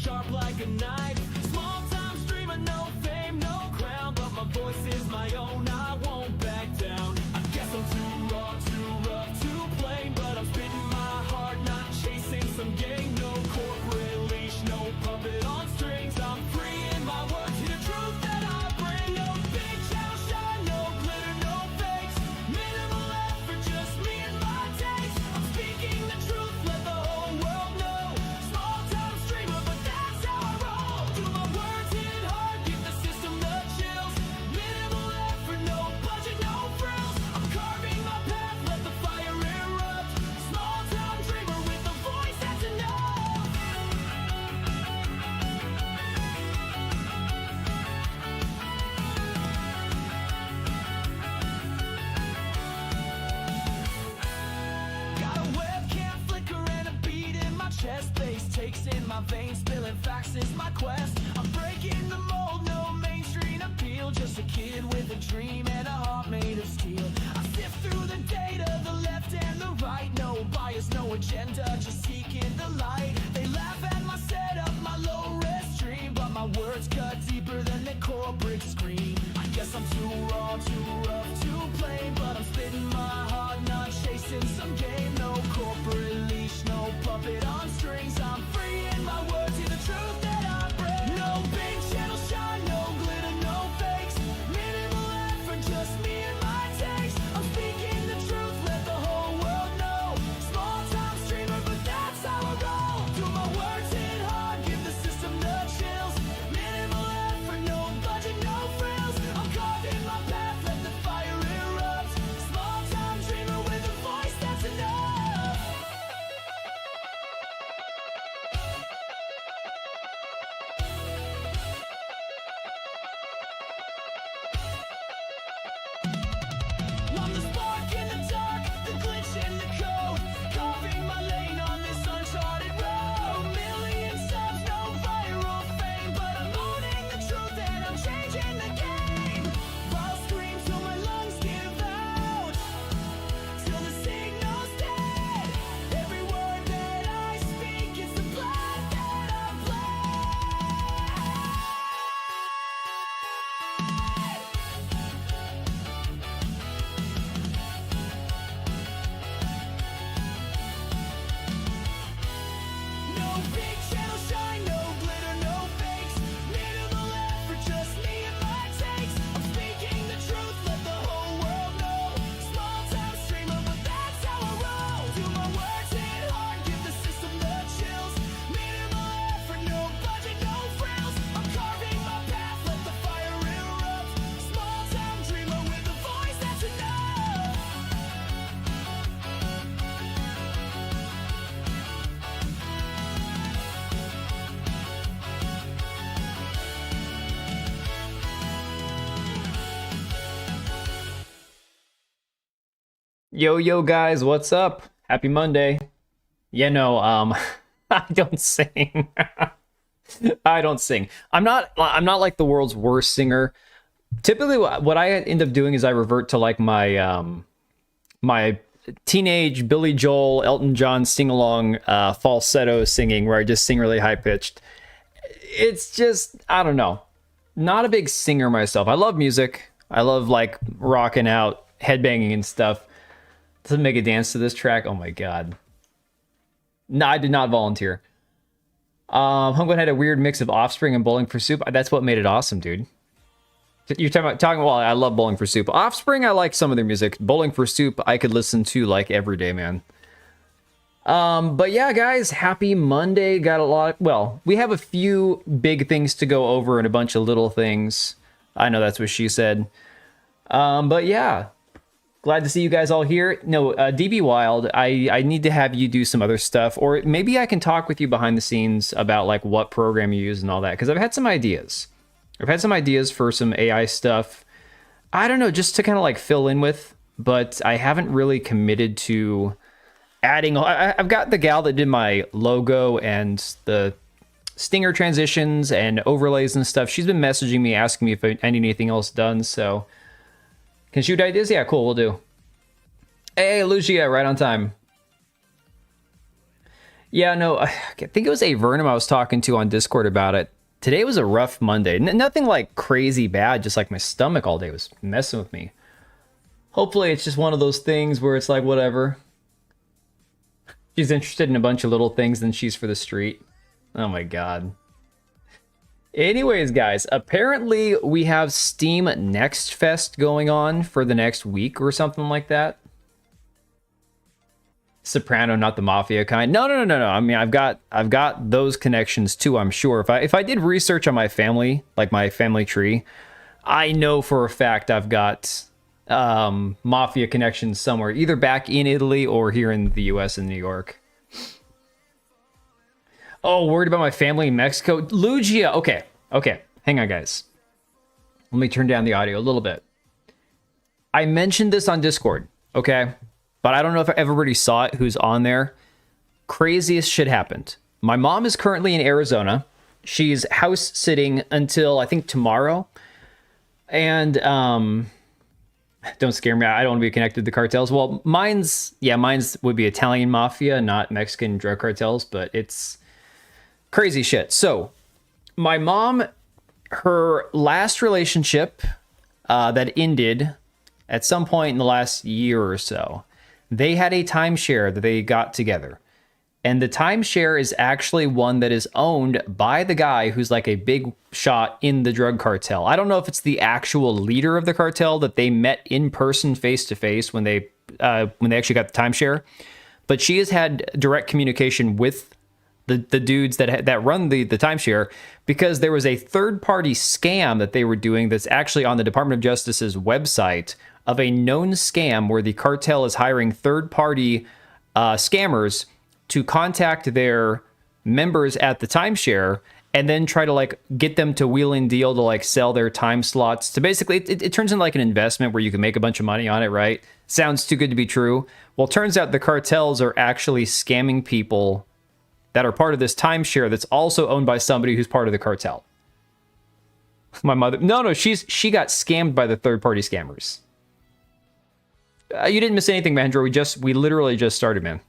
sharp like a knife. Small time streamer, no fame, no crown, but my voice is my own, I won't back down. I guess I'm too raw, too rough, too plain, but I'm spitting my heart, not chasing some game. No corporate leash, no puppet on strings. I'm free in my words, hear the truth that I bring. No big channel shine, no glitter, no fakes. Minimal effort, just me and my taste. I'm speaking the truth, let the whole world know. Small time streamer, but that's how I roll. Do my words hit hard, give the system the chills. Minimal effort, no budget, no frills. I'm carving my path, let the fire erupt. Small time dreamer with a voice that's enough. Got a webcam flicker and a beat in my chest. Bass takes in my veins, spilling facts is my quest. I'm breaking the mold, no mainstream appeal. Just a kid with a dream and a heart made of steel. I sift through the data, the left and the right. No bias, no agenda, just seeking the light. They laugh at my setup, my low-res stream, but my words cut deeper than the corporate screen. I guess I'm too raw, too rough, too plain, but I'm spitting my heart, not chasing some game. No corporate leash, no puppet on strings. I'm free in my words, hear the truth that I bring. No big channel shine, no glitter, no fakes. Minimal effort, just me and my taste. I'm speaking the truth, let the whole world know. Small time streamer, but that's how I roll. Do my words hit hard, give the system the chills. Minimal effort, no budget, no frills. I'm carving my path, let the fire erupt. Small time dreamer with a voice that's enough. I'm the spark in the dark, the glitch in the code. Carving my lane on this uncharted road. Million subs, no viral fame, but I'm owning the truth and I'm changing the game. I'll scream till my lungs give out, till the signal's dead. Every word that I speak is the blood that I bled. No big channel shine, no glitter, no fakes. Minimal effort, just me and my takes. I'm speaking the truth, let the whole world know. Small time streamer, but that's how I roll. Do my words hit hard, give the system the chills. Minimal effort, no budget, no frills. I'm carving my path, let the fire erupt. Small time dreamer with a voice that's enough. Yo, guys, what's up? Happy Monday. Yeah, no, I don't sing. I don't sing. I'm not like the world's worst singer. Typically what I end up doing is I revert to like my my teenage Billy Joel, Elton John sing-along falsetto singing where I just sing really high pitched. It's just, I don't know. Not a big singer myself. I love music. I love like rocking out, headbanging and stuff. Doesn't make a dance to this track. Oh my god. No, I did not volunteer. Homegrown had a weird mix of Offspring and Bowling for Soup. That's what made it awesome, dude. You're talking well, I love Bowling for Soup. Offspring, I like some of their music. Bowling for Soup, I could listen to like every day, man. But yeah, guys, happy Monday. Got a lot. Well, we have a few big things to go over and a bunch of little things. I know that's what she said. But yeah. Glad to see you guys all here. No, DB Wild, I need to have you do some other stuff, or maybe I can talk with you behind the scenes about like what program you use and all that, because I've had some ideas. I've had some ideas for some AI stuff. I don't know, just to kind of like fill in with, but I haven't really committed to adding. I've got the gal that did my logo and the stinger transitions and overlays and stuff. She's been messaging me, asking me if I need anything else done, so... Can shoot ideas? Yeah, cool, we'll do. Hey, Lucia, right on time. Yeah, no, I think it was A Vernum I was talking to on Discord about it. Today was a rough Monday. Nothing like crazy bad, just like my stomach all day was messing with me. Hopefully it's just one of those things where it's like, whatever. She's interested in a bunch of little things than she's for the street. Oh my god. Anyways, guys, apparently we have Steam Next Fest going on for the next week or something like that. Soprano, not the mafia kind. No. I mean, I've got those connections too, I'm sure. If I did research on my family, like my family tree, I know for a fact I've got mafia connections somewhere, either back in Italy or here in the US in New York. Oh, worried about my family in Mexico? Lugia. Okay. Hang on, guys. Let me turn down the audio a little bit. I mentioned this on Discord, okay? But I don't know if everybody saw it who's on there. Craziest shit happened. My mom is currently in Arizona. She's house sitting until, I think, tomorrow. And, don't scare me. I don't want to be connected to the cartels. Well, mine's would be Italian mafia, not Mexican drug cartels, but it's crazy shit. So, my mom, her last relationship that ended at some point in the last year or so, they had a timeshare that they got together. And the timeshare is actually one that is owned by the guy who's like a big shot in the drug cartel. I don't know if it's the actual leader of the cartel that they met in person face to face when they actually got the timeshare. But she has had direct communication with the dudes that run the timeshare, because there was a third-party scam that they were doing that's actually on the Department of Justice's website of a known scam where the cartel is hiring third-party scammers to contact their members at the timeshare and then try to like get them to wheel and deal to like sell their time slots to basically, it turns into like an investment where you can make a bunch of money on it, right? Sounds too good to be true. Well, turns out the cartels are actually scamming people that are part of this timeshare that's also owned by somebody who's part of the cartel. My mother, no, she got scammed by the third-party scammers. You didn't miss anything, Mahendra. We literally just started, man.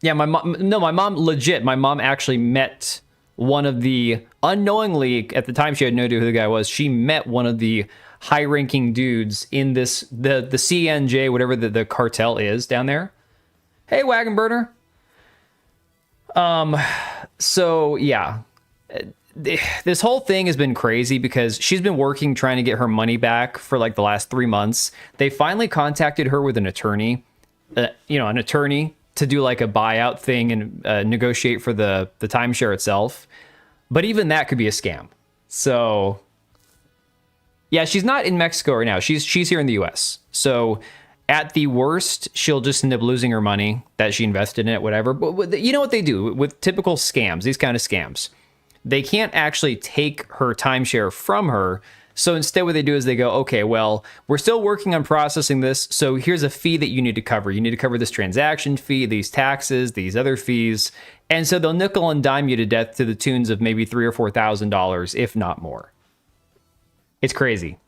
Yeah, my mom actually met one of the, unknowingly, at the time she had no idea who the guy was, she met one of the high-ranking dudes in this, the CNJ, whatever the cartel is down there. Hey, Wagon Burner. So, yeah. This whole thing has been crazy because she's been working trying to get her money back for like the last 3 months. They finally contacted her with an attorney, an attorney to do like a buyout thing and negotiate for the timeshare itself. But even that could be a scam. So, yeah, she's not in Mexico right now. She's here in the US. So, at the worst, she'll just end up losing her money that she invested in it, whatever. But you know what they do with typical scams, these kind of scams? They can't actually take her timeshare from her. So instead what they do is they go, okay, well, we're still working on processing this. So here's a fee that you need to cover. You need to cover this transaction fee, these taxes, these other fees. And so they'll nickel and dime you to death to the tunes of maybe $3,000 or $4,000, if not more. It's crazy.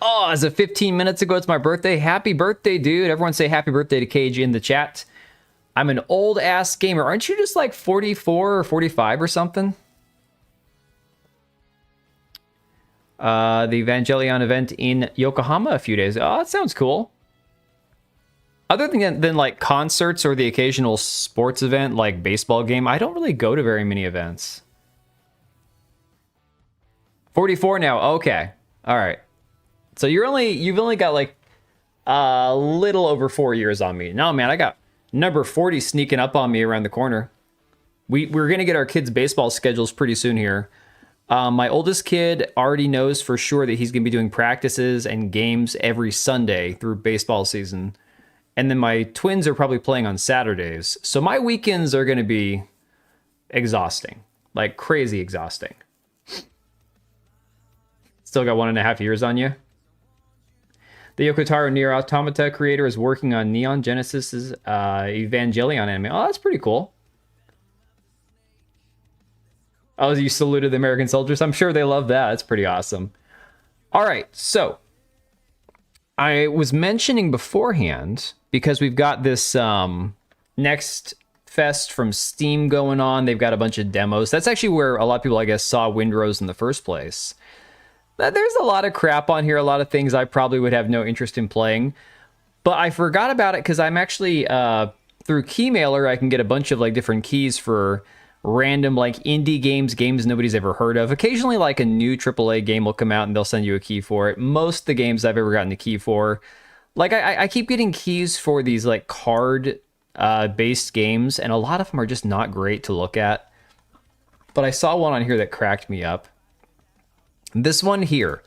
Oh, as of 15 minutes ago, it's my birthday. Happy birthday, dude. Everyone say happy birthday to KG in the chat. I'm an old ass gamer. Aren't you just like 44 or 45 or something? The Evangelion event in Yokohama a few days. Oh, that sounds cool. Other than like concerts or the occasional sports event like baseball game, I don't really go to very many events. 44 now. Okay. All right. So you've only got like a little over 4 years on me. No, man, I got number 40 sneaking up on me around the corner. We're going to get our kids' baseball schedules pretty soon here. My oldest kid already knows for sure that he's going to be doing practices and games every Sunday through baseball season. And then my twins are probably playing on Saturdays. So my weekends are going to be exhausting, like crazy exhausting. Still got 1.5 years on you. The Yokotaro Nier Automata creator is working on Neon Genesis's Evangelion anime. Oh, that's pretty cool. Oh, you saluted the American soldiers. I'm sure they love that. That's pretty awesome. All right, so I was mentioning beforehand, because we've got this next fest from Steam going on. They've got a bunch of demos. That's actually where a lot of people, I guess, saw Windrose in the first place. There's a lot of crap on here, a lot of things I probably would have no interest in playing. But I forgot about it because I'm actually, through Keymailer, I can get a bunch of like different keys for random like indie games nobody's ever heard of. Occasionally like a new AAA game will come out and they'll send you a key for it. Most of the games I've ever gotten a key for, like I keep getting keys for these like card based games, and a lot of them are just not great to look at. But I saw one on here that cracked me up. This one here.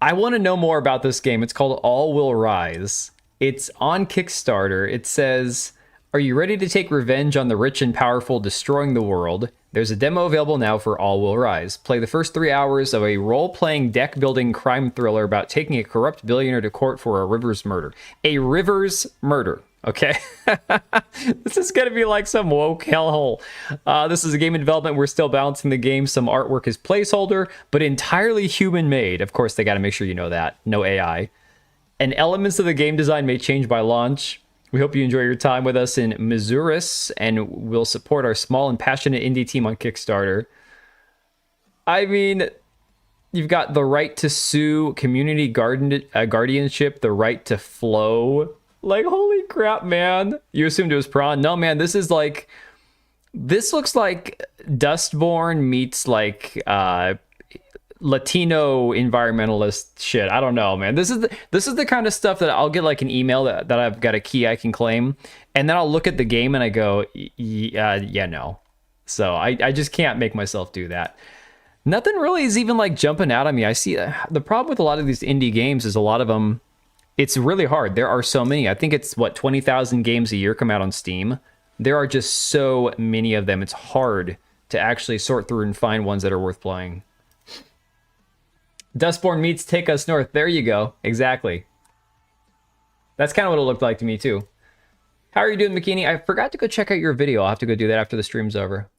I want to know more about this game. It's called All Will Rise. It's on Kickstarter. It says, are you ready to take revenge on the rich and powerful destroying the world? There's a demo available now for All Will Rise. Play the first 3 hours of a role-playing deck-building crime thriller about taking a corrupt billionaire to court for a Rivers murder. A Rivers murder, okay? This is going to be like some woke hellhole. This is a game in development. We're still balancing the game. Some artwork is placeholder, but entirely human-made. Of course, they got to make sure you know that. No AI. And elements of the game design may change by launch. We hope you enjoy your time with us in Missouri, and we'll support our small and passionate indie team on Kickstarter. I mean, you've got the right to sue, community guardianship, the right to flow. Like, holy crap, man. You assumed it was prawn. No, man, this is like... This looks like Dustborn meets, like, Latino environmentalist shit. I don't know, man. This is the kind of stuff that I'll get like an email that I've got a key I can claim, and then I'll look at the game and I go, yeah, no. So I just can't make myself do that. Nothing really is even like jumping out at me. I see the problem with a lot of these indie games is a lot of them, it's really hard. There are so many. I think it's what, 20,000 games a year come out on Steam. There are just so many of them. It's hard to actually sort through and find ones that are worth playing. Dustborn meets Take Us North. There you go. Exactly. That's kind of what it looked like to me, too. How are you doing, Bikini? I forgot to go check out your video. I'll have to go do that after the stream's over.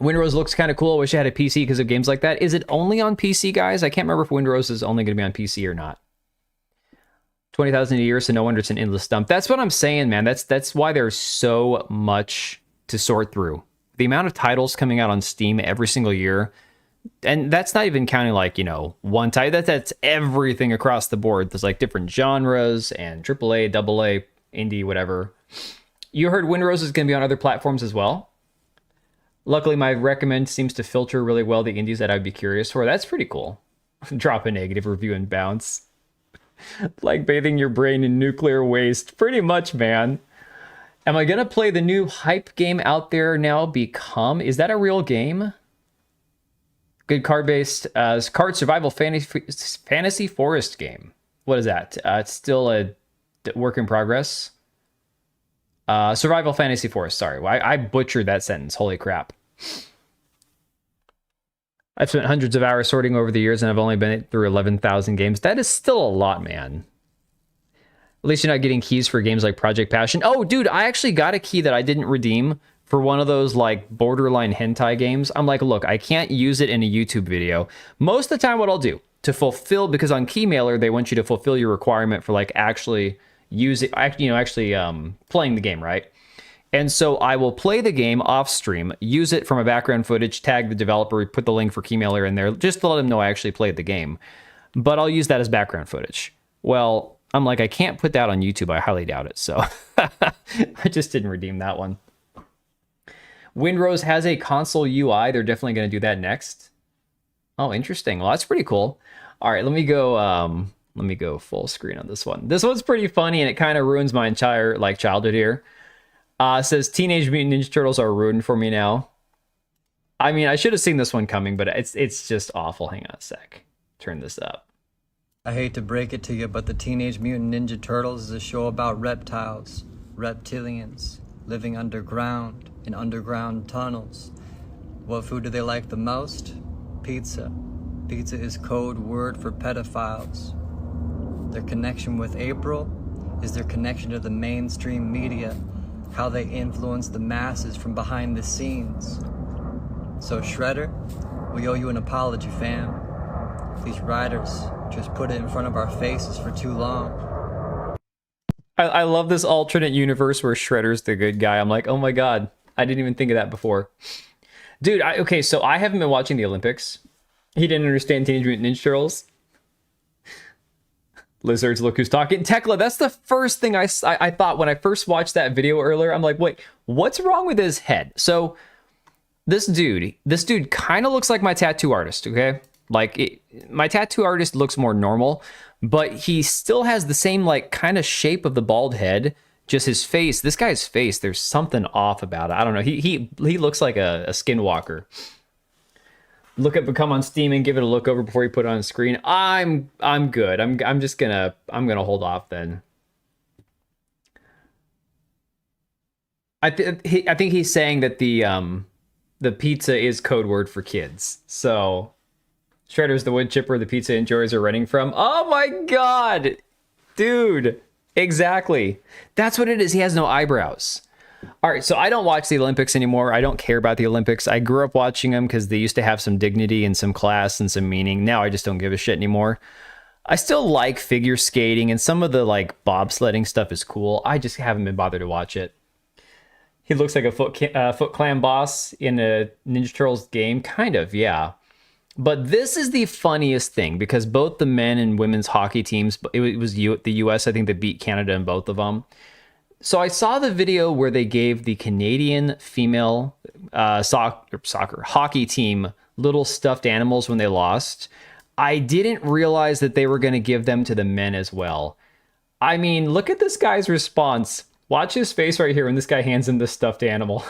Windrose looks kind of cool. I wish I had a PC because of games like that. Is it only on PC, guys? I can't remember if Windrose is only going to be on PC or not. 20,000 a year, so no wonder it's an endless stump. That's what I'm saying, man. That's why there's so much to sort through. The amount of titles coming out on Steam every single year... And that's not even counting like, you know, one title. That's everything across the board. There's like different genres and AAA, AA, indie, whatever. You heard Windrose is going to be on other platforms as well. Luckily, my recommend seems to filter really well the indies that I'd be curious for. That's pretty cool. Drop a negative review and bounce. Like bathing your brain in nuclear waste. Pretty much, man. Am I going to play the new hype game out there now, Become? Is that a real game? Good card-based card survival fantasy forest game. What is that? It's still a work in progress. Survival fantasy forest. Sorry, I butchered that sentence. Holy crap. I've spent hundreds of hours sorting over the years, and I've only been through 11,000 games. That is still a lot, man. At least you're not getting keys for games like Project Passion. Oh, dude, I actually got a key that I didn't redeem for one of those like borderline hentai games. I'm like, look, I can't use it in a YouTube video. Most of the time what I'll do to fulfill, because on Keymailer, they want you to fulfill your requirement for like actually using, you know, actually playing the game, right? And so I will play the game off stream, use it from a background footage, tag the developer, put the link for Keymailer in there, just to let them know I actually played the game. But I'll use that as background footage. Well, I'm like, I can't put that on YouTube. I highly doubt it. So I just didn't redeem that one. Windrose has a console UI. They're definitely going to do that next. Oh, interesting. Well, that's pretty cool. All right, let me go full screen on this one. This one's pretty funny, and it kind of ruins my entire like childhood here. It says Teenage Mutant Ninja Turtles are ruined for me now. I mean, I should have seen this one coming, but it's just awful. Hang on a sec. Turn this up. I hate to break it to you, but the Teenage Mutant Ninja Turtles is a show about reptiles, reptilians, living underground, in underground tunnels. What food do they like the most? Pizza. Pizza is code word for pedophiles. Their connection with April is their connection to the mainstream media, how they influence the masses from behind the scenes. So Shredder, we owe you an apology, fam. These writers just put it in front of our faces for too long. I love this alternate universe where Shredder's the good guy. I'm like, oh my god, I didn't even think of that before. Dude, okay, so I haven't been watching the Olympics. He didn't understand Teenage Mutant Ninja Turtles. Lizards, look who's talking. Tekla, that's the first thing I thought when I first watched that video earlier. I'm like, wait, what's wrong with his head? So this dude kind of looks like my tattoo artist, okay? Like, my tattoo artist looks more normal, but he still has the same, like, kind of shape of the bald head. Just his face, this guy's face, there's something off about it. I don't know. He looks like a skinwalker. Look at Become on Steam and give it a look over before you put it on screen. I'm good. I'm gonna hold off then. I think he's saying that the pizza is code word for kids. So Shredder's the wood chipper the pizza enjoyers are running from. Oh my god, dude. Exactly. That's what it is. He has no eyebrows. All right, so I don't watch the Olympics anymore. I don't care about the Olympics. I grew up watching them because they used to have some dignity and some class and some meaning. Now I just don't give a shit anymore. I still like figure skating and some of the like bobsledding stuff is cool. I just haven't been bothered to watch it. He looks like a Foot Clan boss in a Ninja Turtles game. Kind of, yeah. But this is the funniest thing because both the men and women's hockey teams, it was the US, I think, that beat Canada in both of them. So I saw the video where they gave the Canadian female hockey team little stuffed animals when they lost. I didn't realize that they were going to give them to the men as well. I mean, look at this guy's response. Watch his face right here when this guy hands him the stuffed animal.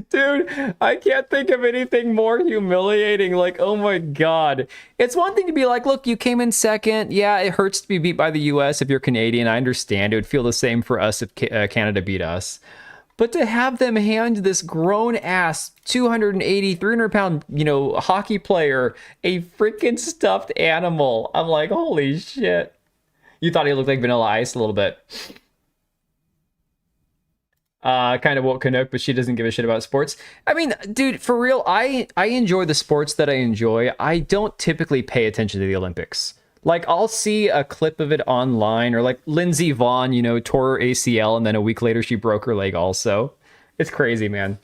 Dude, I can't think of anything more humiliating. Like, oh my god. It's one thing to be like, look, you came in second. Yeah, it hurts to be beat by the US if you're Canadian. I understand. It would feel the same for us if Canada beat us. But to have them hand this grown-ass 280, 300-pound, hockey player a freaking stuffed animal. I'm like, holy shit. You thought he looked like Vanilla Ice a little bit. Kind of woke Canuck, but she doesn't give a shit about sports. I mean, dude, for real, I enjoy the sports that I enjoy. I don't typically pay attention to the Olympics. Like, I'll see a clip of it online, or like Lindsey Vonn, tore her ACL, and then a week later she broke her leg also. It's crazy, man.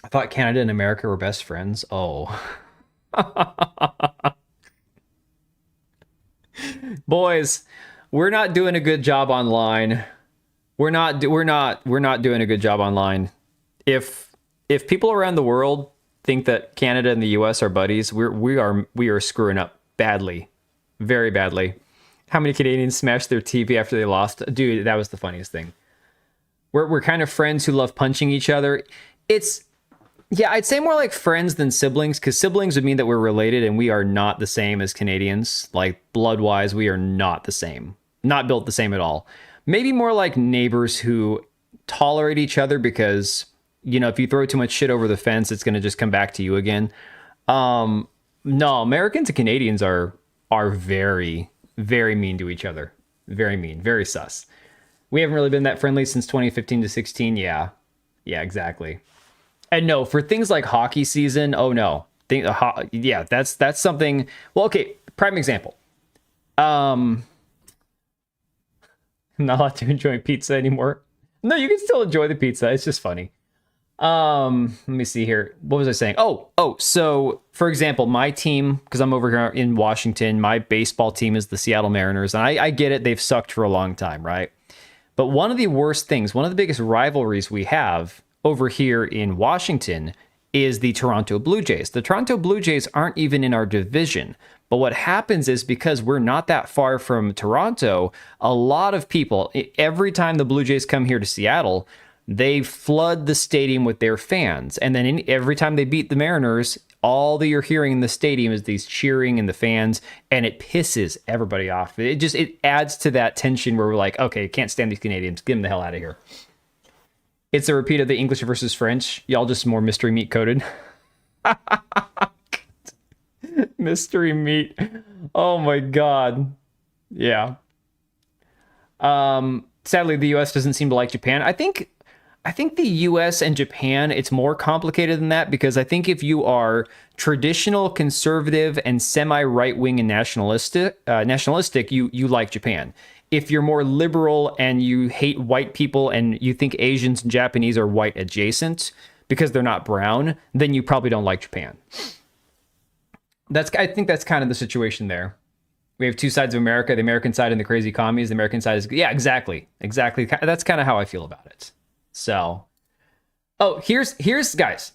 I thought Canada and America were best friends. Oh. Boys, we're not doing a good job online. We're not doing a good job online. If people around the world think that Canada and the US are buddies, we are screwing up badly. Very badly. How many Canadians smashed their TV after they lost? Dude, that was the funniest thing. We're kind of friends who love punching each other. I'd say more like friends than siblings, because siblings would mean that we're related and we are not the same as Canadians. Like, blood-wise, we are not the same. Not built the same at all. Maybe more like neighbors who tolerate each other because, if you throw too much shit over the fence, it's going to just come back to you again. No, Americans and Canadians are very, very mean to each other. Very mean, very sus. We haven't really been that friendly since 2015 to 16. Yeah, exactly. And no, for things like hockey season, oh no. That's something. Well, okay, prime example. I'm not allowed to enjoy pizza anymore. No, you can still enjoy the pizza. It's just funny. Let me see here. What was I saying? So for example, my team, because I'm over here in Washington, my baseball team is the Seattle Mariners, and I get it. They've sucked for a long time, right? But one of the worst things, one of the biggest rivalries we have over here in Washington is the Toronto Blue Jays. The Toronto Blue Jays aren't even in our division. But what happens is, because we're not that far from Toronto, a lot of people, every time the Blue Jays come here to Seattle, they flood the stadium with their fans. And then every time they beat the Mariners, all that you're hearing in the stadium is these cheering and the fans, and it pisses everybody off. It adds to that tension where we're like, okay, can't stand these Canadians. Get them the hell out of here. It's a repeat of the English versus French. Y'all just more mystery meat coated. Mystery meat. Oh my god. Yeah. Sadly, the US doesn't seem to like Japan. I think I think the US and Japan, it's more complicated than that, because I think if you are traditional, conservative, and semi-right-wing and nationalistic, you like Japan. If you're more liberal and you hate white people and you think Asians and Japanese are white adjacent because they're not brown, then you probably don't like Japan. I think that's kind of the situation there. We have two sides of America, the American side and the crazy commies. The American side is, yeah, exactly. That's kind of how I feel about it. So, oh, here's guys.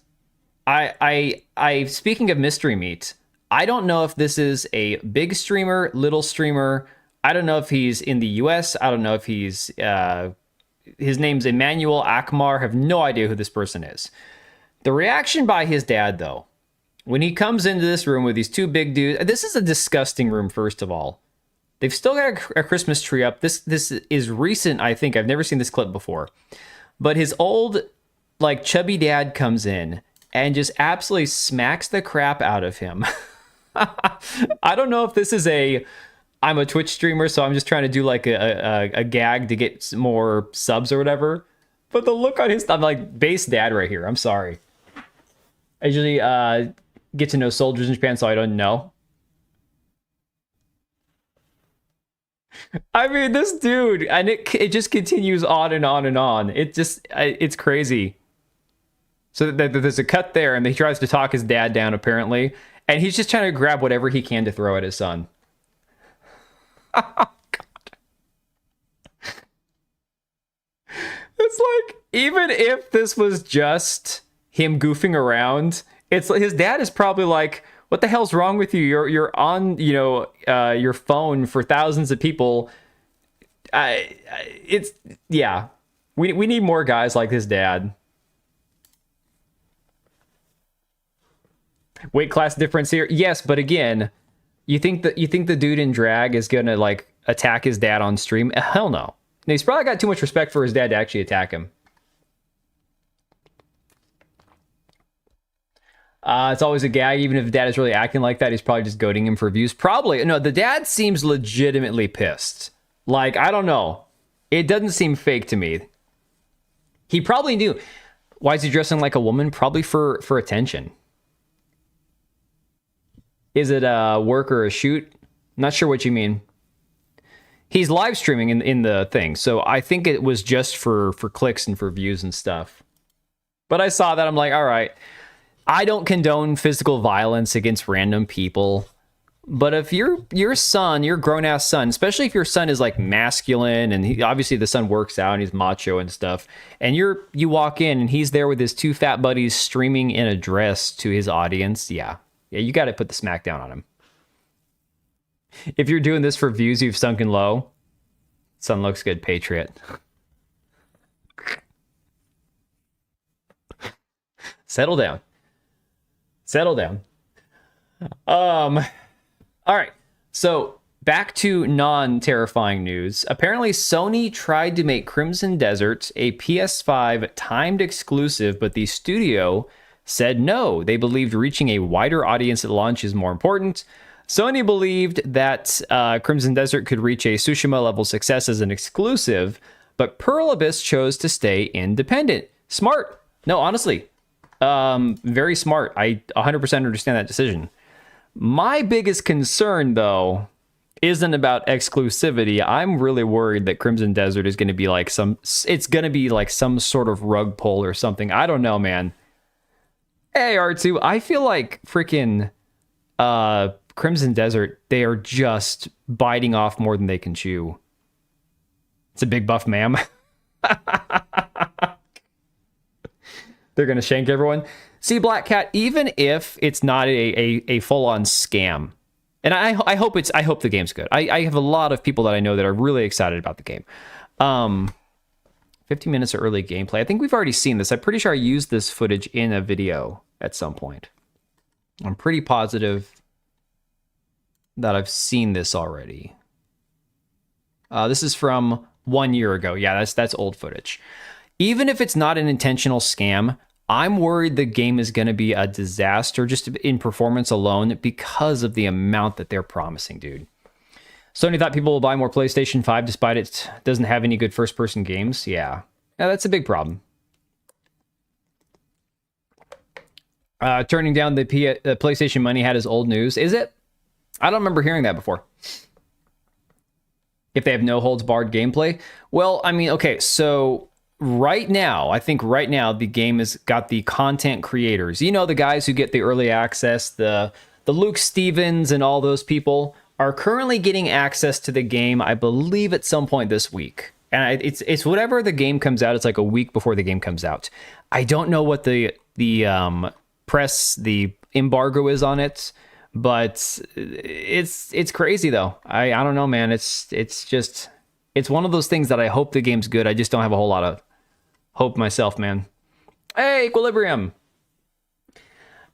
I speaking of mystery meat, I don't know if this is a big streamer, little streamer. I don't know if he's in the US. I don't know if he's his name's Emmanuel Akmar. I have no idea who this person is. The reaction by his dad, though, when he comes into this room with these two big dudes, this is a disgusting room, first of all. They've still got a Christmas tree up. This is recent, I think. I've never seen this clip before. But his old, like, chubby dad comes in and just absolutely smacks the crap out of him. I don't know if this is I'm a Twitch streamer, so I'm just trying to do like a gag to get some more subs or whatever. But the look on I'm like, base dad right here. I'm sorry. I usually get to know soldiers in Japan, so I don't know. I mean, this dude, and it just continues on and on and on. It's crazy. So there's a cut there, and he tries to talk his dad down, apparently, and he's just trying to grab whatever he can to throw at his son. Oh, God. It's like, even if this was just him goofing around, it's his dad is probably like, what the hell's wrong with you? You're on, your phone for thousands of people. Yeah. We need more guys like his dad. Weight class difference here. Yes, but again, you think the dude in drag is gonna like attack his dad on stream? Hell no. He's probably got too much respect for his dad to actually attack him. It's always a gag, even if the dad is really acting like that. He's probably just goading him for views. Probably. No, the dad seems legitimately pissed. Like, I don't know. It doesn't seem fake to me. He probably knew. Why is he dressing like a woman? Probably for attention. Is it a work or a shoot? Not sure what you mean. He's live streaming in the thing, so I think it was just for clicks and for views and stuff. But I saw that, I'm like, all right. I don't condone physical violence against random people, but if your son, your grown-ass son, especially if your son is like masculine and obviously the son works out and he's macho and stuff, and you walk in and he's there with his two fat buddies streaming in a dress to his audience, yeah, you got to put the smack down on him. If you're doing this for views, you've sunken low. Son looks good, Patriot. Settle down. Settle down. All right. So back to non-terrifying news. Apparently, Sony tried to make Crimson Desert a PS5 timed exclusive, but the studio said no. They believed reaching a wider audience at launch is more important. Sony believed that Crimson Desert could reach a Tsushima-level success as an exclusive, but Pearl Abyss chose to stay independent. Smart. No, honestly. Very smart. I 100% understand that decision. My biggest concern, though, isn't about exclusivity. I'm really worried that Crimson Desert is going to be like some sort of rug pull or something. I don't know, man. Hey, R2, I feel like freaking Crimson Desert, they are just biting off more than they can chew. It's a big buff, ma'am. They're going to shank everyone. See, Black Cat, even if it's not a full-on scam, and I hope the game's good. I have a lot of people that I know that are really excited about the game. 15 minutes of early gameplay. I think we've already seen this. I'm pretty sure I used this footage in a video at some point. I'm pretty positive that I've seen this already. This is from 1 year ago. Yeah, that's old footage. Even if it's not an intentional scam, I'm worried the game is going to be a disaster just in performance alone because of the amount that they're promising, dude. Sony thought people will buy more PlayStation 5 despite it doesn't have any good first-person games. Yeah, that's a big problem. Turning down the PlayStation money had his old news. Is it? I don't remember hearing that before. If they have no holds barred gameplay. Well, I mean, okay, so right now, I think right now the game has got the content creators. You know, the guys who get the early access, the Luke Stevens and all those people are currently getting access to the game, I believe, at some point this week. And it's whatever the game comes out. It's like a week before the game comes out. I don't know what the press, the embargo is on it, but it's crazy though. I don't know, man. It's one of those things that I hope the game's good. I just don't have a whole lot of hope myself, man. Hey, Equilibrium.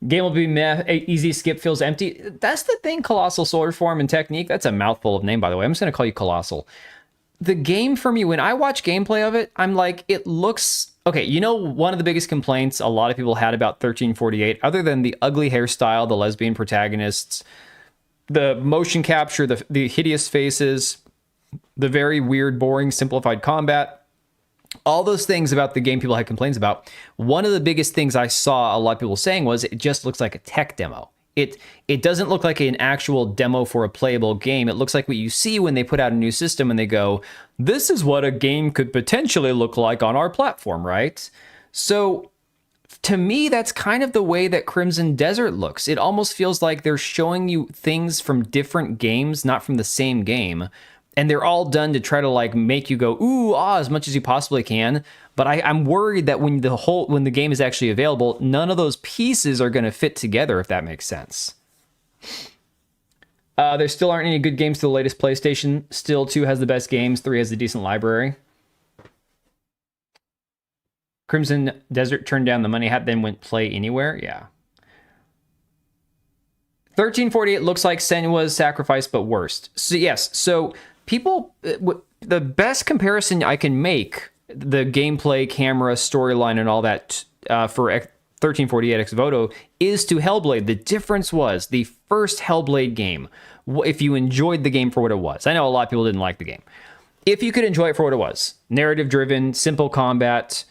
Game will be meh. Easy skip feels empty. That's the thing, Colossal Solar Form and Technique. That's a mouthful of name, by the way. I'm just going to call you Colossal. The game for me, when I watch gameplay of it, I'm like, it looks... Okay, you know, one of the biggest complaints a lot of people had about 1348, other than the ugly hairstyle, the lesbian protagonists, the motion capture, the hideous faces, the very weird, boring, simplified combat, all those things about the game people had complaints about. One of the biggest things I saw a lot of people saying was it just looks like a tech demo. It doesn't look like an actual demo for a playable game. It looks like what you see when they put out a new system and they go, this is what a game could potentially look like on our platform, right? So to me, that's kind of the way that Crimson Desert looks. It almost feels like they're showing you things from different games, not from the same game. And they're all done to try to like make you go, ooh, ah, as much as you possibly can. But I'm worried that when the game is actually available, none of those pieces are going to fit together, if that makes sense. There still aren't any good games to the latest PlayStation. Still, 2 has the best games. 3 has a decent library. Crimson Desert turned down the money hat, then went play anywhere. Yeah. 1348 looks like Senua's Sacrifice, but worst. So yes, so people, the best comparison I can make, the gameplay, camera, storyline, and all that for 1348 X Voto is to Hellblade. The difference was the first Hellblade game, if you enjoyed the game for what it was. I know a lot of people didn't like the game. If you could enjoy it for what it was, narrative-driven, simple combat,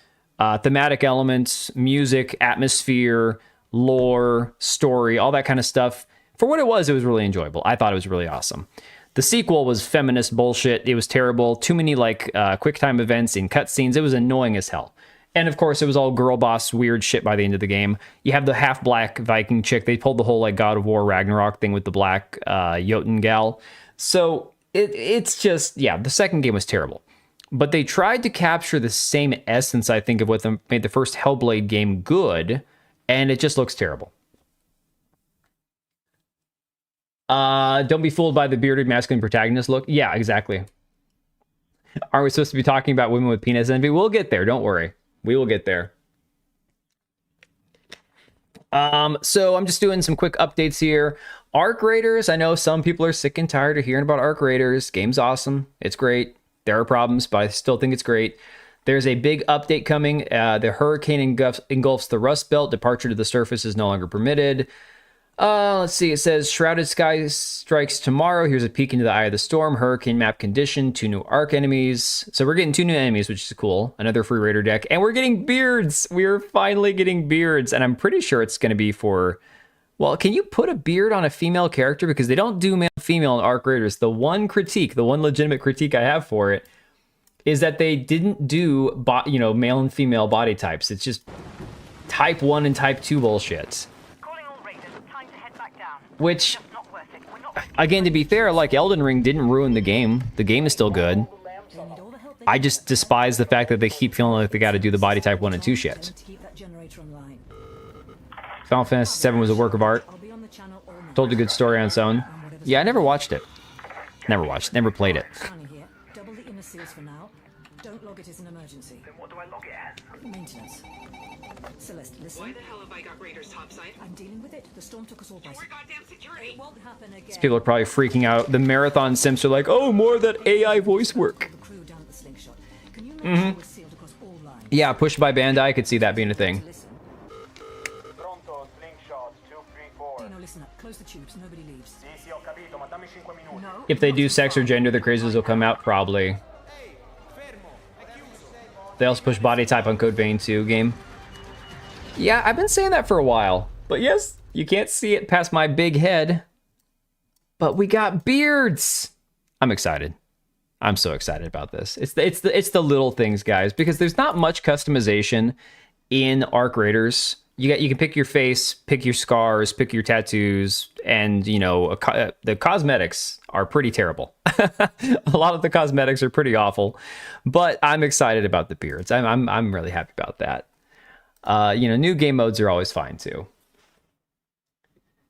thematic elements, music, atmosphere, lore, story, all that kind of stuff, for what it was really enjoyable. I thought it was really awesome. The sequel was feminist bullshit. It was terrible. Too many like QuickTime events in cutscenes. It was annoying as hell. And of course, it was all girl boss weird shit by the end of the game. You have the half black Viking chick. They pulled the whole like God of War Ragnarok thing with the black Jotun gal. So it's just, yeah, the second game was terrible. But they tried to capture the same essence, I think, of what made the first Hellblade game good, and it just looks terrible. Don't be fooled by the bearded masculine protagonist look. Yeah, exactly. Are we supposed to be talking about women with penis envy? We'll get there. Don't worry. We will get there. So I'm just doing some quick updates here. Arc Raiders. I know some people are sick and tired of hearing about Arc Raiders. Game's awesome. It's great. There are problems, but I still think it's great. There's a big update coming. The hurricane engulfs the Rust Belt. Departure to the surface is no longer permitted. Let's see. It says Shrouded Sky strikes tomorrow. Here's a peek into the eye of the storm. Hurricane map condition. 2 new arc enemies. So we're getting 2 new enemies, which is cool. Another free raider deck. And we're getting beards. We're finally getting beards. And I'm pretty sure it's going to be for... Well, can you put a beard on a female character? Because they don't do male-female in Arc Raiders. The one legitimate critique I have for it is that they didn't do, male and female body types. It's just type 1 and type 2 bullshit. Which, again, to be fair, like Elden Ring didn't ruin the game. The game is still good. I just despise the fact that they keep feeling like they got to do the body type 1 and 2 shit. Final Fantasy VII was a work of art. Told a good story on its own. Yeah, I never watched it. Never played it. Don't log it as an emergency. Then what do I log it as? Maintenance. Celeste, listen. Why the hell have I got Raiders topside? I'm dealing with it. The storm took us all by surprise. Goddamn security. It won't happen again. These people are probably freaking out. The marathon simps are like, oh, more of that AI voice work. Mm-hmm. Yeah, pushed by Bandai. I could see that being a thing. If they do sex or gender, the crazes will come out, probably. They also push body type on Code Vein 2 game. Yeah, I've been saying that for a while, But yes, you can't see it past my big head. But we got beards. I'm excited. I'm so excited about this. It's the little things, guys, because there's not much customization in Arc Raiders. You can pick your face, pick your scars, pick your tattoos, and the cosmetics are pretty terrible. A lot of the cosmetics are pretty awful, but I'm excited about the beards. I'm really happy about that. New game modes are always fine too.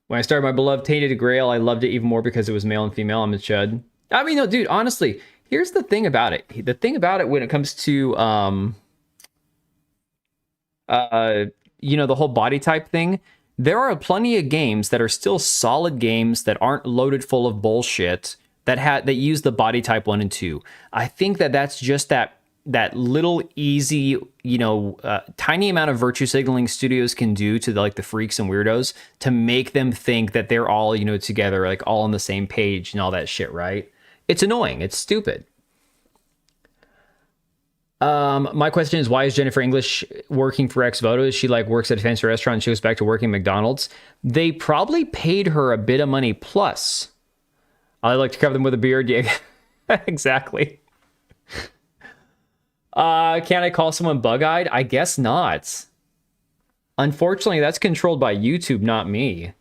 When I started my beloved Tainted Grail, I loved it even more because it was male and female. I'm a chud. I mean, no, dude, honestly, here's the thing about it. The thing about it when it comes to, the whole body type thing, there are plenty of games that are still solid games that aren't loaded full of bullshit that use the body type 1 and 2. I think that's just that little easy, tiny amount of virtue signaling studios can do to the freaks and weirdos to make them think that they're all, together, like all on the same page and all that shit, right? It's annoying. It's stupid. My question is, why is Jennifer English working for Voto? Is she works at a fancy restaurant and she goes back to working at McDonald's? They probably paid her a bit of money plus. I like to cover them with a beard. Yeah, exactly. Can I call someone bug-eyed? I guess not. Unfortunately, that's controlled by YouTube, not me.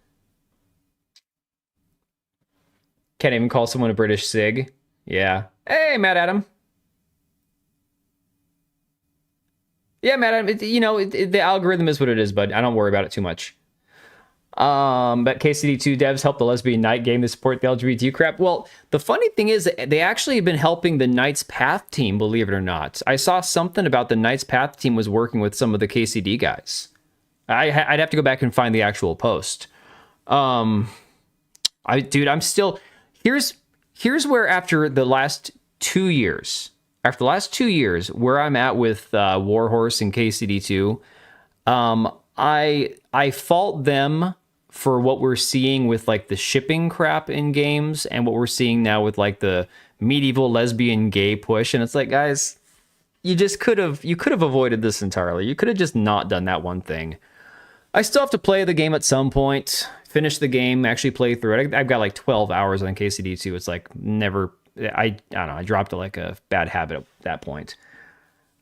Can't even call someone a British sig. Yeah. Hey, Matt Adam. Yeah, Matt Adam. The algorithm is what it is, bud. I don't worry about it too much. But KCD2 devs help the Lesbian Knight game to support the LGBT crap. Well, the funny thing is they actually have been helping the Knight's Path team, believe it or not. I saw something about the Knight's Path team was working with some of the KCD guys. I'd have to go back and find the actual post. I'm still... Here's where after the last 2 years, where I'm at with Warhorse and KCD2, I fault them for what we're seeing with the shipping crap in games and what we're seeing now with the medieval lesbian gay push. And it's guys, you could have avoided this entirely. You could have just not done that one thing. I still have to play the game at some point, finish the game, actually play through it. I've got 12 hours on KCD2. It's never, I don't know, I dropped a bad habit at that point.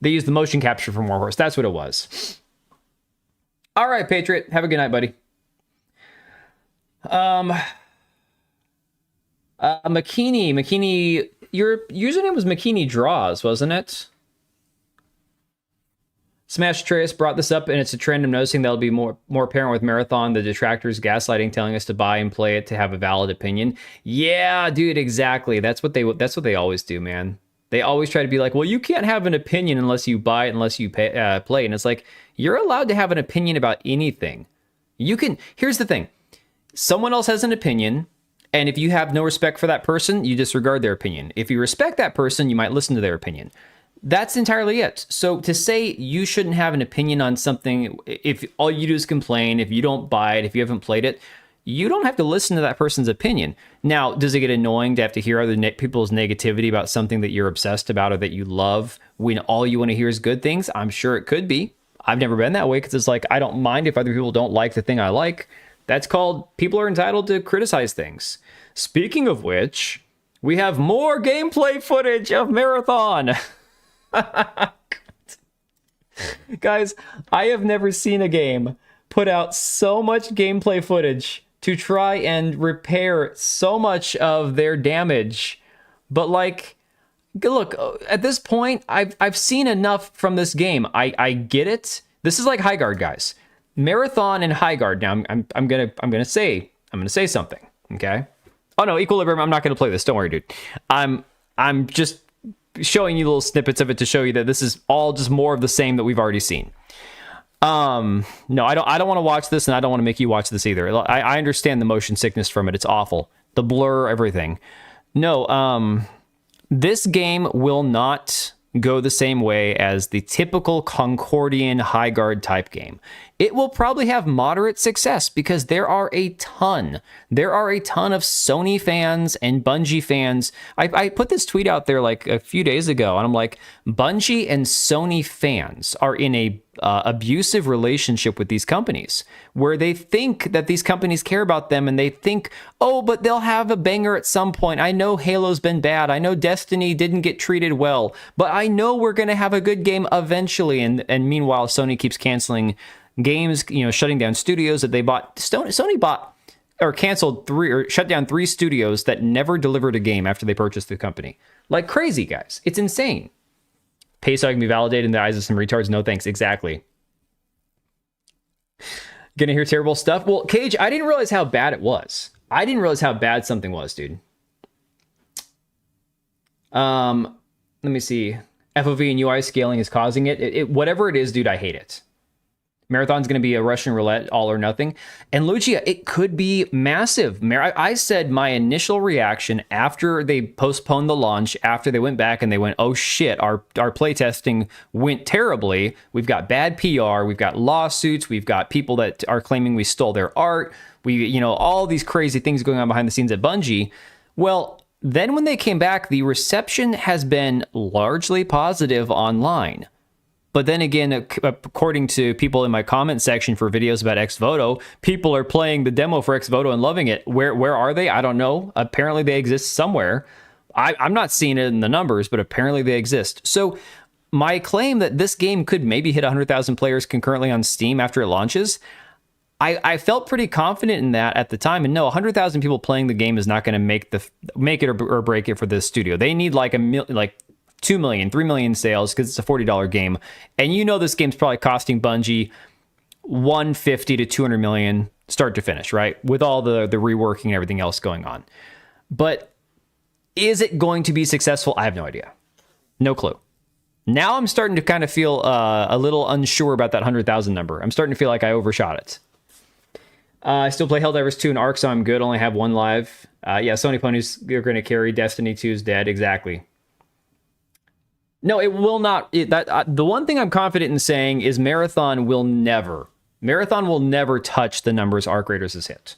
They used the motion capture from Warhorse. That's what it was. All right, Patriot. Have a good night, buddy. McKinney, your username was McKinney Draws, wasn't it? Smash Trace brought this up, and it's a trend I'm noticing that'll be more apparent with Marathon. The detractors gaslighting, telling us to buy and play it to have a valid opinion. Yeah, dude, exactly. That's what they always do, man. They always try to be well, you can't have an opinion unless you buy it, unless you play. And it's you're allowed to have an opinion about anything. Here's the thing. Someone else has an opinion, and if you have no respect for that person, you disregard their opinion. If you respect that person, you might listen to their opinion. That's entirely it. So to say you shouldn't have an opinion on something, if all you do is complain, if you don't buy it, if you haven't played it, you don't have to listen to that person's opinion. Now, does it get annoying to have to hear other people's negativity about something that you're obsessed about or that you love when all you want to hear is good things? I'm sure it could be. I've never been that way because it's I don't mind if other people don't like the thing I like. That's called people are entitled to criticize things. Speaking of which, we have more gameplay footage of Marathon. Guys, I have never seen a game put out so much gameplay footage to try and repair so much of their damage. But look, at this point, I've seen enough from this game. I get it. This is like Highguard, guys. Marathon and Highguard. Now I'm gonna say something. Okay. Oh no, Equilibrium. I'm not gonna play this. Don't worry, dude. I'm just showing you little snippets of it to show you that this is all just more of the same that we've already seen. No, I don't want to watch this, and I don't want to make you watch this either. I understand the motion sickness from it. It's awful. The blur, everything. No, this game will not go the same way as the typical Concordian Highguard type game. It will probably have moderate success because there are a ton of Sony fans and Bungie fans. I put this tweet out there a few days ago, and I'm Bungie and Sony fans are in abusive relationship with these companies, where they think that these companies care about them, and they think, oh, but they'll have a banger at some point. I know Halo's been bad. I know Destiny didn't get treated well, but I know we're going to have a good game eventually. And meanwhile, Sony keeps canceling games, shutting down studios that they bought. Sony bought or canceled shut down 3 studios that never delivered a game after they purchased the company. Like crazy, guys. It's insane. Pay so I can be validated in the eyes of some retards. No thanks. Exactly. Gonna hear terrible stuff. Well, Cage, I didn't realize how bad it was. I didn't realize how bad something was, dude. Let me see. FOV and UI scaling is causing it. Whatever it is, dude, I hate it. Marathon's going to be a Russian roulette, all or nothing. And Lucia, it could be massive. I said my initial reaction after they postponed the launch, after they went back and they went, oh shit, our playtesting went terribly. We've got bad PR. We've got lawsuits. We've got people that are claiming we stole their art. All these crazy things going on behind the scenes at Bungie. Well, then when they came back, the reception has been largely positive online. But then again, according to people in my comment section for videos about Voto, people are playing the demo for Voto and loving it. Where are they? I don't know. Apparently they exist somewhere. I'm not seeing it in the numbers, but apparently they exist. So my claim that this game could maybe hit 100,000 players concurrently on Steam after it launches, I felt pretty confident in that at the time. And no, 100,000 people playing the game is not going to make it or break it for this studio. They need like 2 million, 3 million sales because it's a $40 game. And this game's probably costing Bungie 150 to 200 million start to finish, right? With all the reworking and everything else going on. But is it going to be successful? I have no idea. No clue. Now I'm starting to kind of feel a little unsure about that 100,000 number. I'm starting to feel like I overshot it. I still play Helldivers 2 and Ark, so I'm good. Only have 1 live. Yeah, Sony Ponies are going to carry. Destiny 2 is dead. Exactly. No, it will not. The one thing I'm confident in saying is Marathon will never touch the numbers Arc Raiders has hit.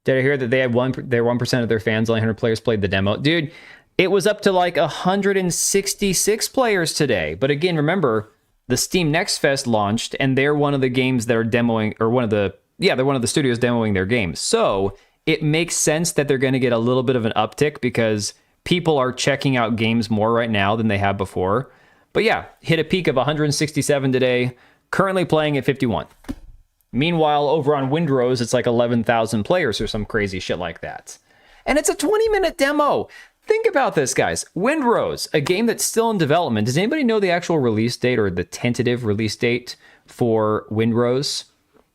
Did I hear that they had 1% of their fans, only 100 players played the demo? Dude, it was up to like 166 players today. But again, remember, the Steam Next Fest launched, and they're one of the games that are demoing, or they're one of the studios demoing their games. So it makes sense that they're going to get a little bit of an uptick because people are checking out games more right now than they have before. But yeah, hit a peak of 167 today, currently playing at 51. Meanwhile, over on Windrose, it's like 11,000 players or some crazy shit like that. And it's a 20-minute demo. Think about this, guys. Windrose, a game that's still in development. Does anybody know the actual release date or the tentative release date for Windrose?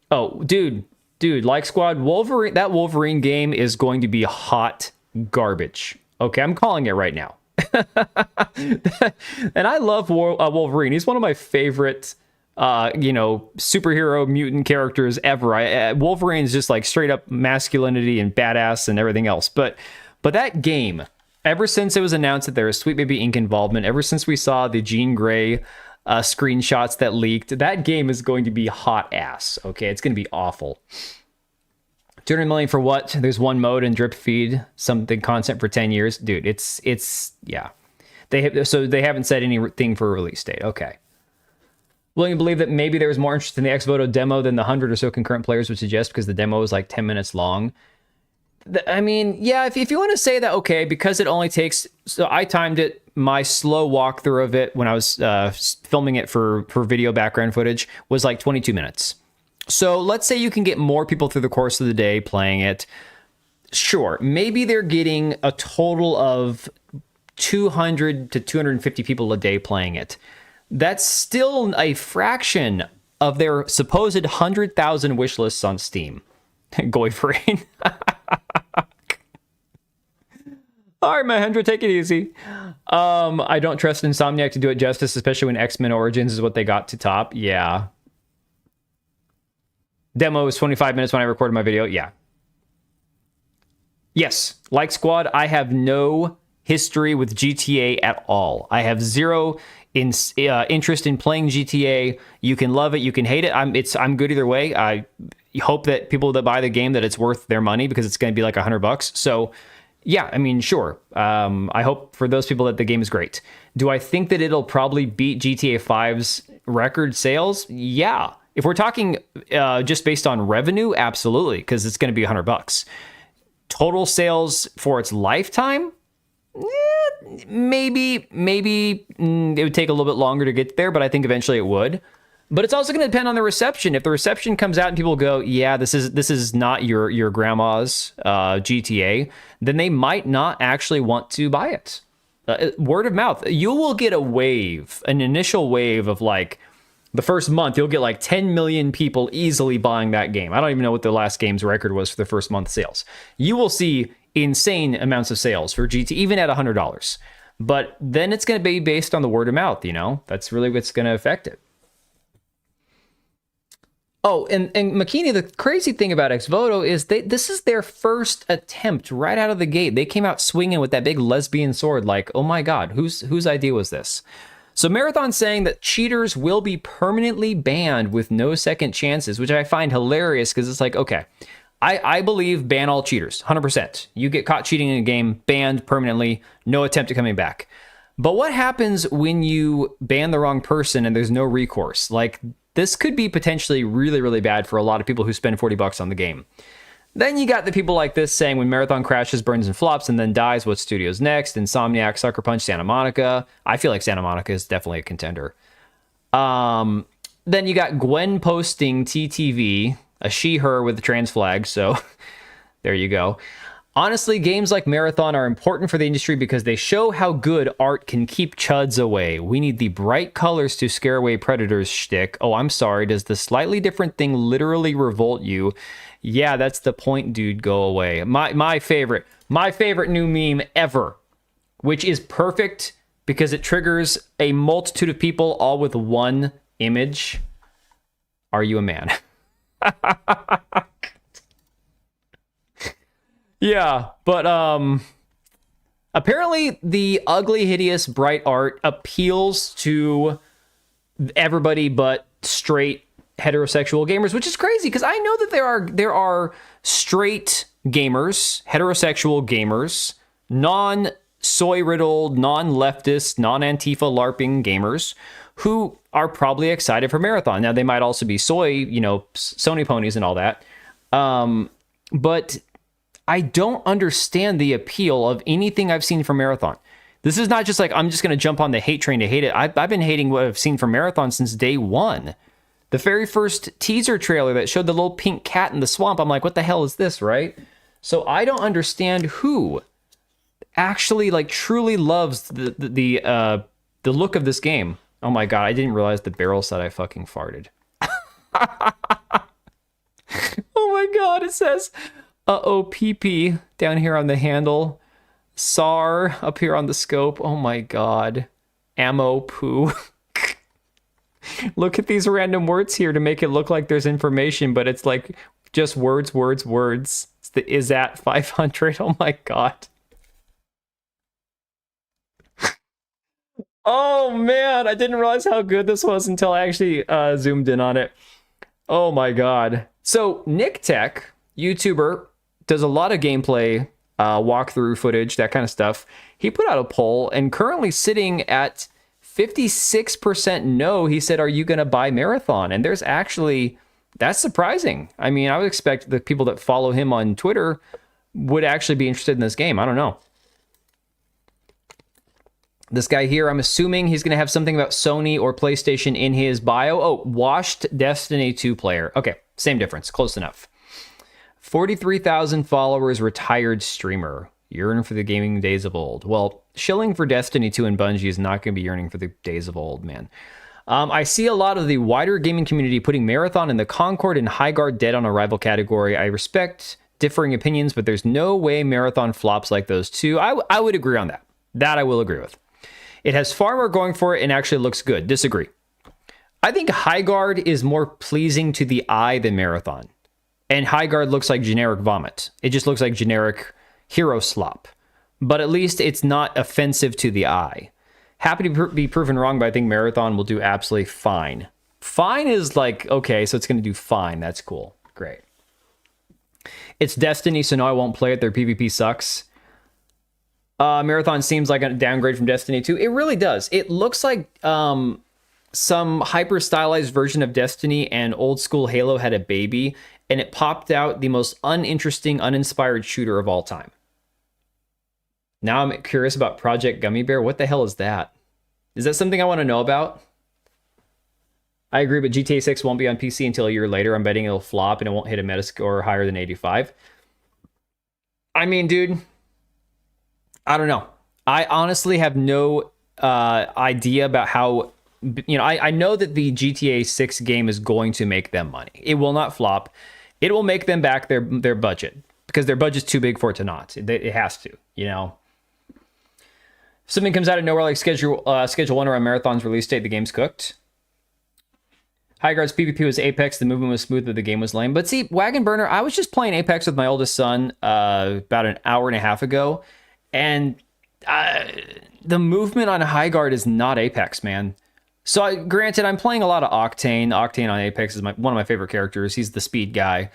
Oh, dude, Like Squad, that Wolverine game is going to be hot garbage. Okay, I'm calling it right now. And I love Wolverine. He's one of my favorite, superhero mutant characters ever. Wolverine's just like straight up masculinity and badass and everything else. But that game, ever since it was announced that there was Sweet Baby Inc. involvement, ever since we saw the Jean Grey screenshots that leaked, that game is going to be hot ass. Okay, it's going to be awful. 200 million for what? There's 1 mode and drip feed something content for 10 years. Dude, it's yeah. They haven't said anything for a release date. Okay. Willing to believe that maybe there was more interest in the Voto demo than the 100 or so concurrent players would suggest because the demo was like 10 minutes long. I mean, yeah, if you want to say that, okay, because it only takes... So I timed it, my slow walkthrough of it when I was filming it for video background footage was like 22 minutes. So let's say you can get more people through the course of the day playing it. Sure, maybe they're getting a total of 200 to 250 people a day playing it. That's still a fraction of their supposed 100,000 wish lists on Steam. Goyfrain. All right, Mahendra, take it easy. I don't trust Insomniac to do it justice, especially when X-Men Origins is what they got to top. Yeah. Demo was 25 minutes when I recorded my video. Yeah. Yes, Like Squad, I have no history with GTA at all. I have zero interest in playing GTA. You can love it, you can hate it. I'm good either way. I hope that people that buy the game, that it's worth their money because it's going to be like $100. So Yeah, I mean, sure. I hope for those people that the game is great. Do I think that it'll probably beat GTA 5's record sales? Yeah. If we're talking just based on revenue, absolutely, because it's going to be $100. Total sales for its lifetime? Maybe it would take a little bit longer to get there, but I think eventually it would. But it's also going to depend on the reception. If the reception comes out and people go, yeah, this is not your grandma's GTA, then they might not actually want to buy it. Word of mouth. You will get an initial wave of like the first month, you'll get like 10 million people easily buying that game. I don't even know what the last game's record was for the first month sales. You will see insane amounts of sales for GT, even at $100. But then it's going to be based on the word of mouth, you know? That's really what's going to affect it. Oh, and Makini, the crazy thing about Voto is this is their first attempt right out of the gate. They came out swinging with that big lesbian sword like, oh my God, whose idea was this? So Marathon's saying that cheaters will be permanently banned with no second chances, which I find hilarious because it's like, okay, I believe ban all cheaters, 100%. You get caught cheating in a game, banned permanently, no attempt at coming back. But what happens when you ban the wrong person and there's no recourse? Like, this could be potentially really, really bad for a lot of people who spend $40 on the game. Then you got the people like this saying when Marathon crashes, burns, and flops, and then dies, what studio's next? Insomniac, Sucker Punch, Santa Monica. I feel like Santa Monica is definitely a contender. Then you got Gwen posting TTV, a she-her with the trans flag, so there you go. Honestly, games like Marathon are important for the industry because they show how good art can keep chuds away. We need the bright colors to scare away predators shtick. Oh, I'm sorry, does the slightly different thing literally revolt you? Yeah, that's the point, dude, go away. My favorite new meme ever, which is perfect because it triggers a multitude of people all with one image. Are you a man? Yeah, but apparently the ugly, hideous, bright art appeals to everybody but straight heterosexual gamers, which is crazy because I know that there are straight gamers, heterosexual gamers, non-soy riddled, non-leftist, non-Antifa LARPing gamers who are probably excited for Marathon. Now they might also be soy, Sony ponies and all that. But I don't understand the appeal of anything I've seen from Marathon. This is not just like, I'm just going to jump on the hate train to hate it. I've been hating what I've seen from Marathon since day one. The very first teaser trailer that showed the little pink cat in the swamp, I'm like, what the hell is this, right? So I don't understand who actually like truly loves the look of this game. Oh my God, I didn't realize the barrel said I fucking farted. Oh my God, it says... Uh-oh, PP down here on the handle. SAR up here on the scope. Oh my God. Ammo poo. Look at these random words here to make it look like there's information, but it's like just words. It's the is at 500. Oh my God. Oh man, I didn't realize how good this was until I actually zoomed in on it. Oh my God. So Nick Tech, YouTuber, does a lot of gameplay, walkthrough footage, that kind of stuff. He put out a poll and currently sitting at 56% no. He said, are you going to buy Marathon? And there's actually, that's surprising. I mean, I would expect the people that follow him on Twitter would actually be interested in this game. I don't know. This guy here, I'm assuming he's going to have something about Sony or PlayStation in his bio. Oh, washed Destiny 2 player. Okay, same difference. Close enough. 43,000 followers, retired streamer. Yearning for the gaming days of old. Well, shilling for Destiny 2 and Bungie is not going to be yearning for the days of old, man. I see a lot of the wider gaming community putting Marathon in the Concord and Highguard dead on arrival category. I respect differing opinions, but there's no way Marathon flops like those two. I would agree on that. That I will agree with. It has far more going for it and actually looks good. Disagree. I think Highguard is more pleasing to the eye than Marathon. And Highguard looks like generic vomit. It just looks like generic hero slop. But at least it's not offensive to the eye. Happy to be proven wrong, but I think Marathon will do absolutely fine. Fine is like, okay, so it's going to do fine. That's cool. Great. It's Destiny, so no, I won't play it. Their PvP sucks. Marathon seems like a downgrade from Destiny 2. It really does. It looks like some hyper stylized version of Destiny and old school Halo had a baby, and it popped out the most uninteresting, uninspired shooter of all time. Now I'm curious about Project Gummy Bear. What the hell is that? Is that something I want to know about? I agree, but GTA 6 won't be on PC until a year later. I'm betting it'll flop and it won't hit a Metascore higher than 85. I mean, dude, I don't know. I honestly have no idea about how, I know that the GTA 6 game is going to make them money. It will not flop. It will make them back their budget because their budget's too big for it to not. It has to, If something comes out of nowhere like Schedule 1 or a Marathon's release date, the game's cooked. Highguard's PvP was Apex, the movement was smooth, but the game was lame. But see, Wagon Burner, I was just playing Apex with my oldest son about an hour and a half ago, and the movement on Highguard is not Apex, man. So granted, I'm playing a lot of Octane. Octane on Apex is one of my favorite characters. He's the speed guy.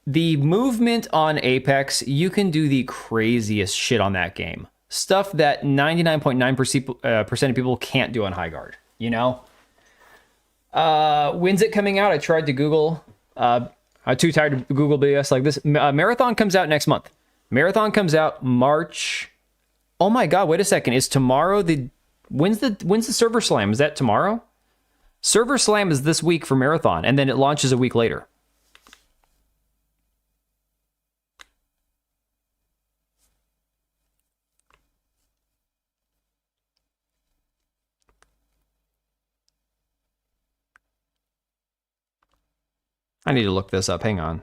The movement on Apex, you can do the craziest shit on that game. Stuff that 99.9% of people can't do on Highguard, When's it coming out? I tried to Google. I'm too tired to Google BS like this. Marathon comes out next month. Marathon comes out March. Oh my God! Wait a second. Is tomorrow when's the server slam? Is that tomorrow? Server slam is this week for Marathon, and then it launches a week later. I need to look this up. Hang on.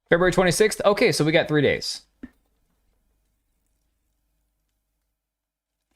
February 26th? Okay, so we got 3 days.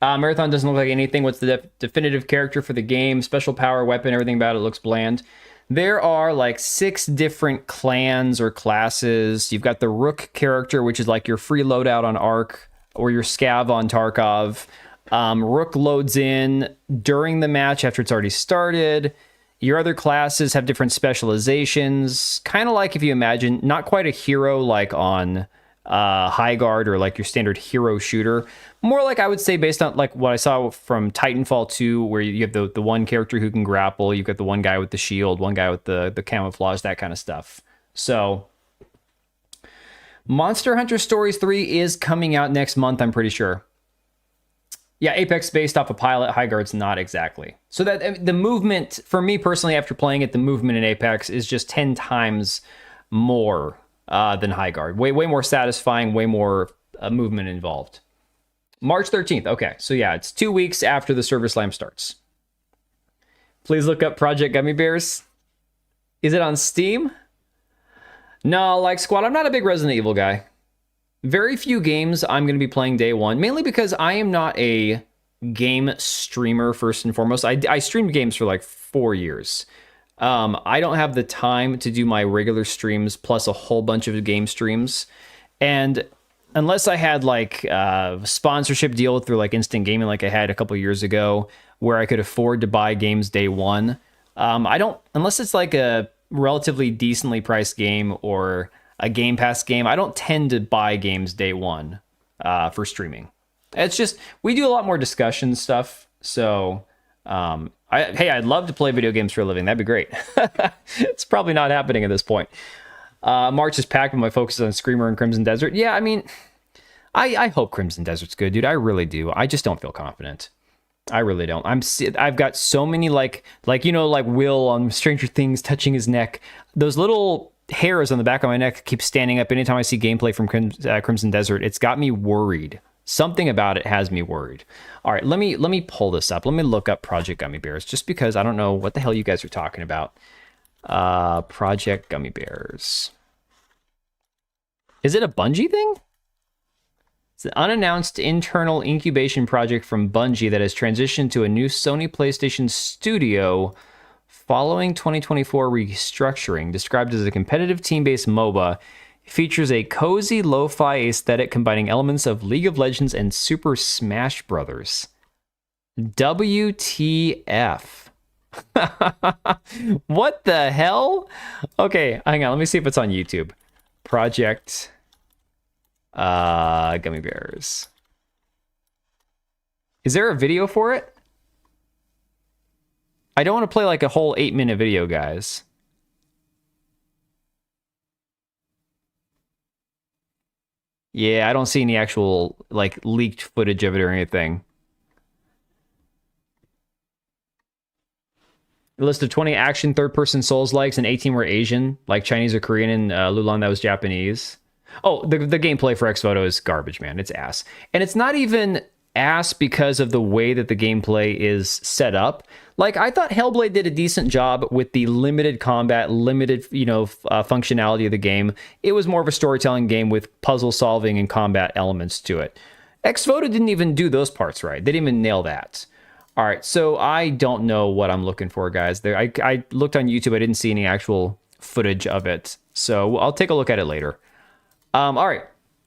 Marathon doesn't look like anything. What's the definitive character for the game? Special power, weapon, everything about it looks bland. There are like 6 different clans or classes. You've got the Rook character, which is like your free loadout on Ark or your scav on Tarkov. Rook loads in during the match after it's already started. Your other classes have different specializations. Kind of like if you imagine, not quite a hero like on Highguard or like your standard hero shooter. More like I would say based on like what I saw from Titanfall 2, where you have the one character who can grapple, you've got the one guy with the shield, one guy with the camouflage, that kind of stuff. So Monster Hunter Stories 3 is coming out next month, I'm pretty sure. Yeah, Apex based off a pilot, Highguard's not exactly. So that the movement, for me personally, after playing it, the movement in Apex is just 10 times more than Highguard. Way more satisfying, way more movement involved. March 13th. Okay, so yeah, it's 2 weeks after the server slam starts. Please look up Project Gummy Bears. Is it on Steam? No, like Squad, I'm not a big Resident Evil guy. Very few games I'm going to be playing day one, mainly because I am not a game streamer first and foremost. I streamed games for like 4 years. I don't have the time to do my regular streams plus a whole bunch of game streams. And unless I had like a sponsorship deal through like Instant Gaming like I had a couple years ago where I could afford to buy games day one, I don't, unless it's like a relatively decently priced game or a Game Pass game, I don't tend to buy games day one for streaming. It's just, we do a lot more discussion stuff. So, I'd love to play video games for a living. That'd be great. It's probably not happening at this point. March is packed with my focus on Screamer and Crimson Desert. Yeah, I mean, I hope Crimson Desert's good, dude. I really do. I just don't feel confident. I really don't. I've got so many like Will on Stranger Things touching his neck. Those little hairs on the back of my neck keep standing up anytime I see gameplay from Crimson Desert. It's got me worried. Something about it has me worried. All right, let me pull this up. Let me look up Project Gummy Bears, just because I don't know what the hell you guys are talking about. Project Gummy Bears. Is it a Bungie thing? It's an unannounced internal incubation project from Bungie that has transitioned to a new Sony PlayStation studio following 2024 restructuring. Described as a competitive team-based MOBA, features a cozy lo-fi aesthetic combining elements of League of Legends and Super Smash Brothers. WTF. What the hell? Okay, hang on. Let me see if it's on YouTube. Project Gummy Bears. Is there a video for it? I don't want to play like a whole 8-minute video, guys. Yeah, I don't see any actual like leaked footage of it or anything. A list of 20 action third-person Souls-likes and 18 were Asian, like Chinese or Korean, and Lulan that was Japanese. Oh, the gameplay for Voto is garbage, man. It's ass. And it's not even ass because of the way that the gameplay is set up. Like, I thought Hellblade did a decent job with the limited combat, limited, functionality of the game. It was more of a storytelling game with puzzle solving and combat elements to it. Voto didn't even do those parts right. They didn't even nail that. All right, so I don't know what I'm looking for, guys. I looked on YouTube. I didn't see any actual footage of it. So I'll take a look at it later. All right.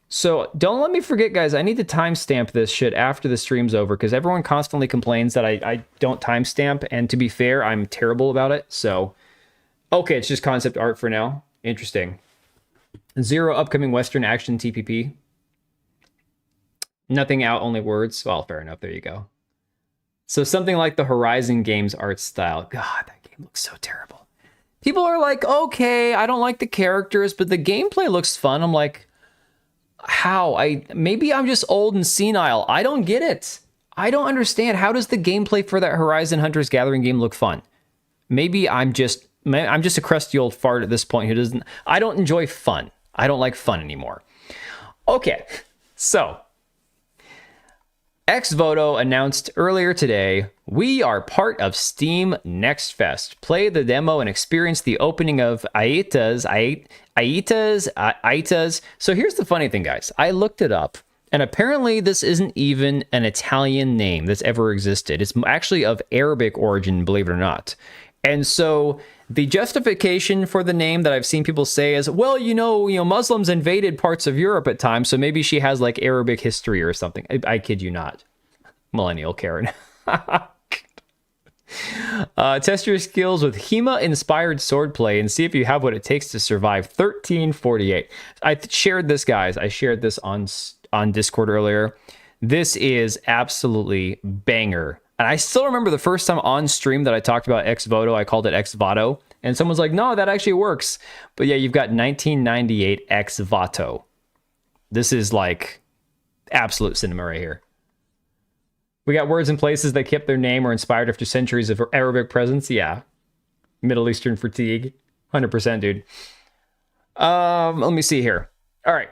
So don't let me forget, guys. I need to timestamp this shit after the stream's over because everyone constantly complains that I don't timestamp. And to be fair, I'm terrible about it. So, okay, it's just concept art for now. Interesting. 0 upcoming Western action TPP. Nothing out, only words. Well, fair enough. There you go. So something like the Horizon games art style. God, that game looks so terrible. People are like, okay, I don't like the characters, but the gameplay looks fun. I'm like, how? Maybe I'm just old and senile. I don't get it. I don't understand. How does the gameplay for that Horizon Hunters Gathering game look fun? Maybe I'm just a crusty old fart at this point who doesn't. I don't enjoy fun. I don't like fun anymore. Okay, so Voto announced earlier today, we are part of Steam Next Fest. Play the demo and experience the opening of Aitas. So here's the funny thing, guys. I looked it up, and apparently this isn't even an Italian name that's ever existed. It's actually of Arabic origin, believe it or not. And so the justification for the name that I've seen people say is, well, Muslims invaded parts of Europe at times, so maybe she has like Arabic history or something. I kid you not. Millennial Karen. Test your skills with HEMA-inspired swordplay and see if you have what it takes to survive 1348. I shared this, guys. I shared this on Discord earlier. This is absolutely banger. And I still remember the first time on stream that I talked about Voto, I called it Voto. And someone's like, no, that actually works. But yeah, you've got 1998 Voto. This is like absolute cinema right here. We got words and places that kept their name or inspired after centuries of Arabic presence. Yeah. Middle Eastern fatigue. 100%, dude. Let me see here. All right.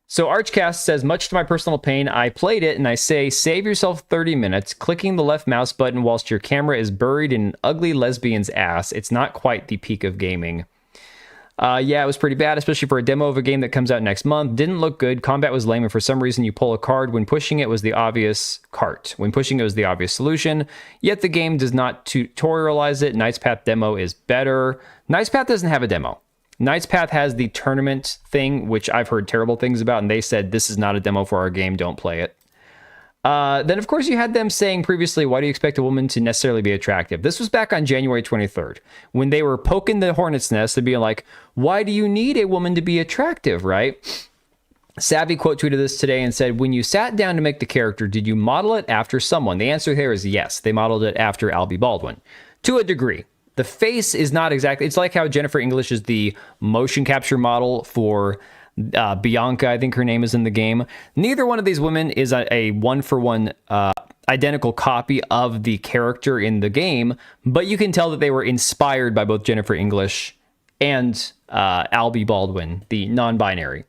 So Archcast says, much to my personal pain, I played it and I say, save yourself 30 minutes, clicking the left mouse button whilst your camera is buried in an ugly lesbian's ass. It's not quite the peak of gaming. Yeah, it was pretty bad, especially for a demo of a game that comes out next month. Didn't look good. Combat was lame, and for some reason you pull a card. When pushing it was the obvious solution. Yet the game does not tutorialize it. Knight's Path demo is better. Knight's Path doesn't have a demo. Knight's Path has the tournament thing, which I've heard terrible things about, and they said, this is not a demo for our game, don't play it. Then, of course, you had them saying previously, why do you expect a woman to necessarily be attractive? This was back on January 23rd, when they were poking the hornet's nest and being like, why do you need a woman to be attractive, right? Savvy quote tweeted this today and said, when you sat down to make the character, did you model it after someone? The answer here is yes. They modeled it after Albie Baldwin. To a degree. The face is not exactly... It's like how Jennifer English is the motion capture model for Bianca, I think her name is in the game. Neither one of these women is a one-for-one identical copy of the character in the game, but you can tell that they were inspired by both Jennifer English and Albie Baldwin, the non-binary.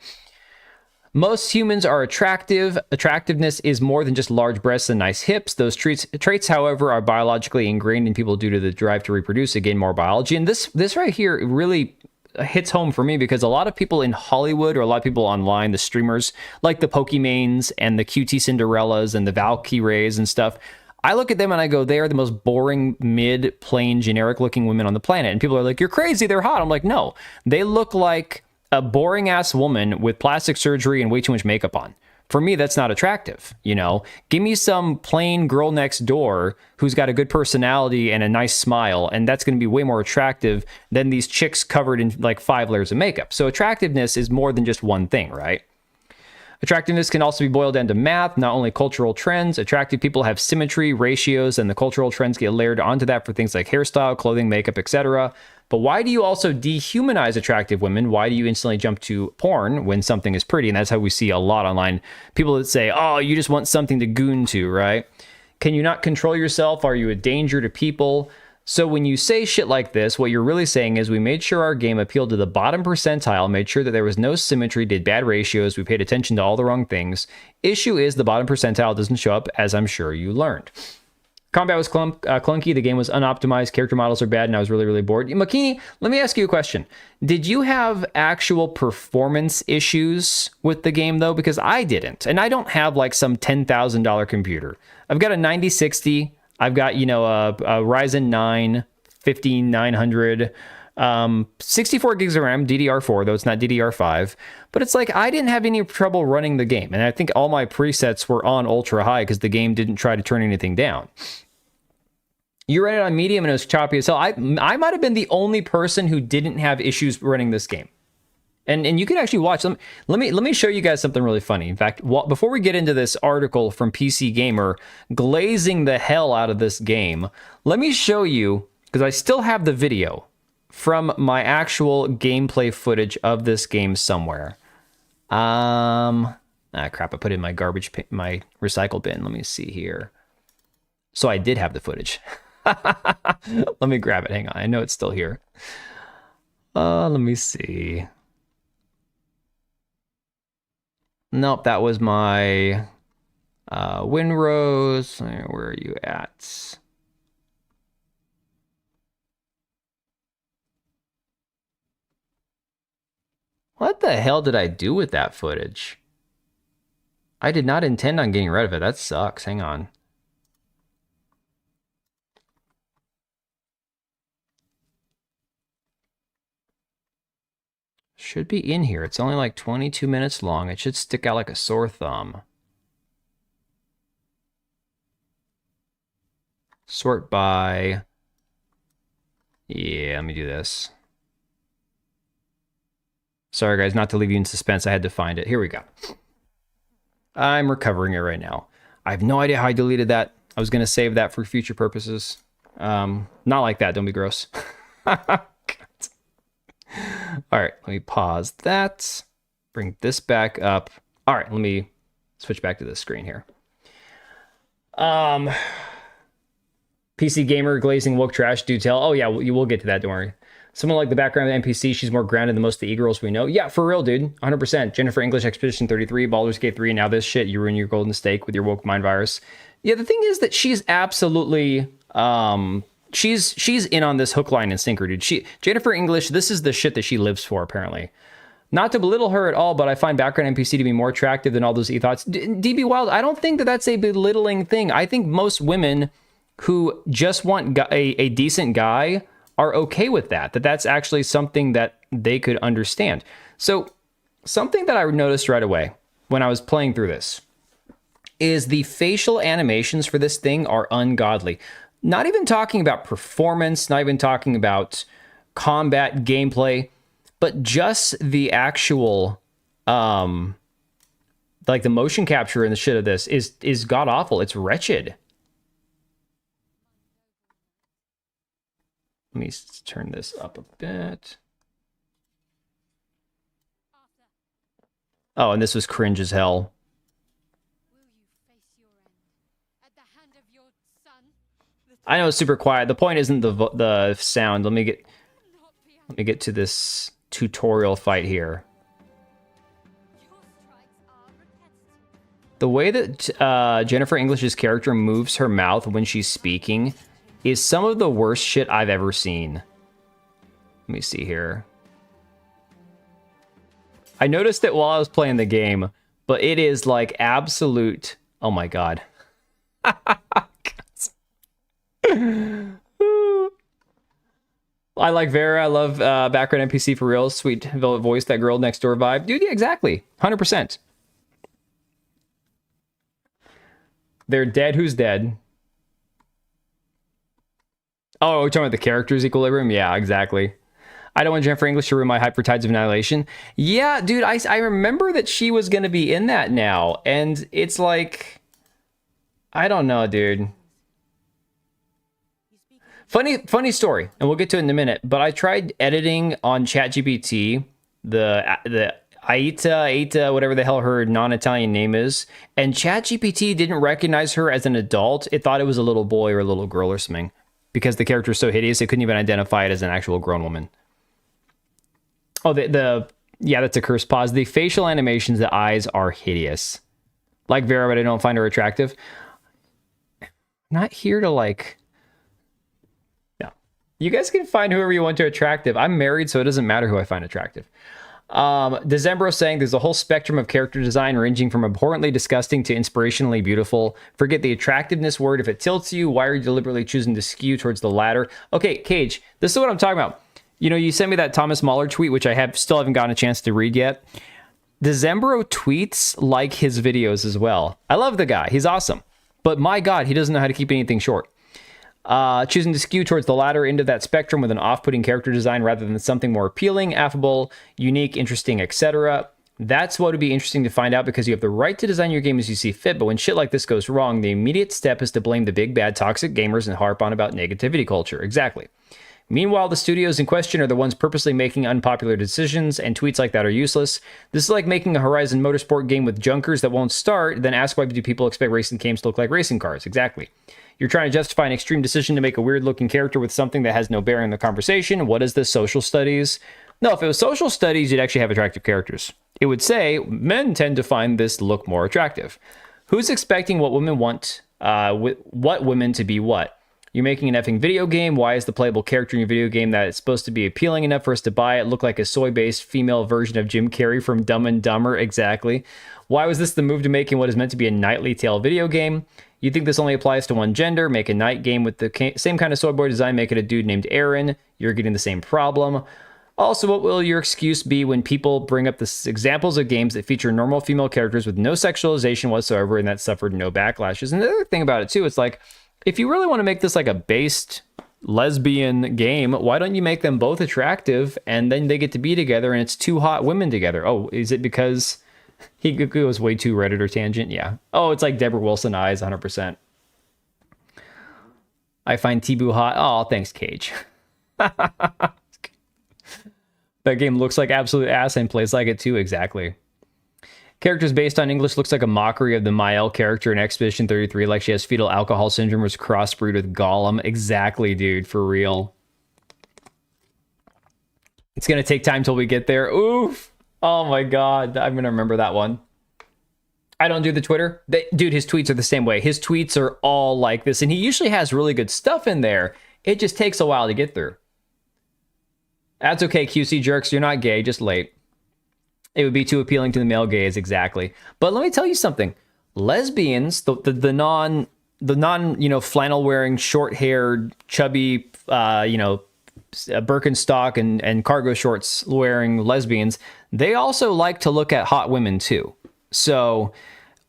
Most humans are attractive. Attractiveness is more than just large breasts and nice hips. Those traits, however, are biologically ingrained in people due to the drive to reproduce. Again, more biology. And this right here really hits home for me because a lot of people in Hollywood or a lot of people online, the streamers, like the Pokemanes and the QT Cinderellas and the Valkyries and stuff, I look at them and I go, they are the most boring, mid-plain, generic-looking women on the planet. And people are like, you're crazy, they're hot. I'm like, no. They look like a boring ass woman with plastic surgery and way too much makeup on. For me, that's not attractive, you know? Give me some plain girl next door who's got a good personality and a nice smile, and that's going to be way more attractive than these chicks covered in like 5 layers of makeup. So attractiveness is more than just one thing, right? Attractiveness can also be boiled down to math, not only cultural trends. Attractive people have symmetry, ratios, and the cultural trends get layered onto that for things like hairstyle, clothing, makeup, etc. But why do you also dehumanize attractive women? Why do you instantly jump to porn when something is pretty? And that's how we see a lot online. People that say, oh, you just want something to goon to, right? Can you not control yourself? Are you a danger to people? So when you say shit like this, what you're really saying is we made sure our game appealed to the bottom percentile, made sure that there was no symmetry, did bad ratios, we paid attention to all the wrong things. Issue is the bottom percentile doesn't show up, as I'm sure you learned. Combat was clunky, the game was unoptimized, character models are bad, and I was really, really bored. Makini, let me ask you a question. Did you have actual performance issues with the game, though? Because I didn't, and I don't have like some $10,000 computer. I've got a 9060, I've got, you know, a Ryzen 9 5900, 64 gigs of RAM, DDR4, though it's not DDR5. But it's like, I didn't have any trouble running the game. And I think all my presets were on ultra high because the game didn't try to turn anything down. You ran it on medium and it was choppy as hell. I might have been the only person who didn't have issues running this game. And you can actually watch them. Let me show you guys something really funny. In fact, before we get into this article from PC Gamer glazing the hell out of this game, let me show you, because I still have the video from my actual gameplay footage of this game somewhere. Crap, I put it in my my recycle bin. Let me see here. So I did have the footage. Let me grab it. Hang on. I know it's still here. Let me see. Nope, that was my Winrose. Where are you at? What the hell did I do with that footage? I did not intend on getting rid of it. That sucks. Hang on. Should be in here. It's only like 22 minutes long. It should stick out like a sore thumb. Sort by... Yeah, let me do this. Sorry, guys, not to leave you in suspense. I had to find it. Here we go. I'm recovering it right now. I have no idea how I deleted that. I was going to save that for future purposes. Not like that. Don't be gross. All right, let me pause that. Bring this back up. All right, let me switch back to this screen here. PC Gamer glazing woke trash do tell. Oh yeah, you will get to that. Don't worry. Someone like the background of the NPC, she's more grounded than most of the e-girls we know. Yeah, for real, dude. 100%. Jennifer English Expedition 33, Baldur's Gate 3, now this shit. You ruin your golden steak with your woke mind virus. Yeah, the thing is that she's absolutely... She's in on this hook, line, and sinker, dude. Jennifer English, this is the shit that she lives for, apparently. Not to belittle her at all, but I find background NPC to be more attractive than all those e-thoughts. DB Wild, I don't think that that's a belittling thing. I think most women who just want a decent guy are okay with that. That's actually something that they could understand. So something that I noticed right away when I was playing through this is the facial animations for this thing are ungodly. Not even talking about performance, not even talking about combat gameplay, but just the actual, like the motion capture and the shit of this is god awful. It's wretched. Let me turn this up a bit. Oh, and this was cringe as hell. I know it's super quiet. The point isn't the sound. Let me get to this tutorial fight here. The way that Jennifer English's character moves her mouth when she's speaking is some of the worst shit I've ever seen. Let me see here. I noticed it while I was playing the game, but it is like absolute... Oh my god. I I like Vera. I love background NPC for real. Sweet velvet voice, that girl next door vibe. Dude, yeah, exactly. 100%. They're dead. Who's dead? Oh, we're talking about the characters equilibrium? Yeah, exactly. I don't want Jennifer English to ruin my Hyper Tides of Annihilation. Yeah, dude, I remember that she was going to be in that now. And it's like, I don't know, dude. Funny story, and we'll get to it in a minute, but I tried editing on ChatGPT, the Aita, whatever the hell her non-Italian name is, and ChatGPT didn't recognize her as an adult. It thought it was a little boy or a little girl or something. Because the character is so hideous, it couldn't even identify it as an actual grown woman. Oh, yeah, that's a curse pause. The facial animations, the eyes are hideous. Like Vera, but I don't find her attractive. I'm not here to like... Yeah. You guys can find whoever you want to attractive. I'm married, so it doesn't matter who I find attractive. Decembro saying there's a whole spectrum of character design ranging from abhorrently disgusting to inspirationally beautiful. Forget the attractiveness word. If it tilts you, why are you deliberately choosing to skew towards the latter? Okay, Cage, this is what I'm talking about. You know, you sent me that Thomas Mahler tweet, which I still haven't gotten a chance to read yet. Decembro tweets like his videos as well. I love the guy. He's awesome. But my God, he doesn't know how to keep anything short. Choosing to skew towards the latter end of that spectrum with an off-putting character design rather than something more appealing, affable, unique, interesting, etc. That's what would be interesting to find out because you have the right to design your game as you see fit, but when shit like this goes wrong, the immediate step is to blame the big bad toxic gamers and harp on about negativity culture. Exactly. Meanwhile, the studios in question are the ones purposely making unpopular decisions, and tweets like that are useless. This is like making a Horizon Motorsport game with junkers that won't start, then ask why do people expect racing games to look like racing cars. Exactly. You're trying to justify an extreme decision to make a weird-looking character with something that has no bearing on the conversation. What is this, social studies? No, if it was social studies, you'd actually have attractive characters. It would say, men tend to find this look more attractive. Who's expecting what women want, what women to be what? You're making an effing video game. Why is the playable character in your video game that it's supposed to be appealing enough for us to buy it look like a soy-based female version of Jim Carrey from Dumb and Dumber? Exactly. Why was this the move to making what is meant to be a knightly tale video game? You think this only applies to one gender? Make a knight game with the same kind of soy boy design. Make it a dude named Aaron. You're getting the same problem. Also, what will your excuse be when people bring up the examples of games that feature normal female characters with no sexualization whatsoever and that suffered no backlashes? And the other thing about it, too, it's like, if you really want to make this like a based lesbian game, why don't you make them both attractive and then they get to be together and it's two hot women together? Oh, is it because he goes way too Redditor tangent? Yeah. Oh, it's like Deborah Wilson eyes, 100%. I find Tibu hot. Oh, thanks, Cage. That game looks like absolute ass and plays like it too. Exactly. Characters based on English looks like a mockery of the Mael character in Expedition 33, like she has fetal alcohol syndrome or is crossbreed with Gollum. Exactly, dude, for real. It's going to take time till we get there. Oof. Oh my God. I'm going to remember that one. I don't do the Twitter. Dude, his tweets are the same way. His tweets are all like this, and he usually has really good stuff in there. It just takes a while to get through. That's okay, QC jerks. You're not gay, just late. It would be too appealing to the male gaze, exactly. But let me tell you something. Lesbians, the non, flannel wearing, short haired, chubby, Birkenstock and cargo shorts wearing lesbians, they also like to look at hot women too. So,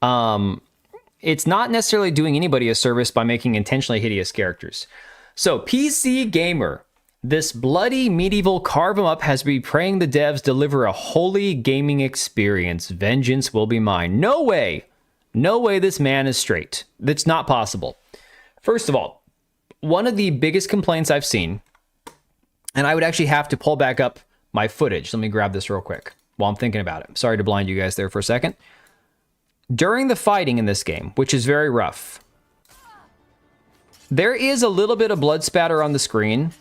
it's not necessarily doing anybody a service by making intentionally hideous characters. So, PC Gamer. This bloody medieval carve 'em up has been praying the devs deliver a holy gaming experience. Vengeance will be mine. No way. No way this man is straight. That's not possible. First of all, one of the biggest complaints I've seen, and I would actually have to pull back up my footage. Let me grab this real quick while I'm thinking about it. Sorry to blind you guys there for a second. During the fighting in this game, which is very rough, there is a little bit of blood spatter on the screen.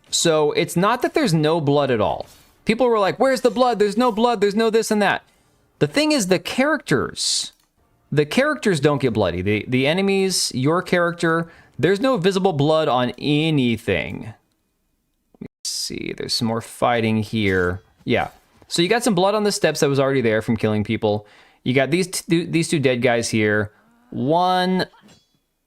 So it's not that there's no blood at all. People were like, where's the blood? There's no blood. There's no this and that. The thing is the characters don't get bloody. The enemies, your character, there's no visible blood on anything. Let me see. There's some more fighting here. Yeah. So you got some blood on the steps that was already there from killing people. You got these two dead guys here. One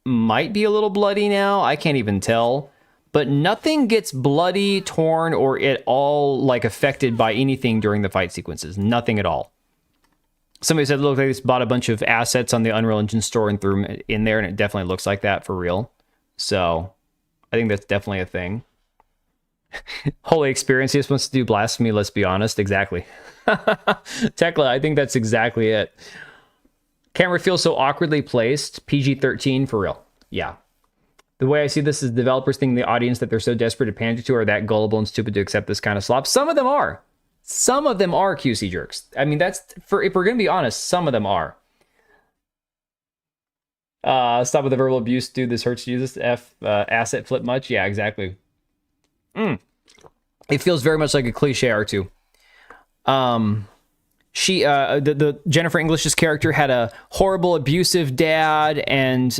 might be a little bloody now. I can't even tell. but nothing gets bloody, torn, or at all like affected by anything during the fight sequences. Nothing at all. Somebody said, look, they just bought a bunch of assets on the Unreal Engine store and threw them in there, and it definitely looks like that for real. So I think that's definitely a thing. Holy Experience, he just wants to do blasphemy, let's be honest. Exactly. Tekla, I think that's exactly it. Camera feels so awkwardly placed. PG-13 for real. Yeah. The way I see this is developers thinking the audience that they're so desperate to pander to are that gullible and stupid to accept this kind of slop. Some of them are. Some of them are QC jerks. I mean, that's for if we're gonna be honest, some of them are. Stop with the verbal abuse, dude. This hurts you. This asset flip much? Yeah, exactly. It feels very much like a cliche R2. She the Jennifer English's character had a horrible abusive dad, and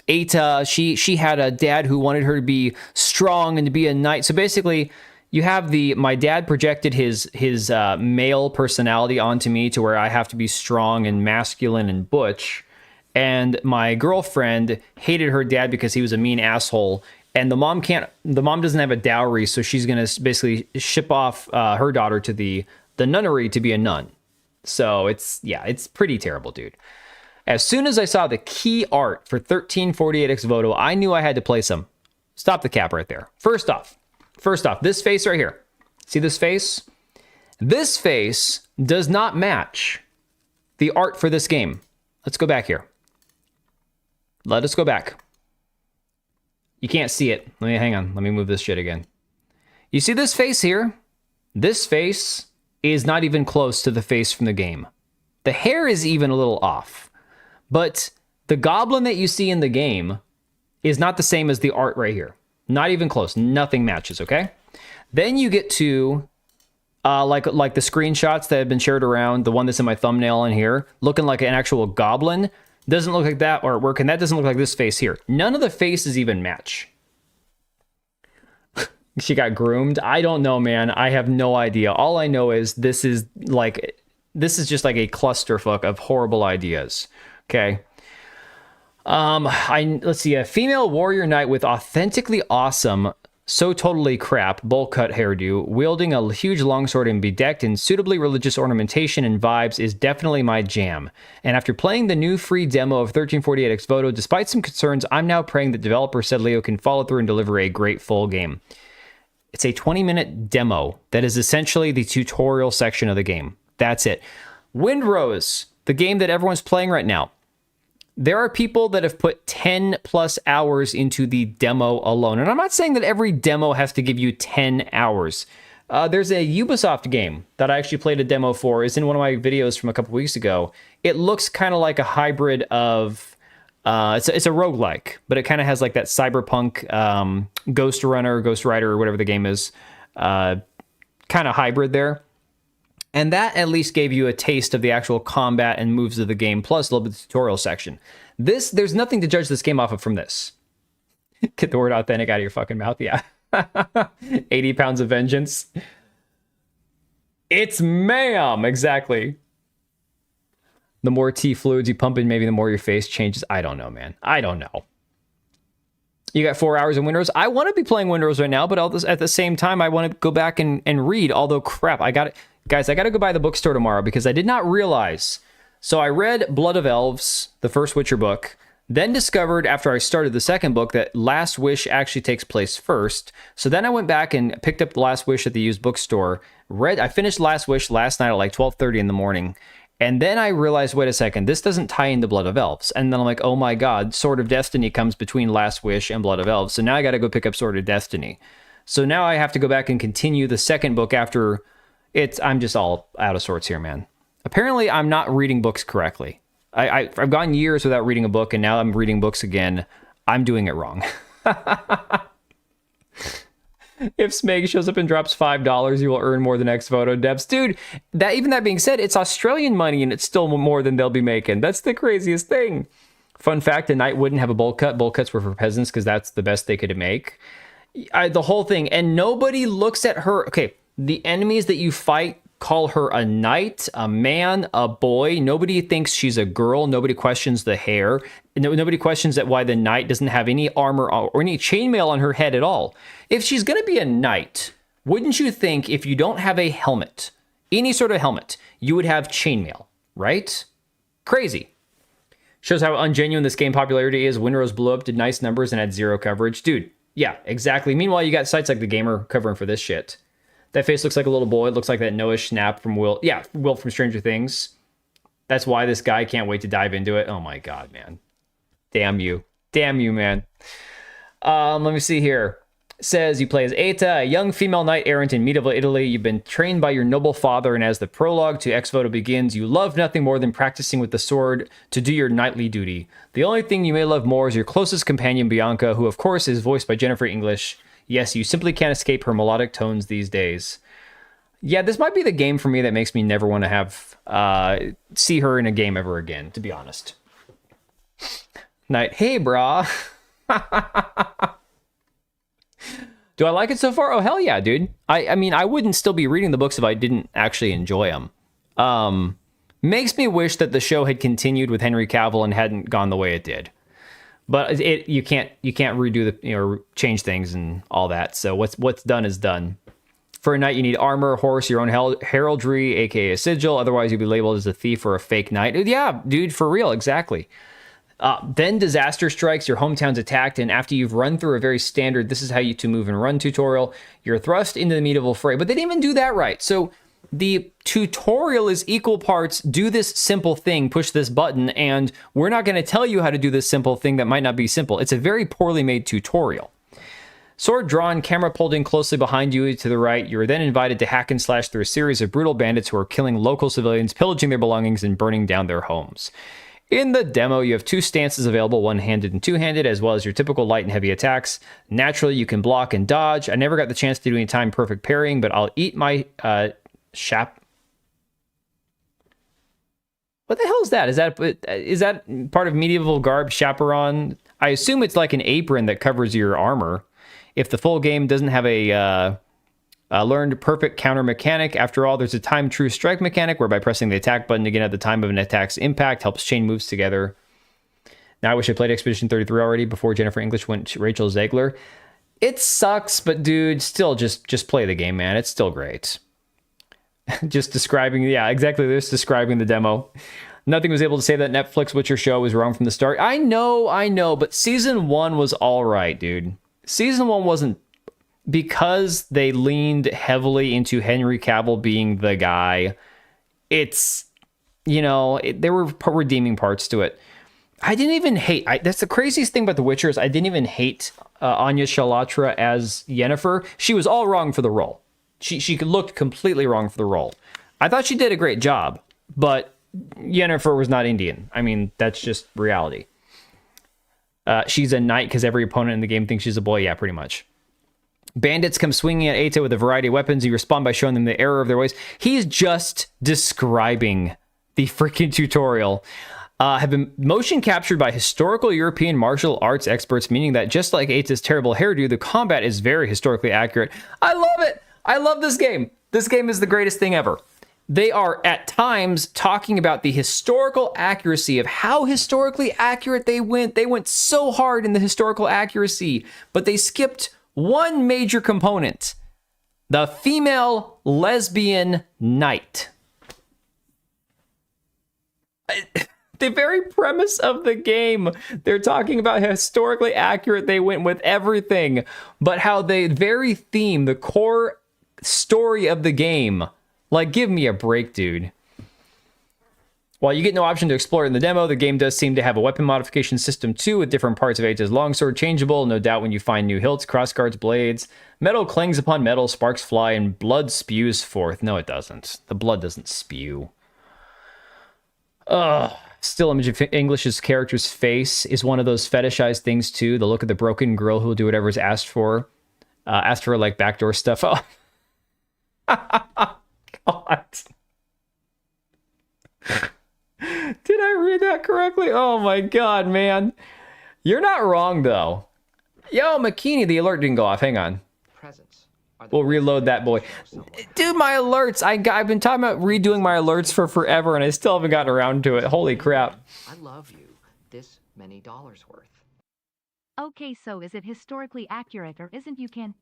Eta, she had a dad who wanted her to be strong and to be a knight. So basically, you have my dad projected his male personality onto me to where I have to be strong and masculine and butch. And my girlfriend hated her dad because he was a mean asshole. And the mom doesn't have a dowry, so she's gonna basically ship off her daughter to the nunnery to be a nun. So it's pretty terrible, dude. As soon as I saw the key art for 1348X Voto, I knew I had to play some. Stop the cap right there. First off, this face right here. See this face? This face does not match the art for this game. Let's go back here. Let us go back. You can't see it. Hang on. Let me move this shit again. You see this face here? This face is not even close to the face from the game. The hair is even a little off. But the goblin that you see in the game is not the same as the art right here. Not even close. Nothing matches, okay? Then you get to like the screenshots that have been shared around, the one that's in my thumbnail in here, looking like an actual goblin. Doesn't look like that artwork, and that doesn't look like this face here. None of the faces even match. She got groomed. I don't know, man. I have no idea. All I know is this is just like a clusterfuck of horrible ideas. Okay. Let's see, a female warrior knight with authentically awesome, so totally crap bowl cut hairdo, wielding a huge longsword and bedecked in suitably religious ornamentation and vibes is definitely my jam. And after playing the new free demo of 1348X Voto, despite some concerns, I'm now praying that developer said Leo can follow through and deliver a great full game. It's a 20-minute demo that is essentially the tutorial section of the game. That's it. Windrose, the game that everyone's playing right now. There are people that have put 10 plus hours into the demo alone. And I'm not saying that every demo has to give you 10 hours. There's a Ubisoft game that I actually played a demo for. It's in one of my videos from a couple weeks ago. It looks kind of like a hybrid of... it's a roguelike, but it kind of has like that cyberpunk Ghost Rider, or whatever the game is. Kind of hybrid there. And that at least gave you a taste of the actual combat and moves of the game, plus a little bit of the tutorial section. There's nothing to judge this game off of from this. Get the word authentic out of your fucking mouth, yeah. 80 pounds of vengeance. It's ma'am, exactly. The more T fluids you pump in, maybe the more your face changes. I don't know, man. I don't know. You got 4 hours in Windrose. I want to be playing Windrose right now, but at the same time, I want to go back and read. Although, crap, Guys, I got to go by the bookstore tomorrow because I did not realize. So I read Blood of Elves, the first Witcher book, then discovered after I started the second book that Last Wish actually takes place first. So then I went back and picked up The Last Wish at the used bookstore. I finished Last Wish last night at like 12:30 in the morning. And then I realized, wait a second, this doesn't tie into Blood of Elves. And then I'm like, oh my God, Sword of Destiny comes between Last Wish and Blood of Elves. So now I got to go pick up Sword of Destiny. So now I have to go back and continue the second book after... I'm just all out of sorts here, man. Apparently, I'm not reading books correctly. I've gone years without reading a book, and now I'm reading books again. I'm doing it wrong. If Smeg shows up and drops $5, you will earn more than X Voto devs. Dude, that being said, it's Australian money, and it's still more than they'll be making. That's the craziest thing. Fun fact, a knight wouldn't have a bowl cut. Bowl cuts were for peasants because that's the best they could make. The whole thing. And nobody looks at her... Okay, the enemies that you fight call her a knight, a man, a boy. Nobody thinks she's a girl. Nobody questions the hair. Nobody questions that why the knight doesn't have any armor or any chainmail on her head at all. If she's going to be a knight, wouldn't you think if you don't have a helmet, any sort of helmet, you would have chainmail, right? Crazy. Shows how ungenuine this game popularity is. Winrose blew up, did nice numbers, and had zero coverage. Dude, yeah, exactly. Meanwhile, you got sites like The Gamer covering for this shit. That face looks like a little boy. It looks like that Noah Schnapp from Will. Yeah, Will from Stranger Things. That's why this guy can't wait to dive into it. Oh my God, man. Damn you. Damn you, man. Let me see here. It says you play as Eta, a young female knight errant in medieval Italy. You've been trained by your noble father, and as the prologue to Ex Voto begins, you love nothing more than practicing with the sword to do your knightly duty. The only thing you may love more is your closest companion, Bianca, who of course is voiced by Jennifer English. Yes, you simply can't escape her melodic tones these days. Yeah, this might be the game for me that makes me never want to have see her in a game ever again, to be honest. Knight, hey, brah. Do I like it so far? Oh, hell yeah, dude. I mean, I wouldn't still be reading the books if I didn't actually enjoy them. Makes me wish that the show had continued with Henry Cavill and hadn't gone the way it did. But you can't redo change things and all that. So what's done is done. For a knight, you need armor, horse, your own heraldry, aka a sigil. Otherwise, you'll be labeled as a thief or a fake knight. Yeah, dude, for real, exactly. Then disaster strikes, your hometown's attacked, and after you've run through a very standard "this is how you to move and run" tutorial, you're thrust into the medieval fray. But they didn't even do that right. So the tutorial is equal parts do this simple thing, push this button, and we're not going to tell you how to do this simple thing that might not be simple. It's a very poorly made tutorial. Sword drawn, camera pulled in closely behind you to the right. You are then invited to hack and slash through a series of brutal bandits who are killing local civilians, pillaging their belongings, and burning down their homes. In the demo, you have two stances available, one-handed and two-handed, as well as your typical light and heavy attacks. Naturally, you can block and dodge. I never got the chance to do any time-perfect parrying, but I'll eat my What the hell is that? Is that part of medieval garb, chaperon? I assume it's like an apron that covers your armor. If the full game doesn't have a learned perfect counter mechanic, after all, there's a time true strike mechanic whereby pressing the attack button again at the time of an attack's impact helps chain moves together. Now I wish I played Expedition 33 already before Jennifer English went to Rachel Zegler. It sucks, but dude, still just play the game, man. It's still great. Just describing, yeah, exactly this, describing the demo. Nothing was able to say that Netflix Witcher show was wrong from the start. I know, but season 1 was all right, dude. Season 1 wasn't, because they leaned heavily into Henry Cavill being the guy. It's, there were redeeming parts to it. I didn't even hate, that's the craziest thing about The Witcher is I didn't even hate Anya Shalatra as Yennefer. She was all wrong for the role. She looked completely wrong for the role. I thought she did a great job, but Yennefer was not Indian. I mean, that's just reality. She's a knight because every opponent in the game thinks she's a boy. Yeah, pretty much. Bandits come swinging at Eta with a variety of weapons. You respond by showing them the error of their ways. He's just describing the freaking tutorial. Have been motion captured by historical European martial arts experts, meaning that just like Eta's terrible hairdo, the combat is very historically accurate. I love it. I love this game. This game is the greatest thing ever. They are at times talking about the historical accuracy of how historically accurate they went. They went so hard in the historical accuracy, but they skipped one major component: the female lesbian knight. The very premise of the game, they're talking about how historically accurate they went with everything, but how the very theme, the core story of the game, like, give me a break, dude. While you get no option to explore it in the demo, the game does seem to have a weapon modification system too, with different parts of Eta's longsword changeable. No doubt when you find new hilts, crossguards, blades, metal clings upon metal, sparks fly, and blood spews forth. No, it doesn't. The blood doesn't spew. Still image of English's character's face is one of those fetishized things too. The look of the broken girl who will do whatever is asked for. Asked for like backdoor stuff. Oh. God. Did I read that correctly? Oh my God, man. You're not wrong though. Yo, McKinney, the alert didn't go off. Hang on. Presence. We'll reload that boy. Dude, my alerts. I've been talking about redoing my alerts for forever, and I still haven't gotten around to it. Holy crap. I love you. This many dollars worth. Okay, so is it historically accurate or isn't? You can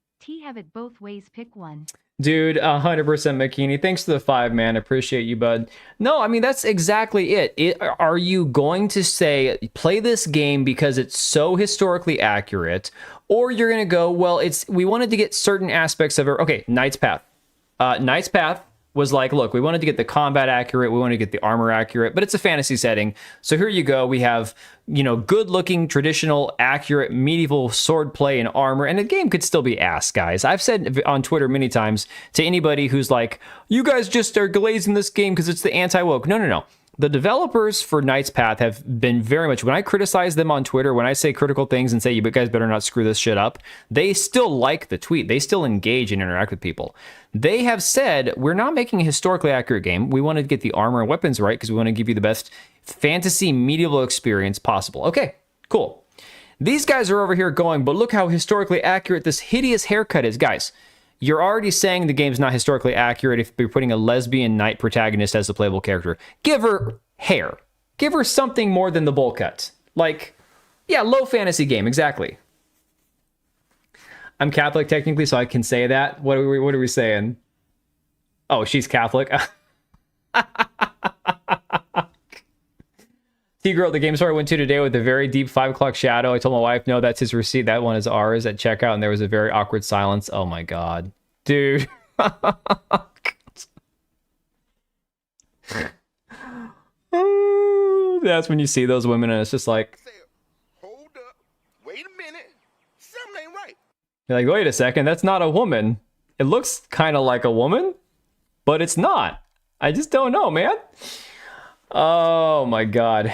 have it both ways, pick one. Dude, 100% McKinney. Thanks to the 5, man. Appreciate you, bud. No, I mean, that's exactly it. Are you going to say, play this game because it's so historically accurate, or you're going to go, well, we wanted to get certain aspects of it. Okay, Knight's Path. Knight's Path was like, look, we wanted to get the combat accurate, we wanted to get the armor accurate, but it's a fantasy setting. So here you go. We have, good looking, traditional, accurate, medieval sword play and armor, and the game could still be ass, guys. I've said on Twitter many times to anybody who's like, you guys just are glazing this game because it's the anti-woke. No. The developers for Knight's Path have been very much, when I criticize them on Twitter, when I say critical things and say, you guys better not screw this shit up, they still like the tweet. They still engage and interact with people. They have said, we're not making a historically accurate game. We want to get the armor and weapons right because we want to give you the best fantasy medieval experience possible. Okay, cool. These guys are over here going, but look how historically accurate this hideous haircut is. Guys, you're already saying the game's not historically accurate if you're putting a lesbian knight protagonist as the playable character. Give her hair. Give her something more than the bowl cut. Like, yeah, low fantasy game, exactly. I'm Catholic technically, so I can say that. What are we saying? Oh, she's Catholic. T-Girl, the game store I went to today with a very deep 5 o'clock shadow. I told my wife, no, that's his receipt. That one is ours at checkout. And there was a very awkward silence. Oh my God. Dude. That's when you see those women and it's just like, hold up, wait a minute, something ain't right. You're like, wait a second, that's not a woman. It looks kind of like a woman, but it's not. I just don't know, man. Oh my God.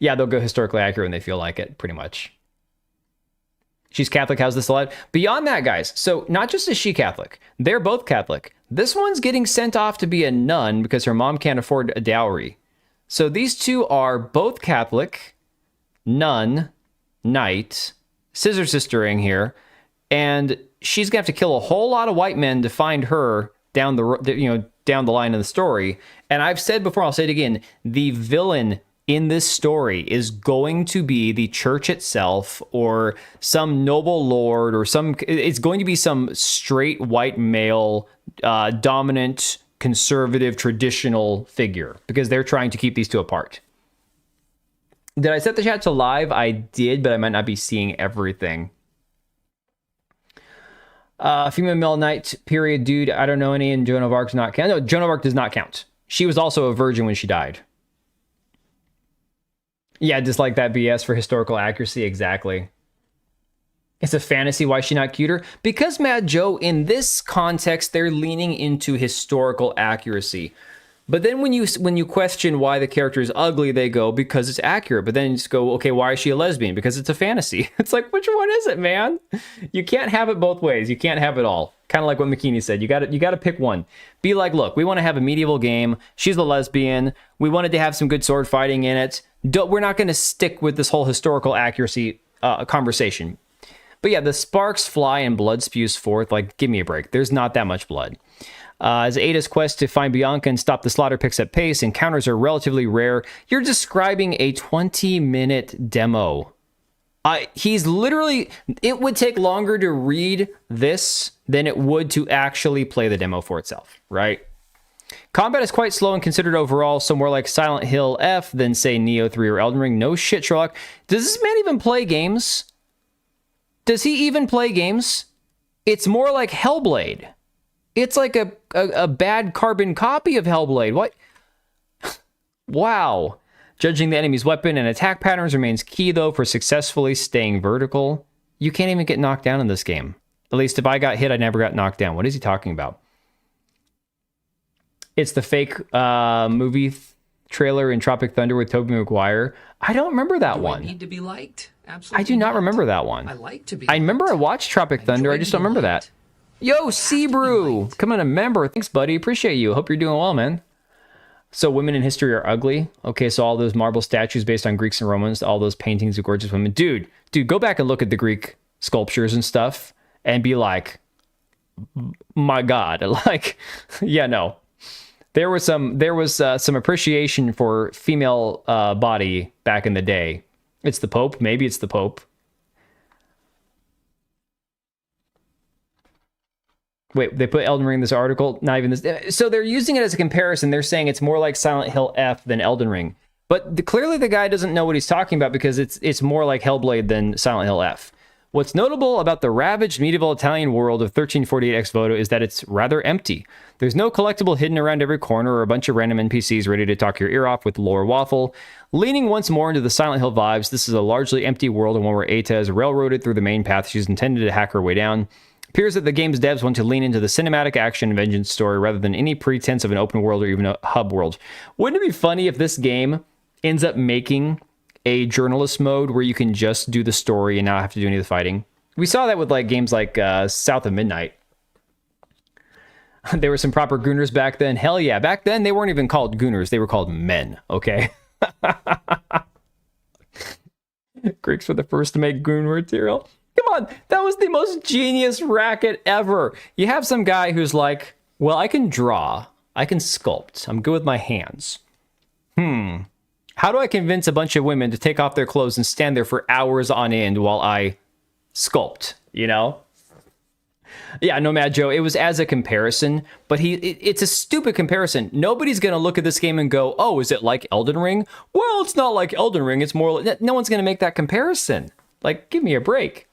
Yeah, they'll go historically accurate when they feel like it, pretty much. She's Catholic, how's this allowed? Beyond that, guys, so not just is she Catholic, they're both Catholic. This one's getting sent off to be a nun because her mom can't afford a dowry. So these two are both Catholic, nun, knight, scissor sistering here, and she's gonna have to kill a whole lot of white men to find her down the line of the story. And I've said before, I'll say it again, the villain in this story is going to be the church itself or some noble lord or it's going to be some straight white male, dominant, conservative, traditional figure because they're trying to keep these two apart. Did I set the chat to live? I did, but I might not be seeing everything. Female male knight, period, dude. I don't know any, and Joan of Arc does not count. No, Joan of Arc does not count. She was also a virgin when she died. Yeah, just like that BS for historical accuracy, exactly. It's a fantasy, why is she not cuter? Because, Mad Joe, in this context, they're leaning into historical accuracy. But then when you question why the character is ugly, they go, because it's accurate. But then you just go, okay, why is she a lesbian? Because it's a fantasy. It's like, which one is it, man? You can't have it both ways. You can't have it all. Kind of like what McKinney said. You got to pick one. Be like, look, we want to have a medieval game. She's a lesbian. We wanted to have some good sword fighting in it. We're not going to stick with this whole historical accuracy conversation. But yeah, the sparks fly and blood spews forth. Like, give me a break. There's not that much blood. As Ada's quest to find Bianca and stop the slaughter picks up pace, encounters are relatively rare. You're describing a 20-minute demo. He's literally... It would take longer to read this than it would to actually play the demo for itself, right? Combat is quite slow and considered overall, so more like Silent Hill F than, say, Neo 3 or Elden Ring. No shit, Sherlock. Does this man even play games? Does he even play games? It's more like Hellblade. It's like a bad carbon copy of Hellblade. What? Wow. Judging the enemy's weapon and attack patterns remains key, though, for successfully staying vertical. You can't even get knocked down in this game. At least if I got hit, I never got knocked down. What is he talking about? It's the fake movie trailer in Tropic Thunder with Tobey Maguire. I don't remember that one. I need to be liked? Absolutely. I do not remember that one. I like to be I remember I liked. watched Tropic Thunder. I just don't remember that. Yo, Seabrew! Come on, a member. Thanks, buddy. Appreciate you. Hope you're doing well, man. So women in history are ugly. Okay, so all those marble statues based on Greeks and Romans, all those paintings of gorgeous women. Dude, go back and look at the Greek sculptures and stuff and be like, my God, like, yeah, no. There was some appreciation for female body back in the day. It's the Pope. Maybe it's the Pope. Wait, they put Elden Ring in this article? Not even this. So they're using it as a comparison. They're saying it's more like Silent Hill F than Elden Ring. But clearly the guy doesn't know what he's talking about because it's more like Hellblade than Silent Hill F. What's notable about the ravaged medieval Italian world of 1348 Ex Voto is that it's rather empty. There's no collectible hidden around every corner or a bunch of random NPCs ready to talk your ear off with lore waffle. Leaning once more into the Silent Hill vibes, this is a largely empty world and one where Eta is railroaded through the main path she's intended to hack her way down. Appears that the game's devs want to lean into the cinematic action and vengeance story rather than any pretense of an open world or even a hub world. Wouldn't it be funny if this game ends up making a journalist mode where you can just do the story and not have to do any of the fighting? We saw that with like games like South of Midnight. There were some proper gooners back then. Hell yeah. Back then, they weren't even called gooners. They were called men, okay? Greeks were the first to make goon material. Come on, that was the most genius racket ever. You have some guy who's like, well, I can draw. I can sculpt. I'm good with my hands. How do I convince a bunch of women to take off their clothes and stand there for hours on end while I sculpt, you know? Yeah, Nomad Joe, it was as a comparison, but it's a stupid comparison. Nobody's going to look at this game and go, oh, is it like Elden Ring? Well, it's not like Elden Ring. It's more like... No one's going to make that comparison. Like, give me a break.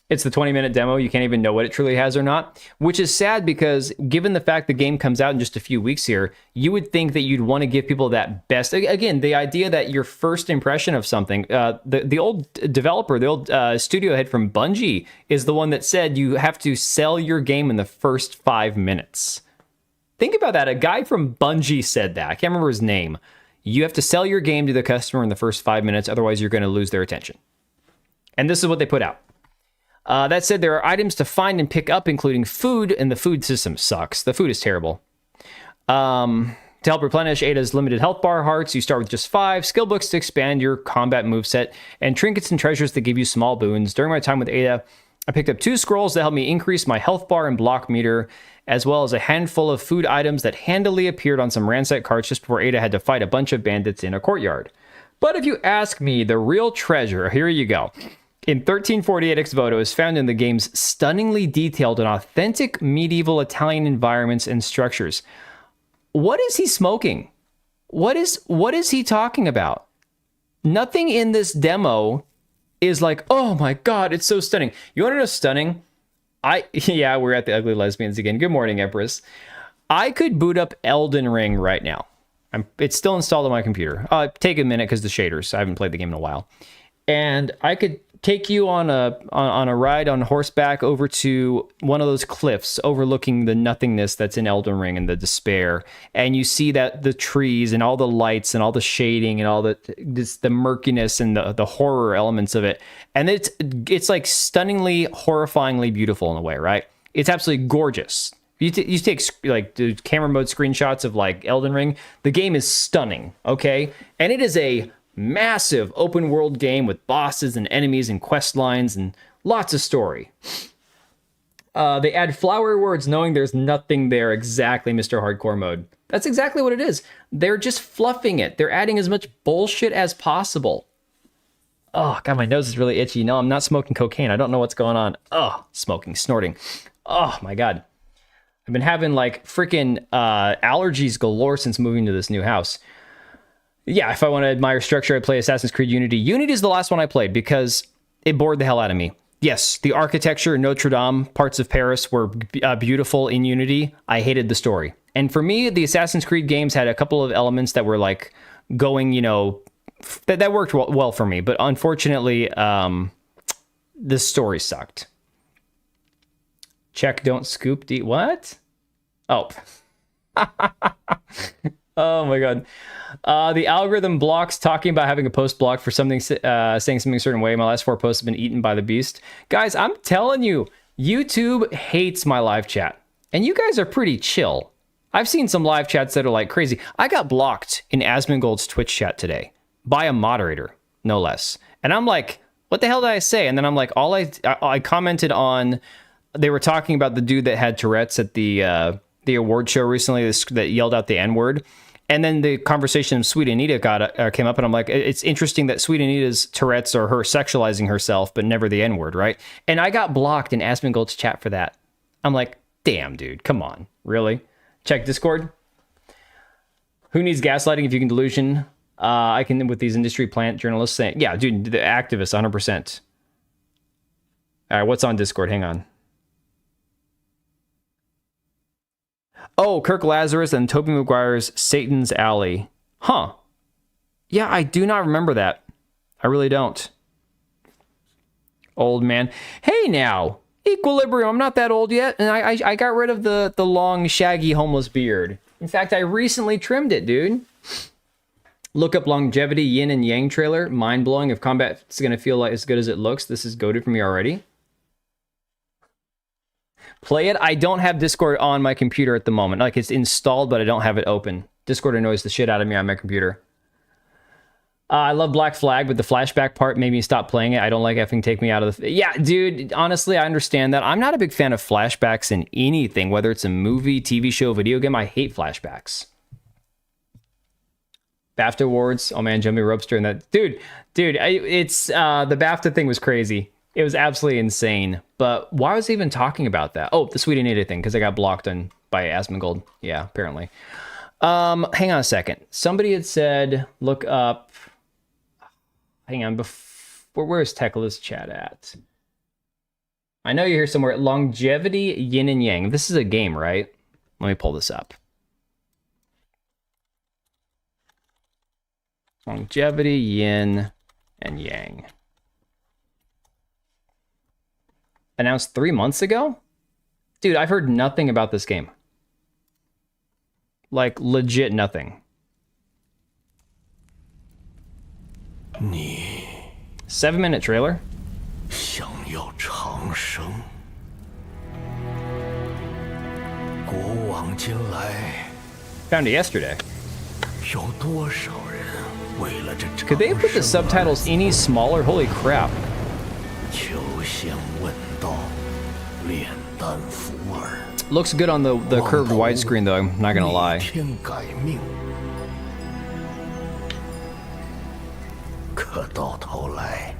It's the 20-minute demo. You can't even know what it truly has or not, which is sad because given the fact the game comes out in just a few weeks here, you would think that you'd want to give people that best. Again, the idea that your first impression of something, the old developer, the old studio head from Bungie is the one that said you have to sell your game in the first 5 minutes. Think about that. A guy from Bungie said that. I can't remember his name. You have to sell your game to the customer in the first 5 minutes, otherwise you're going to lose their attention. And this is what they put out. That said, there are items to find and pick up, including food, and the food system sucks. The food is terrible. To help replenish Ada's limited health bar hearts, you start with just 5, skill books to expand your combat moveset, and trinkets and treasures that give you small boons. During my time with Ada, I picked up 2 scrolls that helped me increase my health bar and block meter, as well as a handful of food items that handily appeared on some ransacked carts just before Ada had to fight a bunch of bandits in a courtyard. But if you ask me, the real treasure, here you go. In 1348 Ex Voto is found in the game's stunningly detailed and authentic medieval Italian environments and structures. What is he smoking? What is he talking about? Nothing in this demo is like, oh my God, it's so stunning. You want to know stunning? Yeah, we're at the ugly lesbians again. Good morning, Empress. I could boot up Elden Ring right now. It's still installed on my computer. Take a minute because the shaders. I haven't played the game in a while. And I could take you on a ride on horseback over to one of those cliffs overlooking the nothingness that's in Elden Ring and the despair, and you see that the trees and all the lights and all the shading and all the murkiness and the horror elements of it, and it's like stunningly, horrifyingly beautiful in a way, right? It's absolutely gorgeous. You take like the camera mode screenshots of like Elden Ring. The game is stunning, okay, and it is a massive open world game with bosses and enemies and quest lines and lots of story. They add flowery words knowing there's nothing there. Exactly, Mr. Hardcore Mode. That's exactly what it is. They're just fluffing it. They're adding as much bullshit as possible. Oh, God, my nose is really itchy. No, I'm not smoking cocaine. I don't know what's going on. Oh, smoking, snorting. Oh, my God. I've been having like freaking allergies galore since moving to this new house. Yeah, if I want to admire structure, I'd play Assassin's Creed Unity. Unity is the last one I played because it bored the hell out of me. Yes, the architecture, Notre Dame, parts of Paris were beautiful in Unity. I hated the story. And for me, the Assassin's Creed games had a couple of elements that were like going, you know, that worked well for me. But unfortunately, the story sucked. Check, don't scoop. What? Oh. Oh my God. The algorithm blocks talking about having a post blocked for something, saying something a certain way. My last 4 posts have been eaten by the beast. Guys, I'm telling you, YouTube hates my live chat. And you guys are pretty chill. I've seen some live chats that are like crazy. I got blocked in Asmongold's Twitch chat today by a moderator, no less. And I'm like, what the hell did I say? And then I'm like, I commented on, they were talking about the dude that had Tourette's at the award show recently that yelled out the N-word. And then the conversation of Sweet Anita came up, and I'm like, it's interesting that Sweet Anita's Tourette's are her sexualizing herself, but never the N-word, right? And I got blocked in Asmongold's chat for that. I'm like, damn, dude, come on. Really? Check Discord. Who needs gaslighting if you can delusion? I can with these industry plant journalists saying, yeah, dude, the activists, 100%. All right, what's on Discord? Hang on. Oh, Kirk Lazarus and Tobey Maguire's Satan's Alley. Huh. Yeah, I do not remember that. I really don't. Old man. Hey now, Equilibrium. I'm not that old yet, and I got rid of the long, shaggy, homeless beard. In fact, I recently trimmed it, dude. Look up Longevity Yin and Yang trailer. Mind-blowing. If combat's going to feel like as good as it looks, this is goated for me already. Play it. I don't have Discord on my computer at the moment. Like, it's installed, but I don't have it open. Discord annoys the shit out of me on my computer. I love Black Flag, but the flashback part made me stop playing it. I don't like effing take me out of the... Yeah, dude, honestly, I understand that. I'm not a big fan of flashbacks in anything, whether it's a movie, TV show, video game. I hate flashbacks. BAFTA awards. Oh man, Jimmy Robster and that dude. It's the BAFTA thing was crazy. It was absolutely insane. But why was I even talking about that? Oh, the Sweden Anita thing, because I got blocked by Asmongold. Yeah, apparently. Hang on a second. Somebody had said, look up. Hang on. Where's Tekola's chat at? I know you're here somewhere. Longevity Yin and Yang. This is a game, right? Let me pull this up. Longevity, Yin, and Yang. Announced 3 months ago? Dude, I've heard nothing about this game. Like, legit nothing. 7-minute trailer. 想要长生，古往今来， Found it yesterday. 有多少人为了这长 Could they put the 生 subtitles any smaller? Holy crap. 求仙问道，炼丹伏耳。 Looks good on the curved widescreen, though, I'm not gonna lie. 逆天改命，可到头来，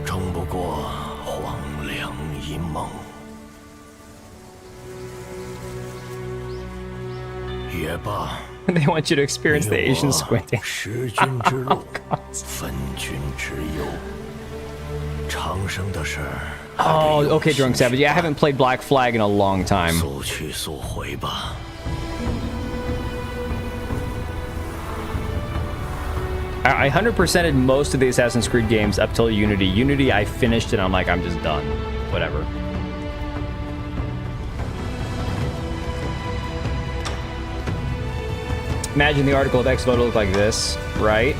争不过黄粱一梦。也罢， They want you to experience the 你 Asian 我 squinting. 识君之路，分君之忧。长生的事儿。 Oh, okay, Drunk Savage. Yeah, I haven't played Black Flag in a long time. 速去速回吧。 I 100%ed most of the Assassin's Creed games up till Unity. Unity, I finished and I'm like, I'm just done. Whatever. Imagine the article of X Voto looked like this, right?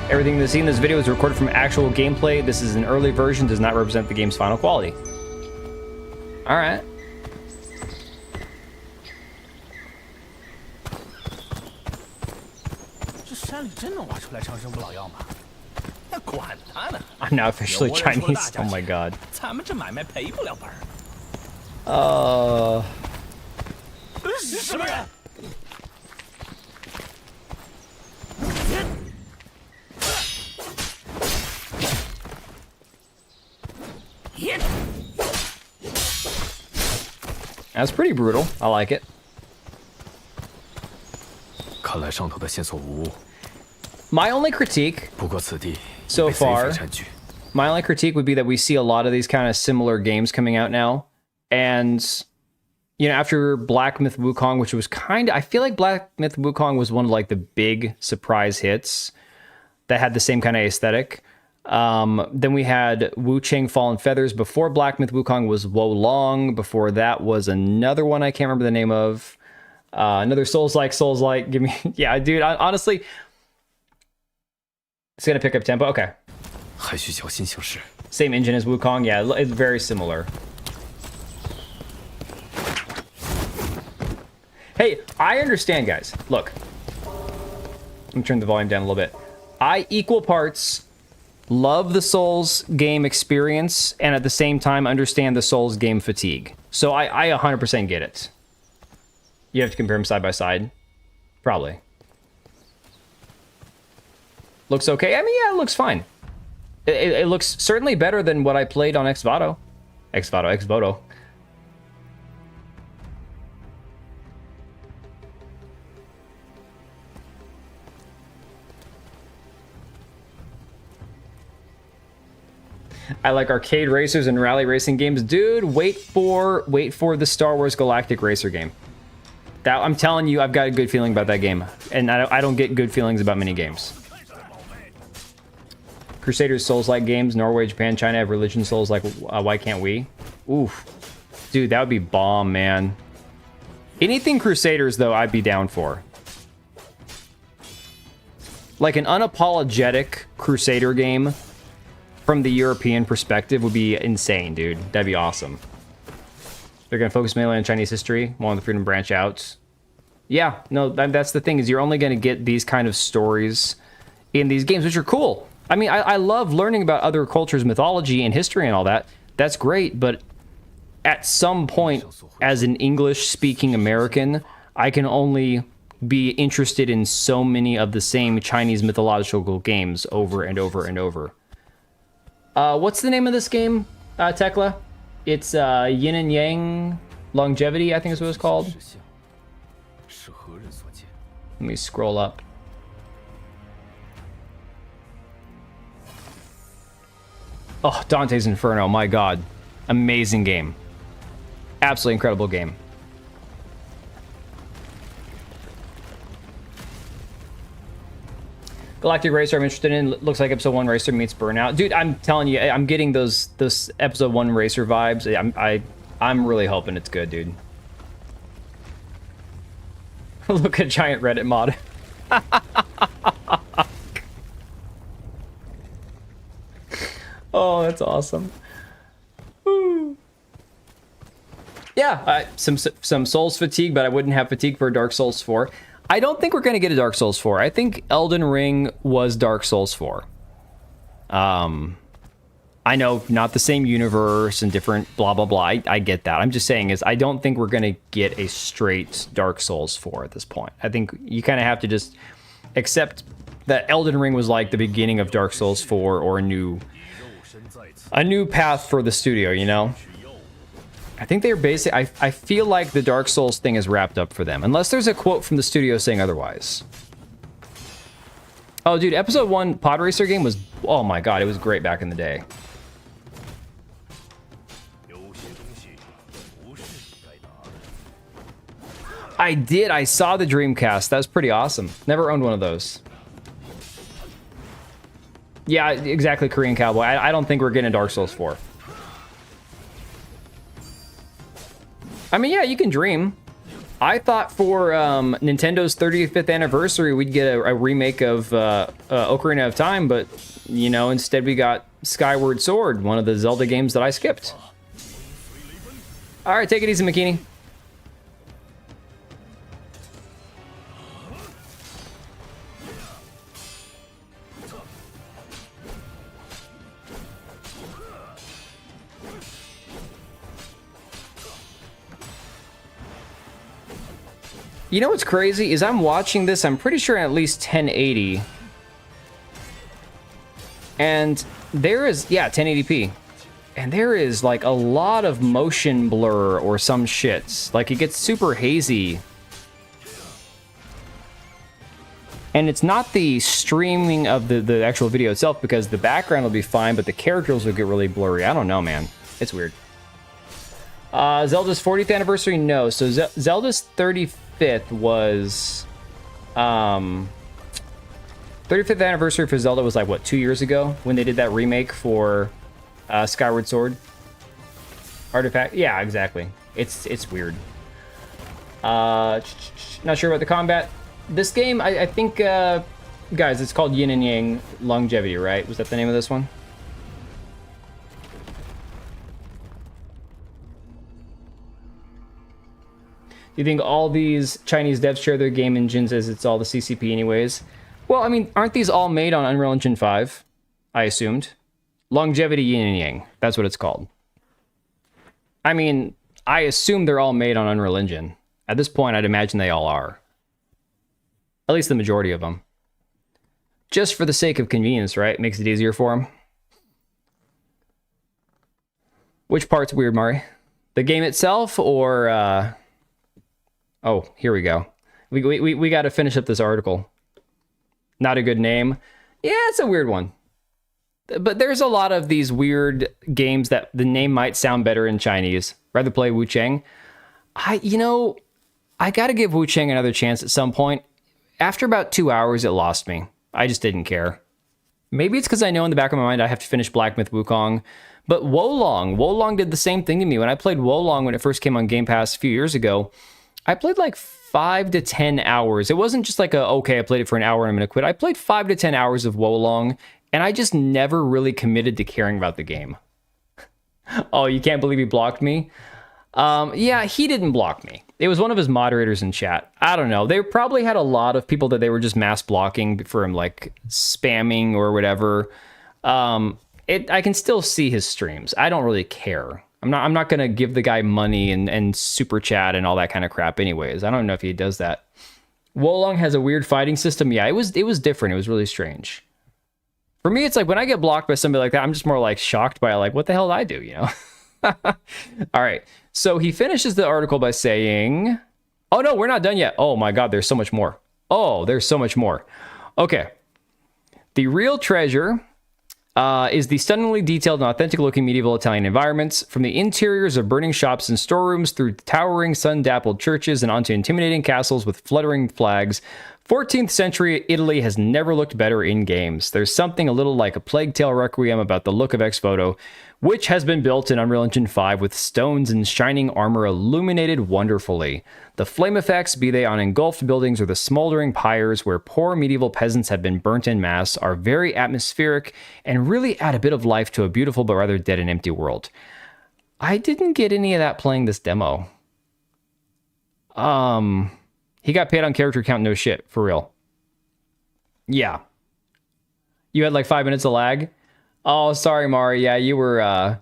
Everything that's seen in this video is recorded from actual gameplay. This is an early version, does not represent the game's final quality. Alright. 这山里真能挖出来长生不老药吗？那管他呢！ I'm now officially 有我认出 Chinese. 大 Oh 价 my 钱 god. 咱们这买卖赔不了本儿。什么人？ That's pretty brutal. I like it. 看来上头的线索无误。 My only critique 不过此地 So 被贼匪 far 占据。 My only critique would be that we see a lot of these kind of similar games coming out now. And, you know, after Black Myth Wukong, which was kind of... I feel like Black Myth Wukong was one of, like, the big surprise hits that had the same kind of aesthetic. Then we had Wu Chang Fallen Feathers. Before Black Myth Wukong was Wo Long. Before that was another one I can't remember the name of. Another Souls-like. Give me... Yeah, dude, honestly... It's going to pick up tempo. Okay. 还需小心行事。 Same engine as Wukong. Yeah, it's very similar. Hey, I understand, guys. Look. Let me turn the volume down a little bit. I equal parts love the Souls game experience and at the same time understand the Souls game fatigue. So I 100% get it. You have to compare them side by side. Probably. Looks okay. I mean, yeah, it looks fine. It looks certainly better than what I played on Voto. Voto. I like arcade racers and rally racing games. Dude, wait for the Star Wars Galactic Racer game. That, I'm telling you, I've got a good feeling about that game. And I don't get good feelings about many games. Crusaders Souls-like games. Norway, Japan, China have religion Souls like why can't we? Oof. Dude, that would be bomb, man. Anything Crusaders, though, I'd be down for. Like an unapologetic Crusader game from the European perspective would be insane, dude. That'd be awesome. They're going to focus mainly on Chinese history, while the Freedom branch out. Yeah, no, that's the thing, is you're only going to get these kind of stories in these games, which are cool. I mean, I love learning about other cultures, mythology, and history and all that. That's great, but at some point, as an English-speaking American, I can only be interested in so many of the same Chinese mythological games over and over and over. What's the name of this game, Tekla? It's Yin and Yang Longevity, I think is what it's called. Let me scroll up. Oh, Dante's Inferno, my god. Amazing game. Absolutely incredible game. Galactic Racer I'm interested in. Looks like episode 1 Racer meets Burnout. Dude, I'm telling you, I'm getting those episode 1 Racer vibes. I'm really hoping it's good, dude. Look at giant Reddit mod. Oh, that's awesome. Woo. Yeah, some Souls fatigue, but I wouldn't have fatigue for Dark Souls 4. I don't think we're going to get a Dark Souls 4. I think Elden Ring was Dark Souls 4. I know, not the same universe and different blah, blah, blah. I get that. I'm just saying is I don't think we're going to get a straight Dark Souls 4 at this point. I think you kind of have to just accept that Elden Ring was like the beginning of Dark Souls 4 or a new path for the studio, you know? I think they're basic. I feel like the Dark Souls thing is wrapped up for them, unless there's a quote from the studio saying otherwise. Oh, dude, episode 1 Pod Racer game was, oh my god, it was great back in the day. I did. I saw the Dreamcast. That was pretty awesome. Never owned one of those. Yeah, exactly, Korean Cowboy. I don't think we're getting Dark Souls 4. I mean, yeah, you can dream. I thought for Nintendo's 35th anniversary, we'd get a remake of Ocarina of Time, but, you know, instead we got Skyward Sword, one of the Zelda games that I skipped. All right, take it easy, McKinney. You know what's crazy is I'm watching this, I'm pretty sure at least 1080. And there is, yeah, 1080p. And there is like a lot of motion blur or some shits. Like it gets super hazy. And it's not the streaming of the actual video itself because the background will be fine, but the characters will get really blurry. I don't know, man. It's weird. Zelda's 40th anniversary? No. So Zelda's 35th was... 35th anniversary for Zelda was like, what, 2 years ago? When they did that remake for Skyward Sword? Artifact? Yeah, exactly. It's weird. Not sure about the combat. This game, I think... guys, it's called Yin and Yang Longevity, right? Was that the name of this one? Do you think all these Chinese devs share their game engines as it's all the CCP anyways? Well, I mean, aren't these all made on Unreal Engine 5? I assumed. Longevity Yin and Yang. That's what it's called. I mean, I assume they're all made on Unreal Engine. At this point, I'd imagine they all are. At least the majority of them. Just for the sake of convenience, right? Makes it easier for them. Which part's weird, Mari? The game itself or... Oh, here we go. We got to finish up this article. Not a good name. Yeah, it's a weird one. But there's a lot of these weird games that the name might sound better in Chinese. Rather play Wu Cheng. I got to give Wu Cheng another chance at some point. After about 2 hours, it lost me. I just didn't care. Maybe it's because I know in the back of my mind I have to finish Black Myth Wukong. But Wolong did the same thing to me. When I played Wolong when it first came on Game Pass a few years ago, I played like 5 to 10 hours. It wasn't just like okay, I played it for an hour and I'm going to quit. I played 5 to 10 hours of Wolong, and I just never really committed to caring about the game. Oh, you can't believe he blocked me? Yeah, he didn't block me. It was one of his moderators in chat. I don't know. They probably had a lot of people that they were just mass blocking for him, like spamming or whatever. I can still see his streams. I don't really care. I'm not going to give the guy money and super chat and all that kind of crap anyways. I don't know if he does that. Wolong has a weird fighting system. Yeah, it was different. It was really strange. For me, it's like when I get blocked by somebody like that, I'm just more like shocked by like, what the hell did I do, you know? All right. So he finishes the article by saying, oh no, we're not done yet. Oh my God, there's so much more. Oh, there's so much more. Okay. The real treasure is the stunningly detailed and authentic looking medieval Italian environments, from the interiors of burning shops and storerooms through towering sun-dappled churches and onto intimidating castles with fluttering flags. 14th century Italy has never looked better in games. There's something a little like a Plague Tale Requiem about the look of Voto, which has been built in Unreal Engine 5 with stones and shining armor illuminated wonderfully. The flame effects, be they on engulfed buildings or the smoldering pyres where poor medieval peasants have been burnt en masse, are very atmospheric and really add a bit of life to a beautiful but rather dead and empty world. I didn't get any of that playing this demo. He got paid on character count, no shit, for real. Yeah. You had like 5 minutes of lag? Oh, sorry, Mari. Yeah, you were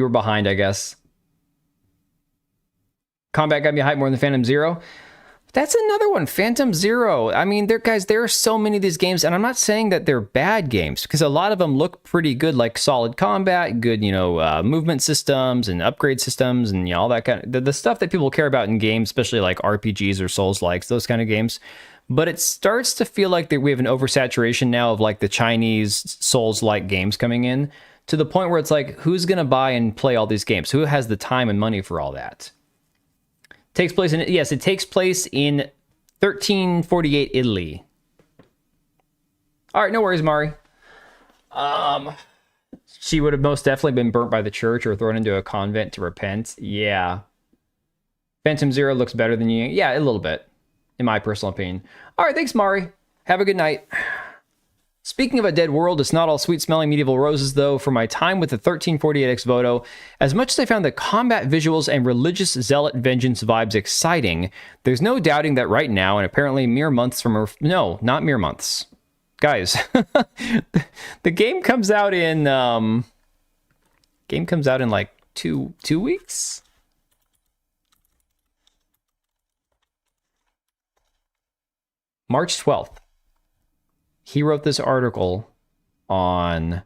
behind, I guess. Combat got me hyped more than Phantom Zero. That's another one, Phantom Zero. I mean, there are so many of these games, and I'm not saying that they're bad games, because a lot of them look pretty good, like solid combat, good, movement systems and upgrade systems, and all that kind of the stuff that people care about in games, especially like RPGs or Souls-likes, those kind of games. But it starts to feel like we have an oversaturation now of like the Chinese Souls-like games coming in, to the point where it's like, who's going to buy and play all these games? Who has the time and money for all that? It takes place in 1348 Italy. All right, no worries, Mari. She would have most definitely been burnt by the church or thrown into a convent to repent. Yeah. Phantom Zero looks better than you. Yeah, a little bit, in my personal opinion. All right, thanks, Mari. Have a good night. Speaking of a dead world, it's not all sweet-smelling medieval roses, though. For my time with the 1348X Voto, as much as I found the combat visuals and religious zealot vengeance vibes exciting, there's no doubting that right now, and apparently mere months from... No, not mere months. Guys, the game comes out in... like two weeks? March 12th. He wrote this article on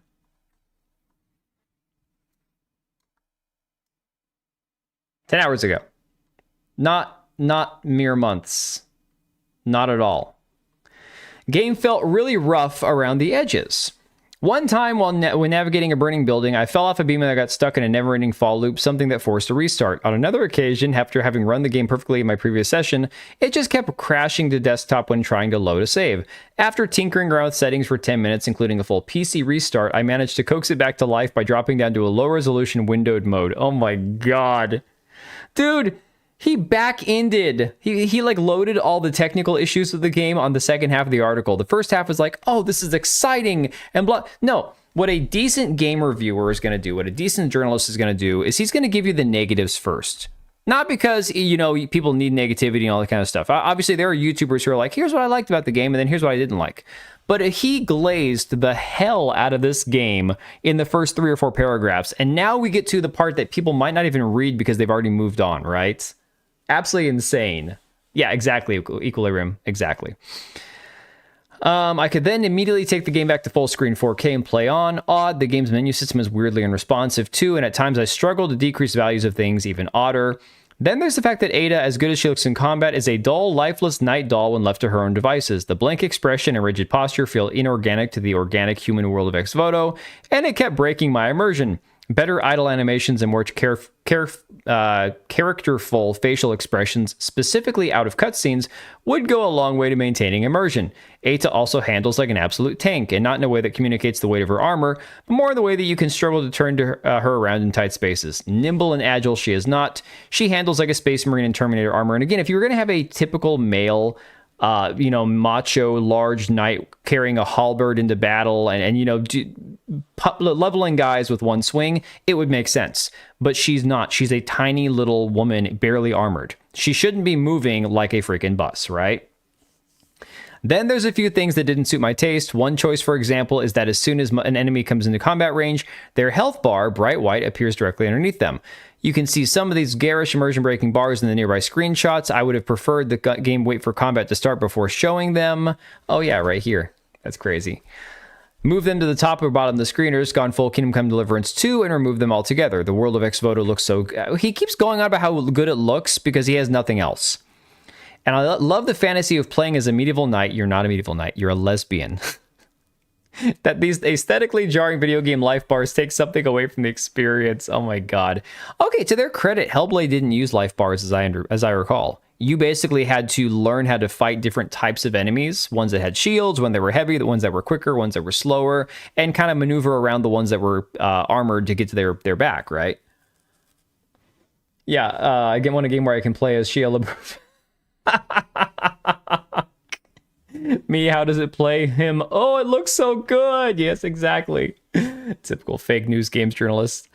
ten hours ago. Not mere months. Not at all. Game felt really rough around the edges. One time when navigating a burning building, I fell off a beam and I got stuck in a never-ending fall loop, something that forced a restart. On another occasion, after having run the game perfectly in my previous session, it just kept crashing to desktop when trying to load a save. After tinkering around with settings for 10 minutes, including a full PC restart, I managed to coax it back to life by dropping down to a low-resolution windowed mode. Oh my god. Dude, he back-ended. He like loaded all the technical issues of the game on the second half of the article. The first half was like, oh, this is exciting, and blah. No, what a decent game reviewer is going to do, what a decent journalist is going to do, is he's going to give you the negatives first. Not because, you know, people need negativity and all that kind of stuff. Obviously, there are YouTubers who are like, here's what I liked about the game, and then here's what I didn't like. But he glazed the hell out of this game in the first 3 or 4 paragraphs. And now we get to the part that people might not even read because they've already moved on, right? Absolutely insane. Yeah, exactly. Equilibrium. Exactly. I could then immediately take the game back to full screen 4K and play on. Odd, the game's menu system is weirdly unresponsive too, and at times I struggle to decrease values of things even odder. Then there's the fact that Ada, as good as she looks in combat, is a dull, lifeless night doll when left to her own devices. The blank expression and rigid posture feel inorganic to the organic human world of Ex Voto, and it kept breaking my immersion. Better idle animations and more characterful facial expressions, specifically out of cutscenes, would go a long way to maintaining immersion. Eita also handles like an absolute tank, and not in a way that communicates the weight of her armor, but more in the way that you can struggle to turn her around in tight spaces. Nimble and agile she is not. She handles like a Space Marine in Terminator armor, and again, if you were going to have a typical male macho, large knight carrying a halberd into battle and leveling guys with one swing, it would make sense. But she's not. She's a tiny little woman, barely armored. She shouldn't be moving like a freaking bus, right? Then there's a few things that didn't suit my taste. One choice, for example, is that as soon as an enemy comes into combat range, their health bar, bright white, appears directly underneath them. You can see some of these garish immersion-breaking bars in the nearby screenshots. I would have preferred the game wait for combat to start before showing them. Oh yeah, right here. That's crazy. Move them to the top or bottom of the screeners, gone full Kingdom Come Deliverance 2, and remove them altogether. The world of Ex Voto looks so... he keeps going on about how good it looks because he has nothing else. And I love the fantasy of playing as a medieval knight. You're not a medieval knight. You're a lesbian. That these aesthetically jarring video game life bars take something away from the experience. Oh my god. Okay, to their credit, Hellblade didn't use life bars as I recall. You basically had to learn how to fight different types of enemies, ones that had shields, ones that were heavy, the ones that were quicker, ones that were slower, and kind of maneuver around the ones that were armored to get to their back, right? Yeah, I want a game where I can play as Shia LaBeouf. Me, how does it play him? Oh, it looks so good. Yes, exactly. Typical fake news games journalist.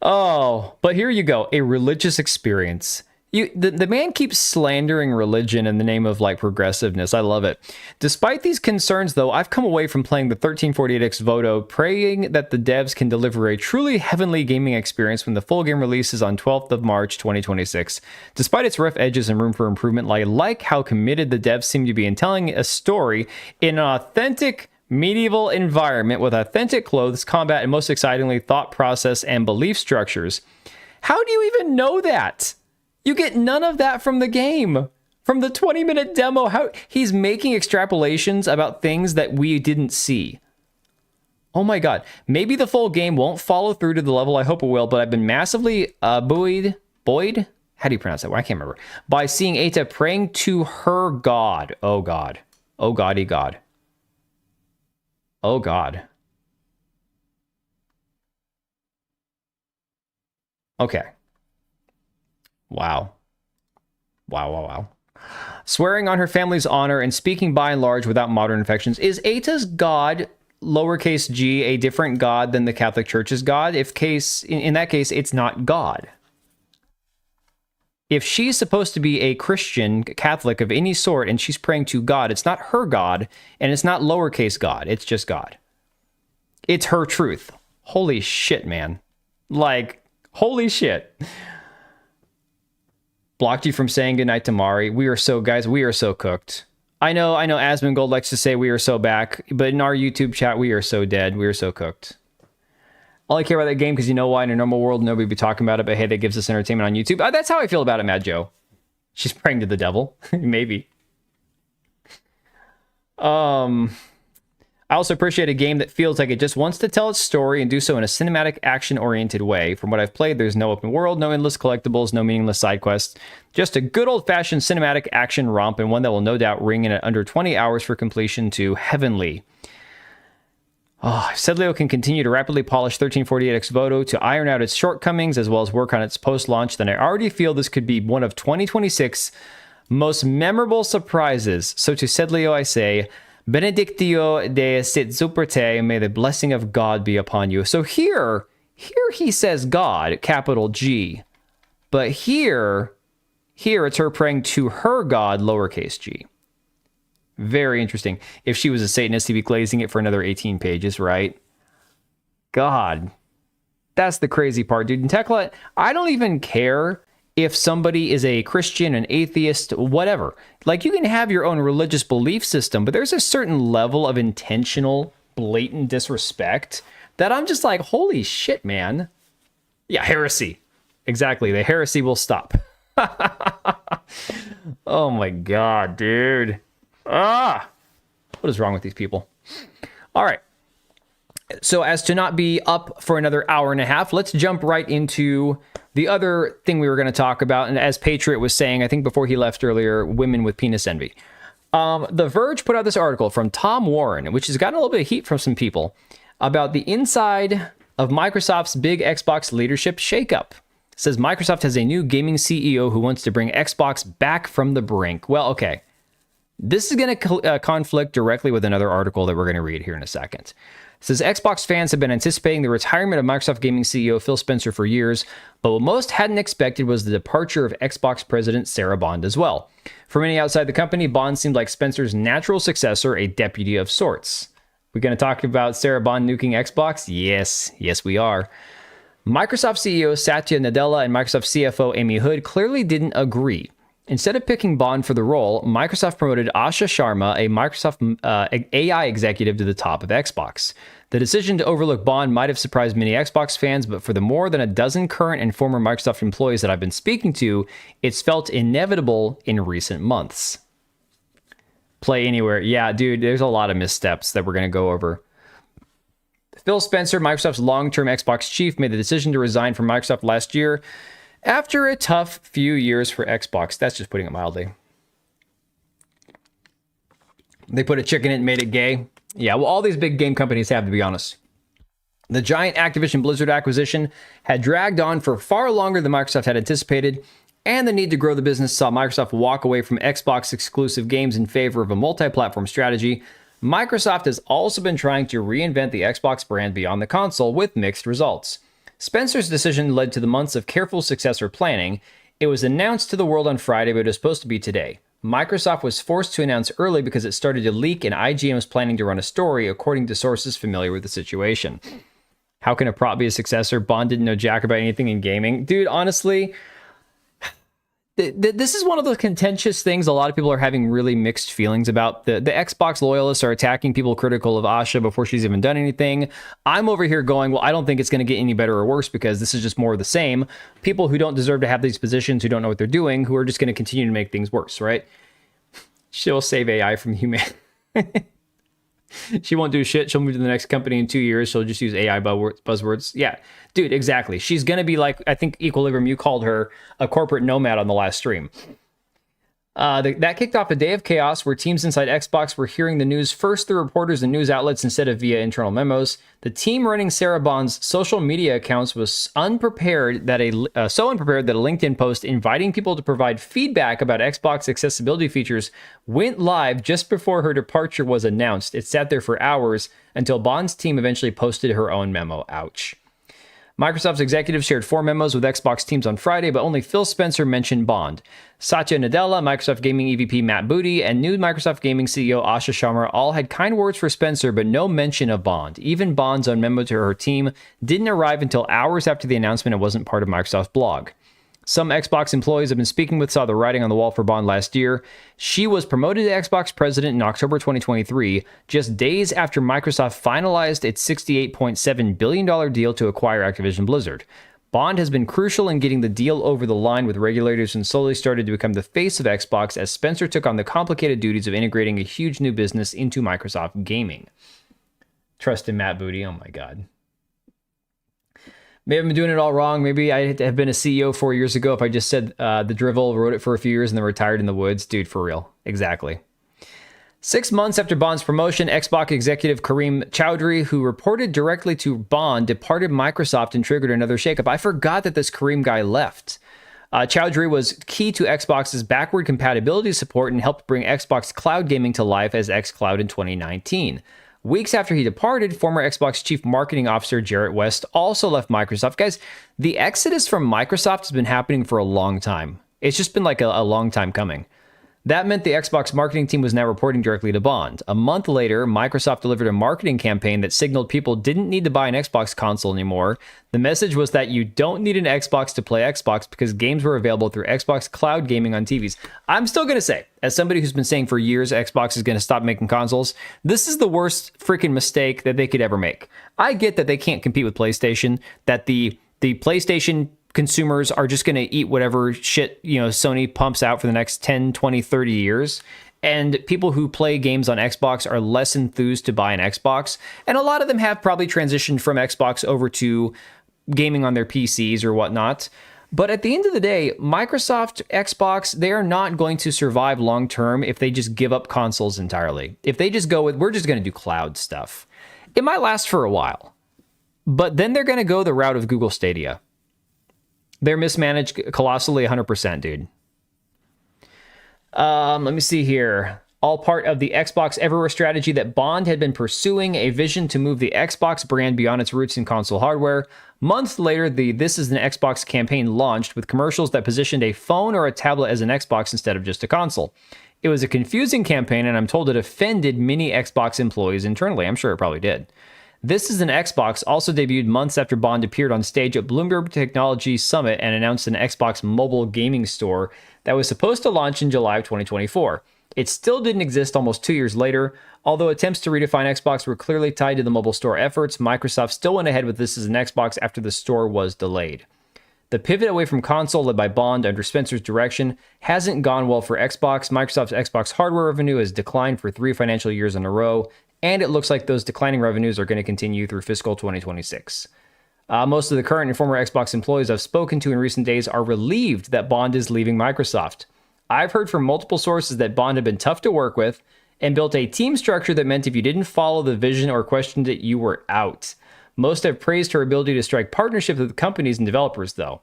Oh, but here you go. A religious experience. The man keeps slandering religion in the name of like progressiveness. I love it. Despite these concerns, though, I've come away from playing the 1348X Voto praying that the devs can deliver a truly heavenly gaming experience when the full game releases on 12th of March 2026. Despite its rough edges and room for improvement, I like how committed the devs seem to be in telling a story in an authentic medieval environment with authentic clothes, combat, and most excitingly, thought process and belief structures. How do you even know that? You get none of that from the game. From the 20-minute demo, how he's making extrapolations about things that we didn't see. Oh my god. Maybe the full game won't follow through to the level I hope it will, but I've been massively buoyed? How do you pronounce that? I can't remember. By seeing Eita praying to her god. Oh god. Oh gaudy god. Oh god. Okay. Wow. Wow. Swearing on her family's honor and speaking by and large without modern infections. Is Eita's god, lowercase g, a different god than the Catholic Church's god? In that case, it's not God. If she's supposed to be a Christian, Catholic of any sort, and she's praying to God, it's not her God, and it's not lowercase God. It's just God. It's her truth. Holy shit, man. Like, holy shit. Blocked you from saying goodnight to Mari. We are so cooked. I know Asmongold likes to say we are so back, but in our YouTube chat, we are so dead. We are so cooked. All I care about that game because you know why? In a normal world, nobody would be talking about it, but hey, that gives us entertainment on YouTube. That's how I feel about it, Mad Joe. She's praying to the devil. Maybe. I also appreciate a game that feels like it just wants to tell its story and do so in a cinematic, action-oriented way. From what I've played, there's no open world, no endless collectibles, no meaningless side quests. Just a good old-fashioned cinematic action romp, and one that will no doubt ring in at under 20 hours for completion to heavenly. Oh, if Sedlio can continue to rapidly polish 1348X Voto to iron out its shortcomings as well as work on its post-launch, then I already feel this could be one of 2026's most memorable surprises. So to Sedlio I say, Benedictio de sit super te, may the blessing of God be upon you. So here he says God, capital G. But here it's her praying to her god, lowercase g. Very interesting. If she was a Satanist, he'd be glazing it for another 18 pages, right? God. That's the crazy part, dude. And Tekla, I don't even care if somebody is a Christian, an atheist, whatever. Like, you can have your own religious belief system, but there's a certain level of intentional, blatant disrespect that I'm just like, holy shit, man. Yeah, heresy. Exactly. The heresy will stop. Oh my God, dude. What is wrong with these people? All right. So as to not be up for another hour and a half, let's jump right into the other thing we were going to talk about. And as Patriot was saying, I think before he left earlier, women with penis envy. The Verge put out this article from Tom Warren, which has gotten a little bit of heat from some people, about the inside of Microsoft's big Xbox leadership shakeup. It says Microsoft has a new gaming CEO who wants to bring Xbox back from the brink. Well, okay. This is going to conflict directly with another article that we're going to read here in a second. It says Xbox fans have been anticipating the retirement of Microsoft gaming CEO Phil Spencer for years, but what most hadn't expected was the departure of Xbox president Sarah Bond as well. For many outside the company, Bond seemed like Spencer's natural successor, a deputy of sorts. We're going to talk about Sarah Bond nuking Xbox? Yes, we are. Microsoft CEO Satya Nadella and Microsoft CFO Amy Hood clearly didn't agree. Instead of picking Bond for the role, Microsoft promoted Asha Sharma, a Microsoft AI executive, to the top of Xbox. The decision to overlook Bond might have surprised many Xbox fans, but for the more than a dozen current and former Microsoft employees that I've been speaking to, it's felt inevitable in recent months. Play Anywhere. Yeah, dude, there's a lot of missteps that we're going to go over. Phil Spencer, Microsoft's long-term Xbox chief, made the decision to resign from Microsoft last year after a tough few years for Xbox. That's just putting it mildly. They put a chicken in it and made it gay. Yeah, well, all these big game companies have, to be honest. The giant Activision Blizzard acquisition had dragged on for far longer than Microsoft had anticipated, and the need to grow the business saw Microsoft walk away from Xbox exclusive games in favor of a multi-platform strategy. Microsoft has also been trying to reinvent the Xbox brand beyond the console with mixed results. Spencer's decision led to the months of careful successor planning. It was announced to the world on Friday, but it was supposed to be today. Microsoft was forced to announce early because it started to leak and IGN was planning to run a story, according to sources familiar with the situation. How can a prop be a successor? Bond didn't know jack about anything in gaming. Dude, honestly, this is one of the contentious things a lot of people are having really mixed feelings about. The Xbox loyalists are attacking people critical of Asha before she's even done anything. I'm over here going, well, I don't think it's going to get any better or worse because this is just more of the same. People who don't deserve to have these positions, who don't know what they're doing, who are just going to continue to make things worse, right? She'll save AI from humanity. She won't do shit. She'll move to the next company in 2 years. She'll just use AI buzzwords. Yeah, dude, exactly. She's going to be like, I think Equilibrium, you called her a corporate nomad on the last stream. That kicked off a day of chaos where teams inside Xbox were hearing the news first through reporters and news outlets instead of via internal memos. The team running Sarah Bond's social media accounts was so unprepared that a LinkedIn post inviting people to provide feedback about Xbox accessibility features went live just before her departure was announced. It sat there for hours until Bond's team eventually posted her own memo. Ouch. Microsoft's executives shared 4 memos with Xbox teams on Friday, but only Phil Spencer mentioned Bond. Satya Nadella, Microsoft Gaming EVP Matt Booty, and new Microsoft Gaming CEO Asha Sharma all had kind words for Spencer, but no mention of Bond. Even Bond's own memo to her team didn't arrive until hours after the announcement and wasn't part of Microsoft's blog. Some Xbox employees I've been speaking with saw the writing on the wall for Bond last year. She was promoted to Xbox president in October 2023, just days after Microsoft finalized its $68.7 billion deal to acquire Activision Blizzard. Bond has been crucial in getting the deal over the line with regulators and slowly started to become the face of Xbox as Spencer took on the complicated duties of integrating a huge new business into Microsoft gaming. Trust in Matt Booty, oh my god. Maybe I've been doing it all wrong. Maybe I have been a CEO 4 years ago if I just said the drivel, wrote it for a few years, and then retired in the woods. Dude, for real. Exactly. 6 months after Bond's promotion, Xbox executive Kareem Chowdhury, who reported directly to Bond, departed Microsoft and triggered another shakeup. I forgot that this Kareem guy left. Chowdhury was key to Xbox's backward compatibility support and helped bring Xbox cloud gaming to life as xCloud in 2019. Weeks after he departed, former Xbox chief marketing officer Jarrett West also left Microsoft. Guys, the exodus from Microsoft has been happening for a long time. It's just been like a long time coming. That meant the Xbox marketing team was now reporting directly to Bond. A month later, Microsoft delivered a marketing campaign that signaled people didn't need to buy an Xbox console anymore. The message was that you don't need an Xbox to play Xbox because games were available through Xbox Cloud Gaming on TVs. I'm still going to say, as somebody who's been saying for years Xbox is going to stop making consoles, this is the worst freaking mistake that they could ever make. I get that they can't compete with PlayStation, that the PlayStation consumers are just going to eat whatever shit, Sony pumps out for the next 10, 20, 30 years. And people who play games on Xbox are less enthused to buy an Xbox. And a lot of them have probably transitioned from Xbox over to gaming on their PCs or whatnot. But at the end of the day, Microsoft, Xbox, they are not going to survive long term if they just give up consoles entirely. If they just go with, we're just going to do cloud stuff. It might last for a while. But then they're going to go the route of Google Stadia. They're mismanaged colossally 100%, dude. Let me see here. All part of the Xbox Everywhere strategy that Bond had been pursuing, a vision to move the Xbox brand beyond its roots in console hardware. Months later, the This is an Xbox campaign launched with commercials that positioned a phone or a tablet as an Xbox instead of just a console. It was a confusing campaign, and I'm told it offended many Xbox employees internally. I'm sure it probably did. This is an Xbox also debuted months after Bond appeared on stage at Bloomberg Technology Summit and announced an Xbox mobile gaming store that was supposed to launch in July of 2024. It still didn't exist almost 2 years later. Although attempts to redefine Xbox were clearly tied to the mobile store efforts, Microsoft still went ahead with This as an Xbox after the store was delayed. The pivot away from console led by Bond under Spencer's direction hasn't gone well for Xbox. Microsoft's Xbox hardware revenue has declined for 3 financial years in a row, and it looks like those declining revenues are going to continue through fiscal 2026. Most of the current and former Xbox employees I've spoken to in recent days are relieved that Bond is leaving Microsoft. I've heard from multiple sources that Bond had been tough to work with and built a team structure that meant if you didn't follow the vision or questioned it, you were out. Most have praised her ability to strike partnerships with companies and developers, though.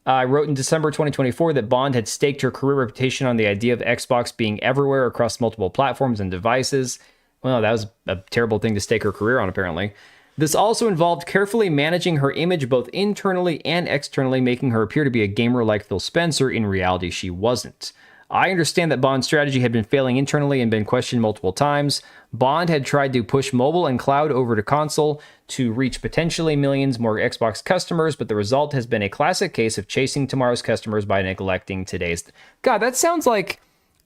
I wrote in December 2024 that Bond had staked her career reputation on the idea of Xbox being everywhere across multiple platforms and devices. Well, that was a terrible thing to stake her career on, apparently. This also involved carefully managing her image both internally and externally, making her appear to be a gamer like Phil Spencer. In reality, she wasn't. I understand that Bond's strategy had been failing internally and been questioned multiple times. Bond had tried to push mobile and cloud over to console to reach potentially millions more Xbox customers, but the result has been a classic case of chasing tomorrow's customers by neglecting today's. God, that sounds like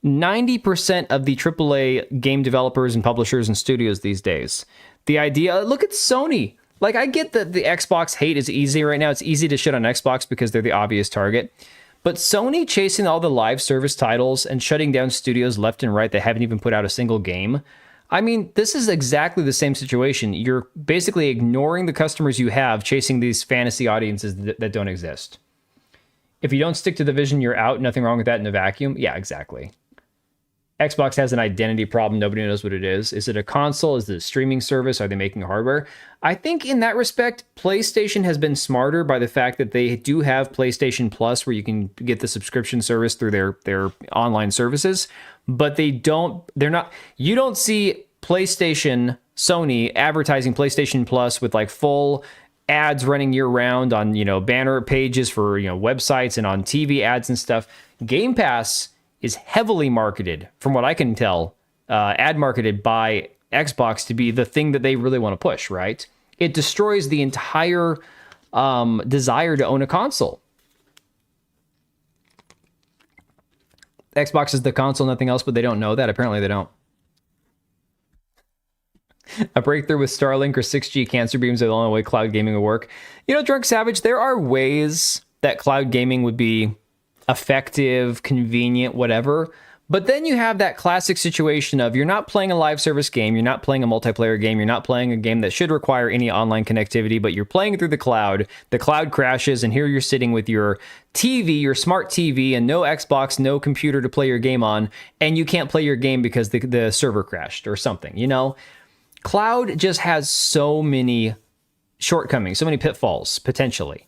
90% of the AAA game developers and publishers and studios these days. The idea, look at Sony. Like, I get that the Xbox hate is easy right now. It's easy to shit on Xbox because they're the obvious target. But Sony chasing all the live service titles and shutting down studios left and right that haven't even put out a single game. I mean, this is exactly the same situation. You're basically ignoring the customers you have, chasing these fantasy audiences that don't exist. If you don't stick to the vision, you're out. Nothing wrong with that in a vacuum. Yeah, exactly. Xbox has an identity problem. Nobody knows what it is. Is it a console? Is it a streaming service? Are they making hardware? I think in that respect, PlayStation has been smarter by the fact that they do have PlayStation Plus, where you can get the subscription service through their online services. But you don't see Sony advertising PlayStation Plus with like full ads running year round on, banner pages for, websites and on TV ads and stuff. Game Pass is heavily marketed, from what I can tell, ad marketed by Xbox to be the thing that they really want to push, right? It destroys the entire desire to own a console. Xbox is the console, nothing else, but they don't know that. Apparently they don't. A breakthrough with Starlink or 6G cancer beams are the only way cloud gaming will work. Drunk Savage, there are ways that cloud gaming would be effective, convenient, whatever. But then you have that classic situation of you're not playing a live service game, you're not playing a multiplayer game, you're not playing a game that should require any online connectivity, but you're playing it through the cloud crashes, and here you're sitting with your TV, your smart TV, and no Xbox, no computer to play your game on, and you can't play your game because the server crashed or something, Cloud just has so many shortcomings, so many pitfalls, potentially.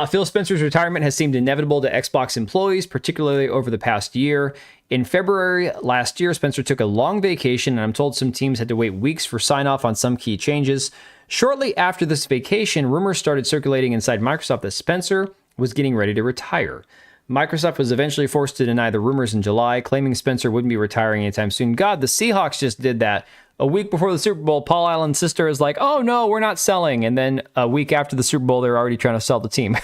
Phil Spencer's retirement has seemed inevitable to Xbox employees, particularly over the past year. In February last year, Spencer took a long vacation, and I'm told some teams had to wait weeks for sign-off on some key changes. Shortly after this vacation, rumors started circulating inside Microsoft that Spencer was getting ready to retire. Microsoft was eventually forced to deny the rumors in July, claiming Spencer wouldn't be retiring anytime soon. God, the Seahawks just did that. A week before the Super Bowl, Paul Allen's sister is like, oh no, we're not selling. And then a week after the Super Bowl, they're already trying to sell the team.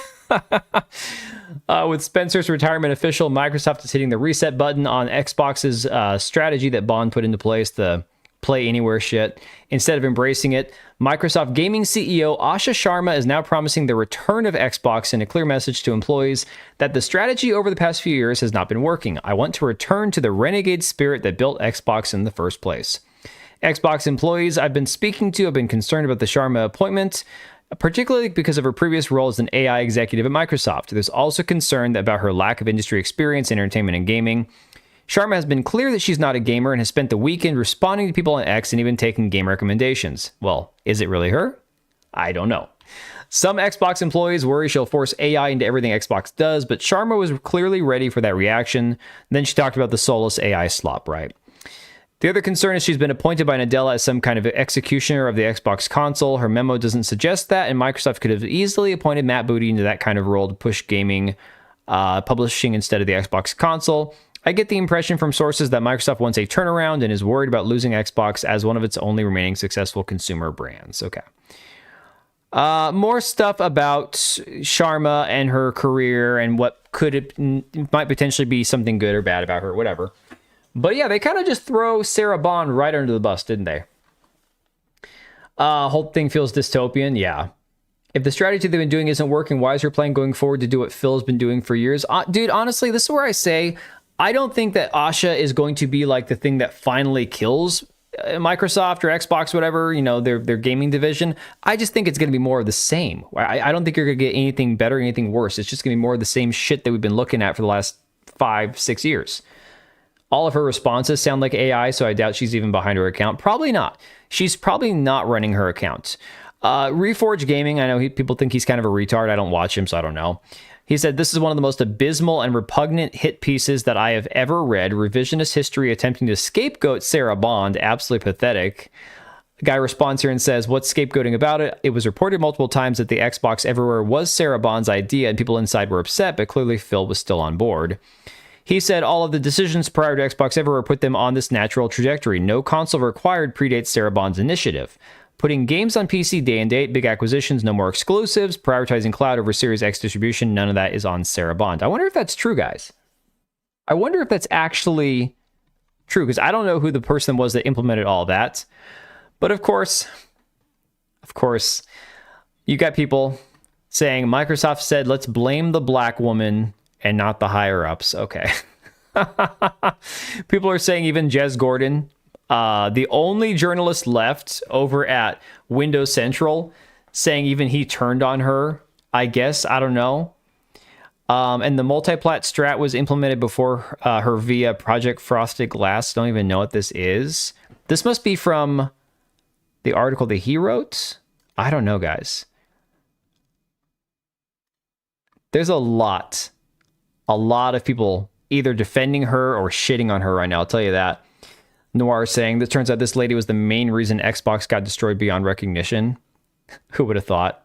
With Spencer's retirement official, Microsoft is hitting the reset button on Xbox's strategy that Bond put into place, the play anywhere shit. Instead of embracing it, Microsoft Gaming CEO Asha Sharma is now promising the return of Xbox in a clear message to employees that the strategy over the past few years has not been working. I want to return to the renegade spirit that built Xbox in the first place. Xbox employees I've been speaking to have been concerned about the Sharma appointment, particularly because of her previous role as an AI executive at Microsoft. There's also concern about her lack of industry experience in entertainment and gaming. Sharma has been clear that she's not a gamer and has spent the weekend responding to people on X and even taking game recommendations. Well, is it really her? I don't know. Some Xbox employees worry she'll force AI into everything Xbox does, but Sharma was clearly ready for that reaction. Then she talked about the soulless AI slop, right? The other concern is she's been appointed by Nadella as some kind of executioner of the Xbox console. Her memo doesn't suggest that, and Microsoft could have easily appointed Matt Booty into that kind of role to push gaming publishing instead of the Xbox console. I get the impression from sources that Microsoft wants a turnaround and is worried about losing Xbox as one of its only remaining successful consumer brands. Okay. More stuff about Sharma and her career and what might potentially be something good or bad about her, whatever. But yeah, they kind of just throw Sarah Bond right under the bus, didn't they? Whole thing feels dystopian. Yeah. If the strategy they've been doing isn't working, why is her plan going forward to do what Phil's been doing for years? Dude, honestly, this is where I say, I don't think that Asha is going to be like the thing that finally kills Microsoft or Xbox, whatever, you know, their gaming division. I just think it's going to be more of the same. I don't think you're going to get anything better, anything worse. It's just going to be more of the same shit that we've been looking at for the last 5-6 years. All of her responses sound like AI, so I doubt she's even behind her account. Probably not. She's probably not running her account. Reforge Gaming, I know people think he's kind of a retard. I don't watch him, so I don't know. He said, this is one of the most abysmal and repugnant hit pieces that I have ever read. Revisionist history attempting to scapegoat Sarah Bond. Absolutely pathetic. The guy responds here and says, what's scapegoating about it? It was reported multiple times that the Xbox Everywhere was Sarah Bond's idea and people inside were upset, but clearly Phil was still on board. He said all of the decisions prior to Xbox Everywhere put them on this natural trajectory. No console required predates Sarah Bond's initiative. Putting games on PC day and date, big acquisitions, no more exclusives, prioritizing cloud over Series X distribution, none of that is on Sarah Bond. I wonder if that's true, guys. I wonder if that's actually true, because I don't know who the person was that implemented all that. But of course, you got people saying Microsoft said, let's blame the black woman and not the higher ups. Okay. People are saying even Jez Gordon, the only journalist left over at Windows Central, saying even he turned on her, I guess. I don't know. And the multi-plat strat was implemented before her via Project Frosted Glass. Don't even know what this is. This must be from the article that he wrote. I don't know, guys. There's a lot of people either defending her or shitting on her right now. I'll tell you that. Noir saying, this turns out this lady was the main reason Xbox got destroyed beyond recognition. Who would have thought?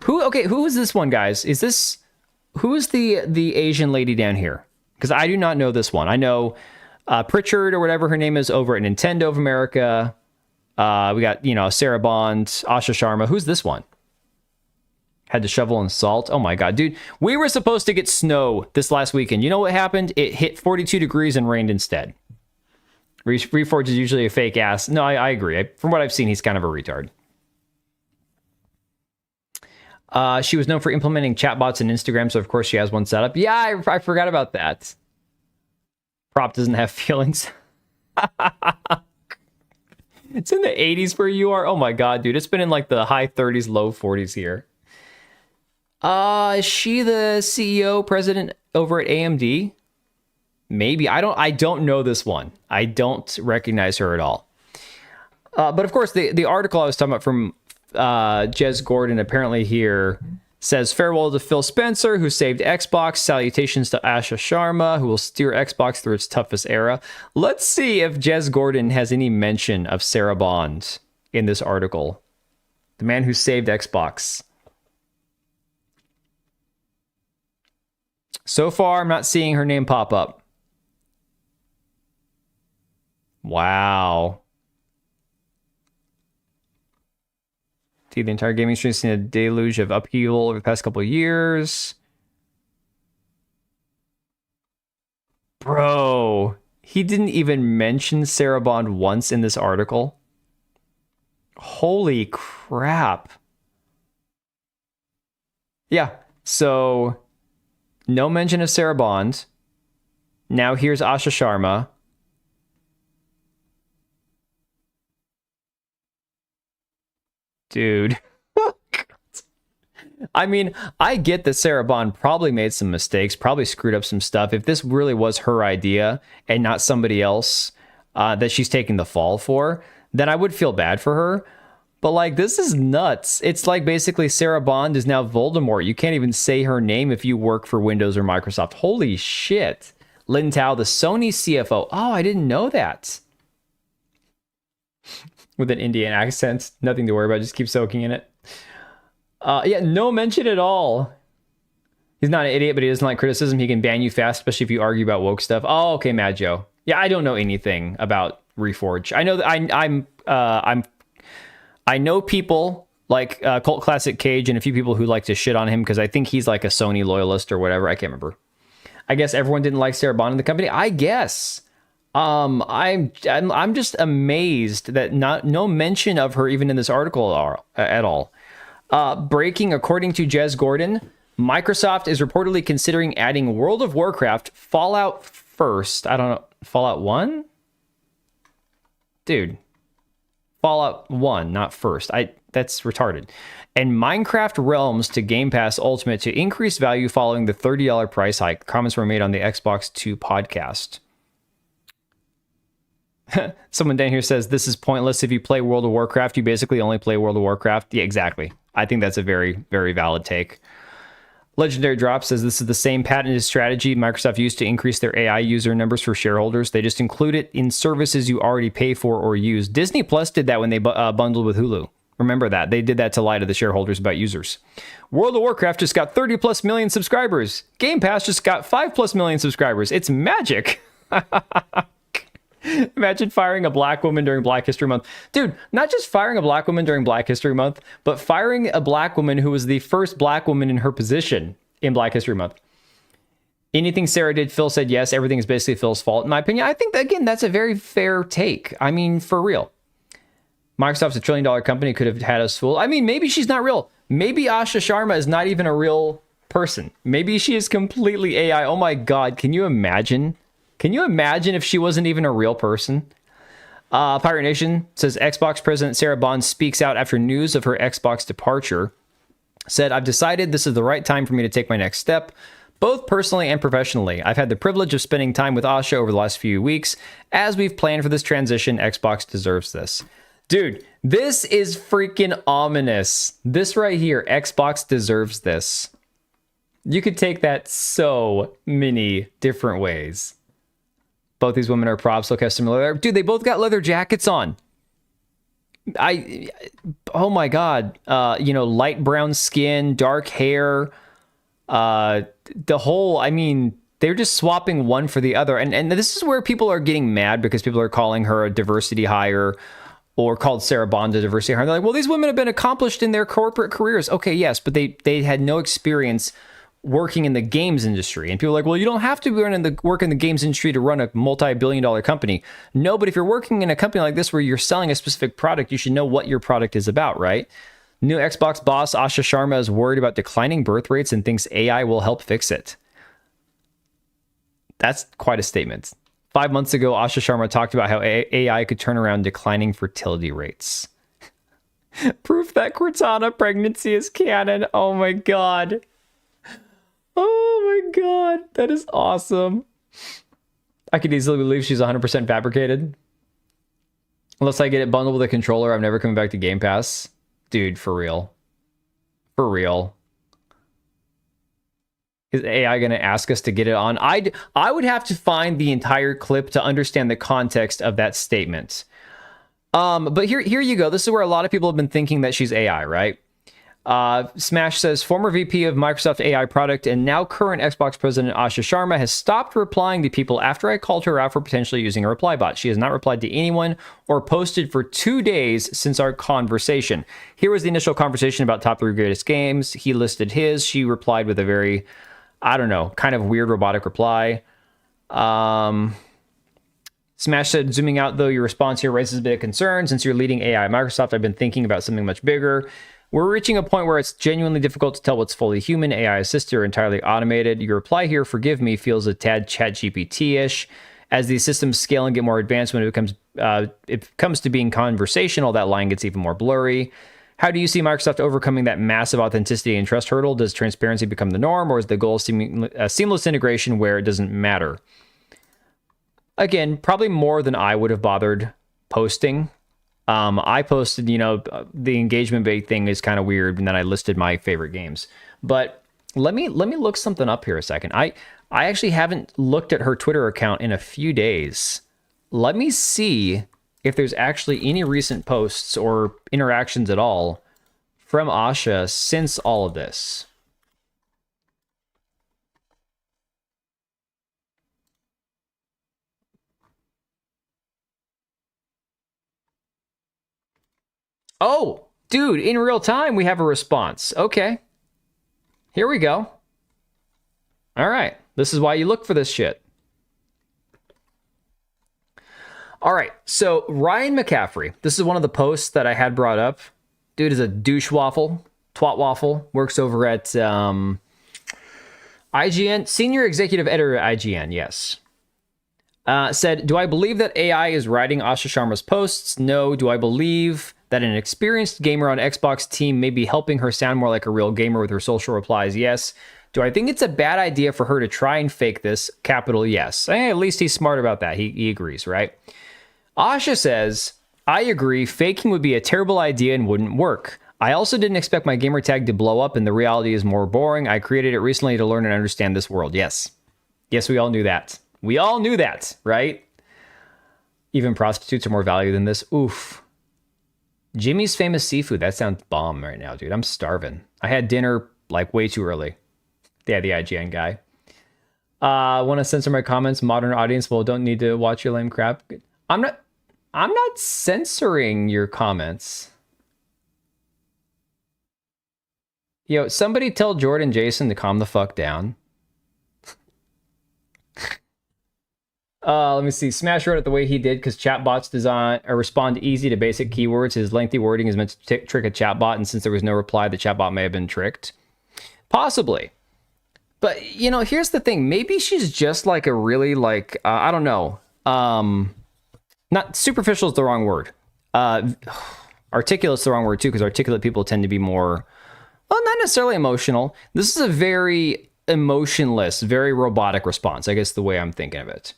Who is this one, guys? Who is the Asian lady down here? Because I do not know this one. I know Pritchard or whatever her name is over at Nintendo of America. We got, Sarah Bond, Asha Sharma. Who's this one? Had to shovel and salt. Oh my God, dude. We were supposed to get snow this last weekend. You know what happened? It hit 42 degrees and rained instead. Reforge is usually a fake ass. No, I agree. From what I've seen, he's kind of a retard. She was known for implementing chatbots in Instagram, so of course she has one set up. Yeah, I forgot about that. Prop doesn't have feelings. It's in the 80s where you are. Oh my God, dude. It's been in like the high 30s, low 40s here. Is she the CEO, president over at AMD? Maybe. I don't know this one. I don't recognize her at all. But of course, the article I was talking about from Jez Gordon apparently here Says farewell to Phil Spencer, who saved Xbox. Salutations to Asha Sharma, who will steer Xbox through its toughest era. Let's see if Jez Gordon has any mention of Sarah Bond in this article. The man who saved Xbox. So far, I'm not seeing her name pop up. Wow. The entire gaming industry has seen a deluge of upheaval over the past couple of years. Bro, he didn't even mention Sarah Bond once in this article. Holy crap. Yeah, so no mention of Sarah Bond. Now here's Asha Sharma. Dude. I mean, I get that Sarah Bond probably made some mistakes, probably screwed up some stuff. If this really was her idea and not somebody else that she's taking the fall for, then I would feel bad for her. But like, this is nuts. It's like basically Sarah Bond is now Voldemort. You can't even say her name if you work for Windows or Microsoft. Holy shit. Lin Tao, the Sony CFO. Oh, I didn't know that. With an Indian accent. Nothing to worry about. Just keep soaking in it. Yeah, no mention at all. He's not an idiot, but he doesn't like criticism. He can ban you fast, especially if you argue about woke stuff. Oh, okay, Mad Joe. Yeah, I don't know anything about Reforge. I know that I know people like Cult Classic Cage and a few people who like to shit on him because I think he's like a Sony loyalist or whatever. I can't remember. I guess everyone didn't like Sarah Bond in the company. I guess. I'm just amazed that no mention of her even in this article at all. Breaking, according to Jez Gordon, Microsoft is reportedly considering adding World of Warcraft, Fallout first. I don't know, Fallout 1? Dude, Fallout 1, not first. That's retarded. And Minecraft Realms to Game Pass Ultimate to increase value following the $30 price hike. Comments were made on the Xbox 2 podcast. Someone down here says, this is pointless. If you play World of Warcraft, you basically only play World of Warcraft. Yeah, exactly. I think that's a very, very valid take. Legendary Drop says, this is the same patented strategy Microsoft used to increase their AI user numbers for shareholders. They just include it in services you already pay for or use. Disney Plus did that when they bundled with Hulu. Remember that. They did that to lie to the shareholders about users. World of Warcraft just got 30 plus million subscribers. Game Pass just got 5 plus million subscribers. It's magic. Imagine firing a black woman during Black History Month. Dude, not just firing a black woman during Black History Month, but firing a black woman who was the first black woman in her position in Black History Month. Anything Sarah did, Phil said yes. Everything is basically Phil's fault, in my opinion. I think, again, that's a very fair take. I mean, for real. Microsoft's a $1 trillion company, could have had us fooled. I mean, maybe she's not real. Maybe Asha Sharma is not even a real person. Maybe she is completely AI. Oh my God, can you imagine? Can you imagine if she wasn't even a real person? Pirate Nation says Xbox President Sarah Bond speaks out after news of her Xbox departure. Said, I've decided this is the right time for me to take my next step, both personally and professionally. I've had the privilege of spending time with Asha over the last few weeks. As we've planned for this transition, Xbox deserves this. Dude, this is freaking ominous. This right here, Xbox deserves this. You could take that so many different ways. Both these women are props. Look how similar. Dude, they both got leather jackets on. Oh my God. Light brown skin, dark hair. The whole, I mean, they're just swapping one for the other. And this is where people are getting mad because people are calling her a diversity hire or called Sarah Bond a diversity hire. They're like, well, these women have been accomplished in their corporate careers. Okay, yes, but they had no experience working in the games industry. And people are like, well, you don't have to work in the games industry to run a multi-billion-dollar company. No, but if you're working in a company like this where you're selling a specific product, you should know what your product is about, right? New Xbox boss Asha Sharma is worried about declining birth rates and thinks AI will help fix it. That's quite a statement. 5 months ago, Asha Sharma talked about how AI could turn around declining fertility rates. Proof that Cortana pregnancy is canon. Oh my God. Oh my God, that is awesome. I could easily believe she's 100% fabricated. Unless I get it bundled with a controller, I'm never coming back to Game Pass. Dude, for real. For real. Is AI going to ask us to get it on? I would have to find the entire clip to understand the context of that statement. But here you go. This is where a lot of people have been thinking that she's AI, right? Smash says, former VP of Microsoft AI product and now current Xbox president Asha Sharma has stopped replying to people after I called her out for potentially using a reply bot. She has not replied to anyone or posted for 2 days since our conversation. Here was the initial conversation about top 3 greatest games. He listed his. She replied with a very, I don't know, kind of weird robotic reply. Smash said, zooming out though, your response here raises a bit of concern. Since you're leading AI at Microsoft, I've been thinking about something much bigger. We're reaching a point where it's genuinely difficult to tell what's fully human, AI assisted, or entirely automated. Your reply here, forgive me, feels a tad ChatGPT-ish. As these systems scale and get more advanced, when it comes to being conversational, that line gets even more blurry. How do you see Microsoft overcoming that massive authenticity and trust hurdle? Does transparency become the norm, or is the goal seamless integration where it doesn't matter? Again, probably more than I would have bothered posting. I posted, the engagement bait thing is kind of weird, and then I listed my favorite games. But let me look something up here a second. I actually haven't looked at her Twitter account in a few days. Let me see if there's actually any recent posts or interactions at all from Asha since all of this. Oh, dude, in real time, we have a response. Okay. Here we go. All right. This is why you look for this shit. All right. So Ryan McCaffrey, this is one of the posts that I had brought up. Dude is a douche waffle, twat waffle, works over at IGN, senior executive editor at IGN, yes. Said, do I believe that AI is writing Asha Sharma's posts? No. Do I believe that an experienced gamer on Xbox team may be helping her sound more like a real gamer with her social replies? Yes. Do I think it's a bad idea for her to try and fake this? Capital yes. At least he's smart about that. He agrees, right? Asha says, I agree. Faking would be a terrible idea and wouldn't work. I also didn't expect my gamer tag to blow up, and the reality is more boring. I created it recently to learn and understand this world. Yes. Yes, we all knew that. We all knew that, right? Even prostitutes are more value than this. Oof. Jimmy's Famous Seafood. That sounds bomb right now, dude. I'm starving. I had dinner like way too early. Yeah, the IGN guy. Want to censor my comments? Modern audience, well, don't need to watch your lame crap. I'm not censoring your comments. Yo, somebody tell Jordan Jason to calm the fuck down. Let me see. Smash wrote it the way he did because chatbots respond easy to basic keywords. His lengthy wording is meant to trick a chatbot, and since there was no reply, the chatbot may have been tricked. Possibly. But, here's the thing. Maybe she's just like a really, I don't know. Not superficial is the wrong word. Articulate is the wrong word, too, because articulate people tend to be more, well, not necessarily emotional. This is a very emotionless, very robotic response, I guess the way I'm thinking of it.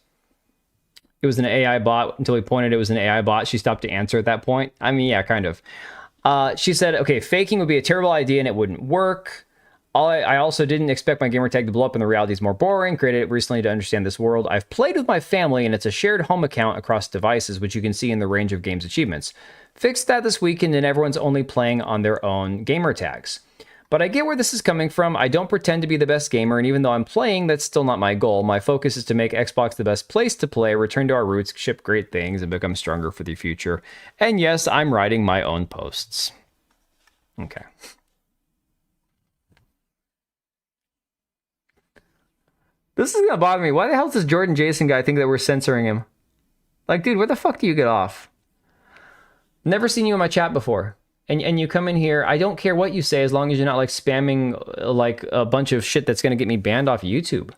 It was an AI bot until we pointed it was an AI bot. She stopped to answer at that point. I mean, yeah, kind of. She said, okay, faking would be a terrible idea and it wouldn't work. I also didn't expect my gamer tag to blow up and the reality is more boring. Created it recently to understand this world. I've played with my family and it's a shared home account across devices, which you can see in the range of games achievements. Fixed that this weekend and everyone's only playing on their own gamer tags. But I get where this is coming from. I don't pretend to be the best gamer, and even though I'm playing, that's still not my goal. My focus is to make Xbox the best place to play, return to our roots, ship great things, and become stronger for the future. And yes, I'm writing my own posts. Okay. This is gonna bother me. Why the hell does this Jordan Jason guy think that we're censoring him? Like, dude, where the fuck do you get off? Never seen you in my chat before. And you come in here, I don't care what you say as long as you're not like spamming like a bunch of shit that's going to get me banned off YouTube.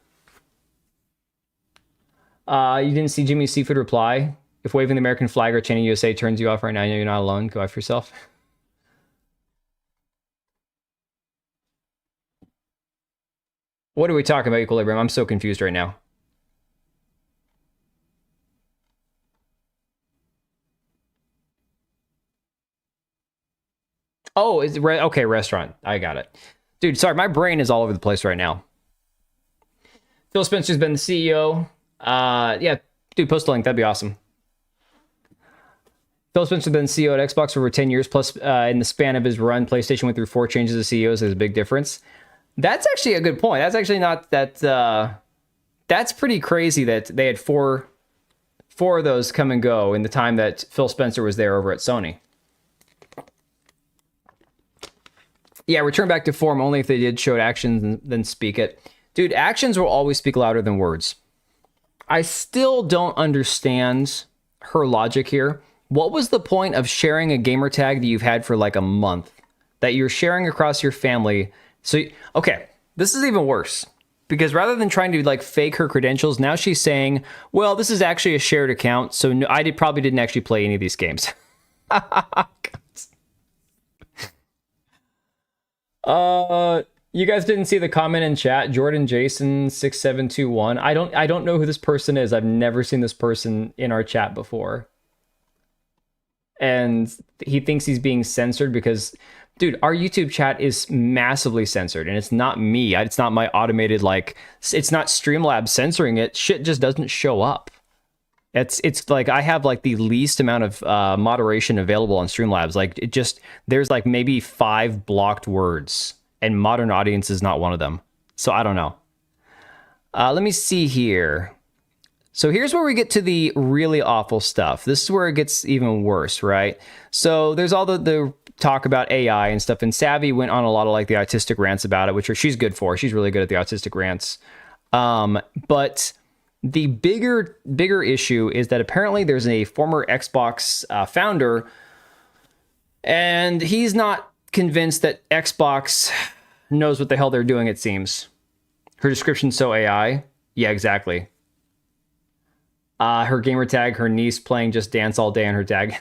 You didn't see Jimmy's Seafood reply? If waving the American flag or chanting USA turns you off right now, I know you're not alone. Go after yourself. What are we talking about, Equilibrium? I'm so confused right now. Oh, okay, restaurant. I got it. Dude, sorry, my brain is all over the place right now. Phil Spencer's been the CEO. Yeah, dude, post a link. That'd be awesome. Phil Spencer's been CEO at Xbox for over 10 years. Plus, in the span of his run, PlayStation went through 4 changes of CEOs. There's a big difference. That's actually a good point. That's actually not that... that's pretty crazy that they had four of those come and go in the time that Phil Spencer was there over at Sony. Yeah, return back to form only if they did show actions and then speak it. Dude, actions will always speak louder than words. I still don't understand her logic here. What was the point of sharing a gamer tag that you've had for like a month that you're sharing across your family? So, okay, this is even worse. Because rather than trying to like fake her credentials, now she's saying, well, this is actually a shared account, so no, probably didn't actually play any of these games. You guys didn't see the comment in chat, Jordan Jason 6721. I don't know who this person is. I've never seen this person in our chat before. And he thinks he's being censored because, dude, our YouTube chat is massively censored, and it's not me. It's not my automated, like, it's not Streamlabs censoring it. Shit just doesn't show up. It's like I have like the least amount of moderation available on Streamlabs. Like it just, there's like maybe 5 blocked words, and modern audience is not one of them. So I don't know. Let me see here. So here's where we get to the really awful stuff. This is where it gets even worse, right? So there's all the talk about AI and stuff, and Savvy went on a lot of like the autistic rants about it, which she's good for. She's really good at the autistic rants. But the bigger issue is that apparently there's a former Xbox founder, and he's not convinced that Xbox knows what the hell they're doing, it seems. Her description's so AI. Yeah, exactly. Her gamer tag, her niece playing Just Dance all day on her tag.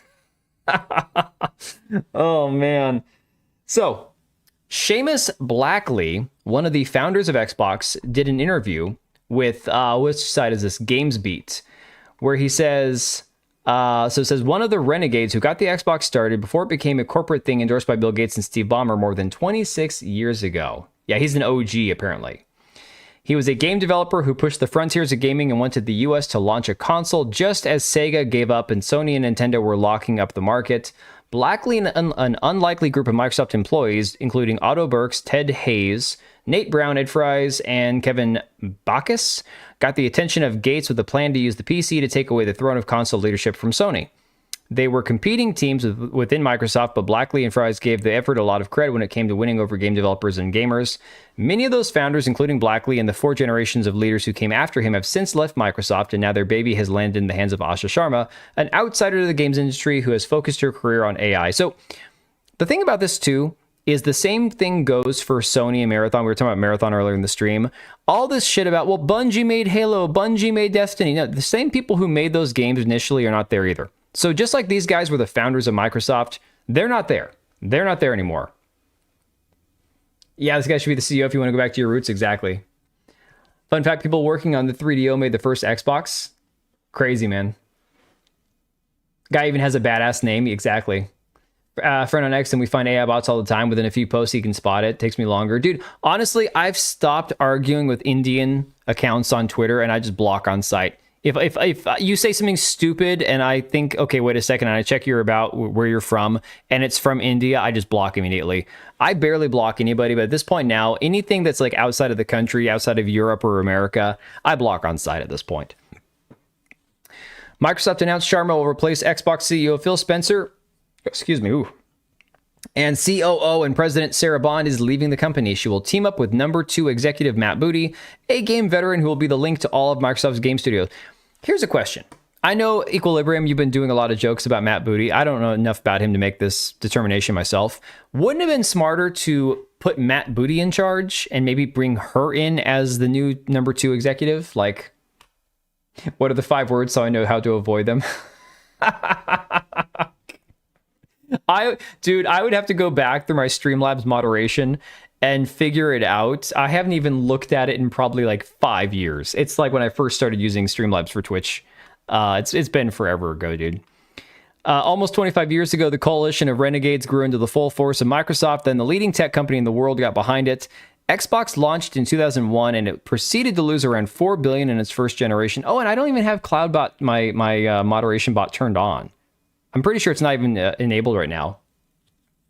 Oh, man. So, Seamus Blackley, one of the founders of Xbox, did an interview with, which site is this? GamesBeat, where he says, so it says, one of the renegades who got the Xbox started before it became a corporate thing endorsed by Bill Gates and Steve Ballmer more than 26 years ago. Yeah, he's an OG, apparently. He was a game developer who pushed the frontiers of gaming and went to the US to launch a console just as Sega gave up and Sony and Nintendo were locking up the market. Blackley and an unlikely group of Microsoft employees, including Otto Burks, Ted Hayes, Nate Brown, Ed Fries, and Kevin Bacchus, got the attention of Gates with a plan to use the PC to take away the throne of console leadership from Sony. They were competing teams within Microsoft, but Blackley and Fries gave the effort a lot of credit when it came to winning over game developers and gamers. Many of those founders, including Blackley and the 4 generations of leaders who came after him, have since left Microsoft, and now their baby has landed in the hands of Asha Sharma, an outsider to the games industry who has focused her career on AI. So the thing about this, too, is the same thing goes for Sony and Marathon. We were talking about Marathon earlier in the stream. All this shit about, well, Bungie made Halo, Bungie made Destiny. No, the same people who made those games initially are not there either. So just like these guys were the founders of Microsoft, they're not there. They're not there anymore. Yeah, this guy should be the CEO if you want to go back to your roots. Exactly. Fun fact, people working on the 3DO made the first Xbox. Crazy, man. Guy even has a badass name. Exactly. Friend on X, and we find AI bots all the time. Within a few posts, he can spot it. Takes me longer. Dude, honestly, I've stopped arguing with Indian accounts on Twitter, and I just block on site. If you say something stupid and I think, okay, wait a second, and I check your about where you're from, and it's from India, I just block immediately. I barely block anybody, but at this point now, anything that's like outside of the country, outside of Europe or America, I block on site at this point. Microsoft announced Sharma will replace Xbox CEO Phil Spencer. Excuse me. Ooh. And COO and President Sarah Bond is leaving the company. She will team up with number 2 executive Matt Booty, a game veteran who will be the link to all of Microsoft's game studios. Here's a question. I know, Equilibrium, you've been doing a lot of jokes about Matt Booty. I don't know enough about him to make this determination myself. Wouldn't it have been smarter to put Matt Booty in charge and maybe bring her in as the new number 2 executive? Like, what are the 5 words so I know how to avoid them? I would have to go back through my Streamlabs moderation and figure it out. I haven't even looked at it in probably like 5 years. It's like when I first started using Streamlabs for Twitch. It's been forever ago, dude. Almost 25 years ago, the coalition of renegades grew into the full force of Microsoft. Then the leading tech company in the world got behind it. Xbox launched in 2001 and it proceeded to lose around 4 billion in its first generation. Oh, and I don't even have CloudBot, my moderation bot turned on. I'm pretty sure it's not even enabled right now.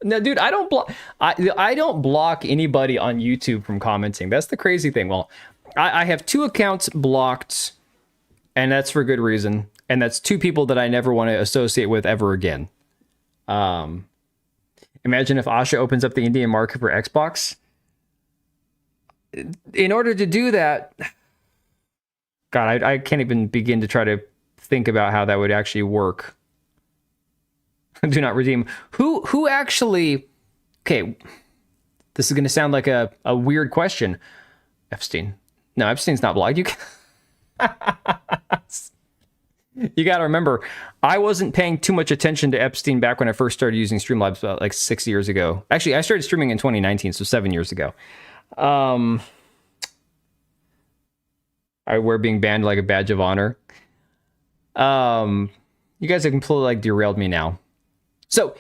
No, dude, I don't block. I don't block anybody on YouTube from commenting. That's the crazy thing. Well, I have 2 accounts blocked, and that's for good reason. And that's 2 people that I never want to associate with ever again. Imagine if Asha opens up the Indian market for Xbox. In order to do that, God, I can't even begin to try to think about how that would actually work. Do not redeem. Who actually... Okay, this is going to sound like a weird question. Epstein. No, Epstein's not blocked. You got to remember, I wasn't paying too much attention to Epstein back when I first started using Streamlabs about like 6 years ago. Actually, I started streaming in 2019, so 7 years ago. I wear being banned like a badge of honor. You guys have completely like derailed me now. So,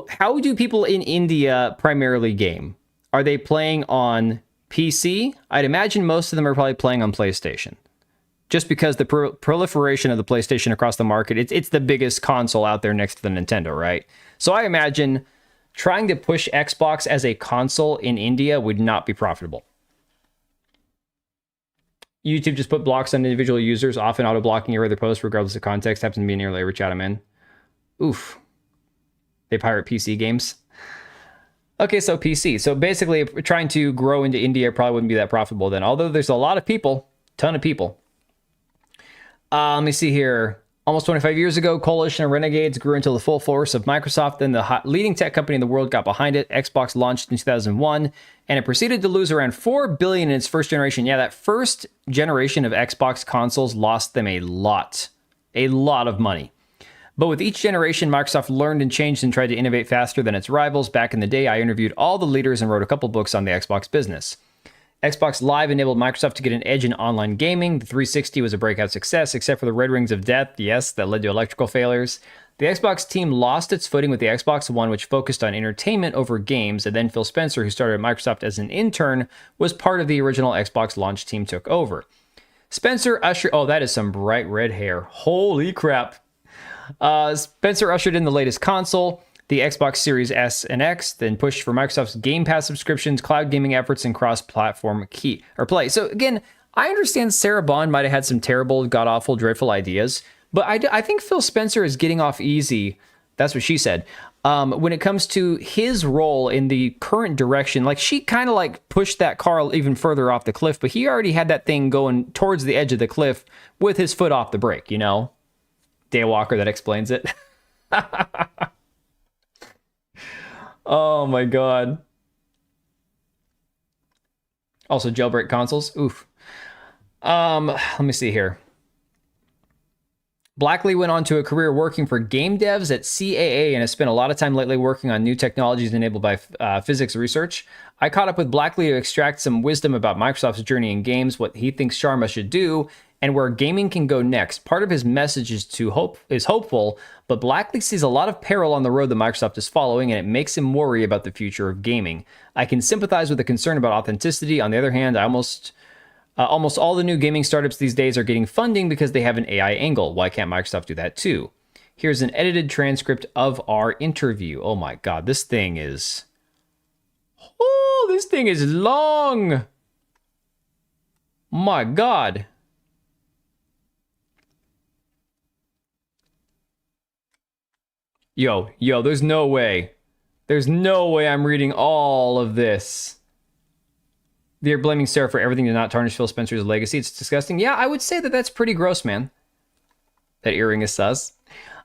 how do people in India primarily game? Are they playing on PC? I'd imagine most of them are probably playing on PlayStation. Just because the proliferation of the PlayStation across the market, it's the biggest console out there next to the Nintendo, right? So I imagine trying to push Xbox as a console in India would not be profitable. YouTube just put blocks on individual users, often auto-blocking your other posts regardless of context. Happens to be nearly every chat I'm in. Oof. They pirate PC games. Okay, so PC. So basically, trying to grow into India probably wouldn't be that profitable then. Although there's a lot of people, ton of people. Let me see here. Almost 25 years ago, Coalition of Renegades grew into the full force of Microsoft. Then the leading tech company in the world got behind it. Xbox launched in 2001, and it proceeded to lose around 4 billion in its first generation. Yeah, that first generation of Xbox consoles lost them a lot of money. But with each generation, Microsoft learned and changed and tried to innovate faster than its rivals. Back in the day, I interviewed all the leaders and wrote a couple books on the Xbox business. Xbox Live enabled Microsoft to get an edge in online gaming. The 360 was a breakout success, except for the Red Rings of Death, yes, that led to electrical failures. The Xbox team lost its footing with the Xbox One, which focused on entertainment over games, and then Phil Spencer, who started at Microsoft as an intern, was part of the original Xbox launch team, took over. Spencer ushered... Oh, that is some bright red hair. Holy crap. Spencer ushered in the latest console, the Xbox Series S and X, then pushed for Microsoft's Game Pass subscriptions, cloud gaming efforts, and cross-platform play. So again, I understand Sarah Bond might have had some terrible, god-awful, dreadful ideas, but I think Phil Spencer is getting off easy. That's what she said. When it comes to his role in the current direction, like she kind of like pushed that car even further off the cliff, but he already had that thing going towards the edge of the cliff with his foot off the brake, you know? Daywalker, that explains it. Oh my god. Also jailbreak consoles. Oof. Let me see here. Blackley went on to a career working for game devs at CAA and has spent a lot of time lately working on new technologies enabled by physics research. I caught up with Blackley to extract some wisdom about Microsoft's journey in games, what he thinks Sharma should do, and where gaming can go next. Part of his message is hopeful, but Blackley sees a lot of peril on the road that Microsoft is following, and it makes him worry about the future of gaming. I can sympathize with the concern about authenticity. On the other hand, almost all the new gaming startups these days are getting funding because they have an AI angle. Why can't Microsoft do that too? Here's an edited transcript of our interview. Oh my god, this thing is... Oh, this thing is long! My god. Yo, there's no way. There's no way I'm reading all of this. They're blaming Sarah for everything to not tarnish Phil Spencer's legacy. It's disgusting. Yeah, I would say that that's pretty gross, man. That earring is sus.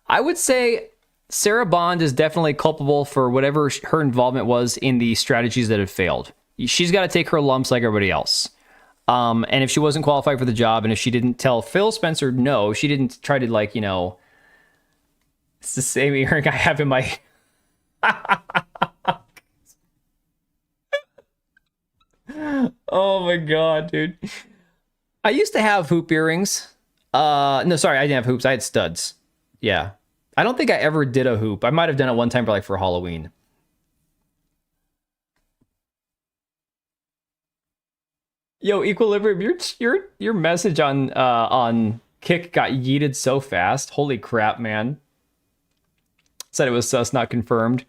I would say Sarah Bond is definitely culpable for whatever her involvement was in the strategies that have failed. She's got to take her lumps like everybody else. And if she wasn't qualified for the job, and if she didn't tell Phil Spencer no, she didn't try to, like, you know... It's the same earring I have in my... Oh my god, dude. I used to have hoop earrings. No, sorry, I didn't have hoops. I had studs. Yeah. I don't think I ever did a hoop. I might have done it one time for Halloween. Yo, Equilibrium, your message on Kick got yeeted so fast. Holy crap, man. Said it was sus, not confirmed.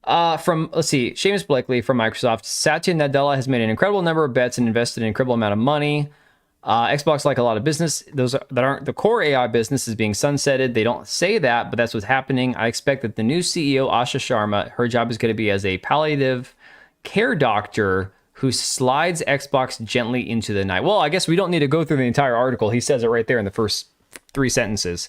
From, let's see, Seamus Blakely from Microsoft. Satya Nadella has made an incredible number of bets and invested an incredible amount of money. Xbox, like a lot of business, that aren't the core AI business, is being sunsetted. They don't say that, but that's what's happening. I expect that the new CEO, Asha Sharma, her job is going to be as a palliative care doctor who slides Xbox gently into the night. Well, I guess we don't need to go through the entire article. He says it right there in the first 3 sentences.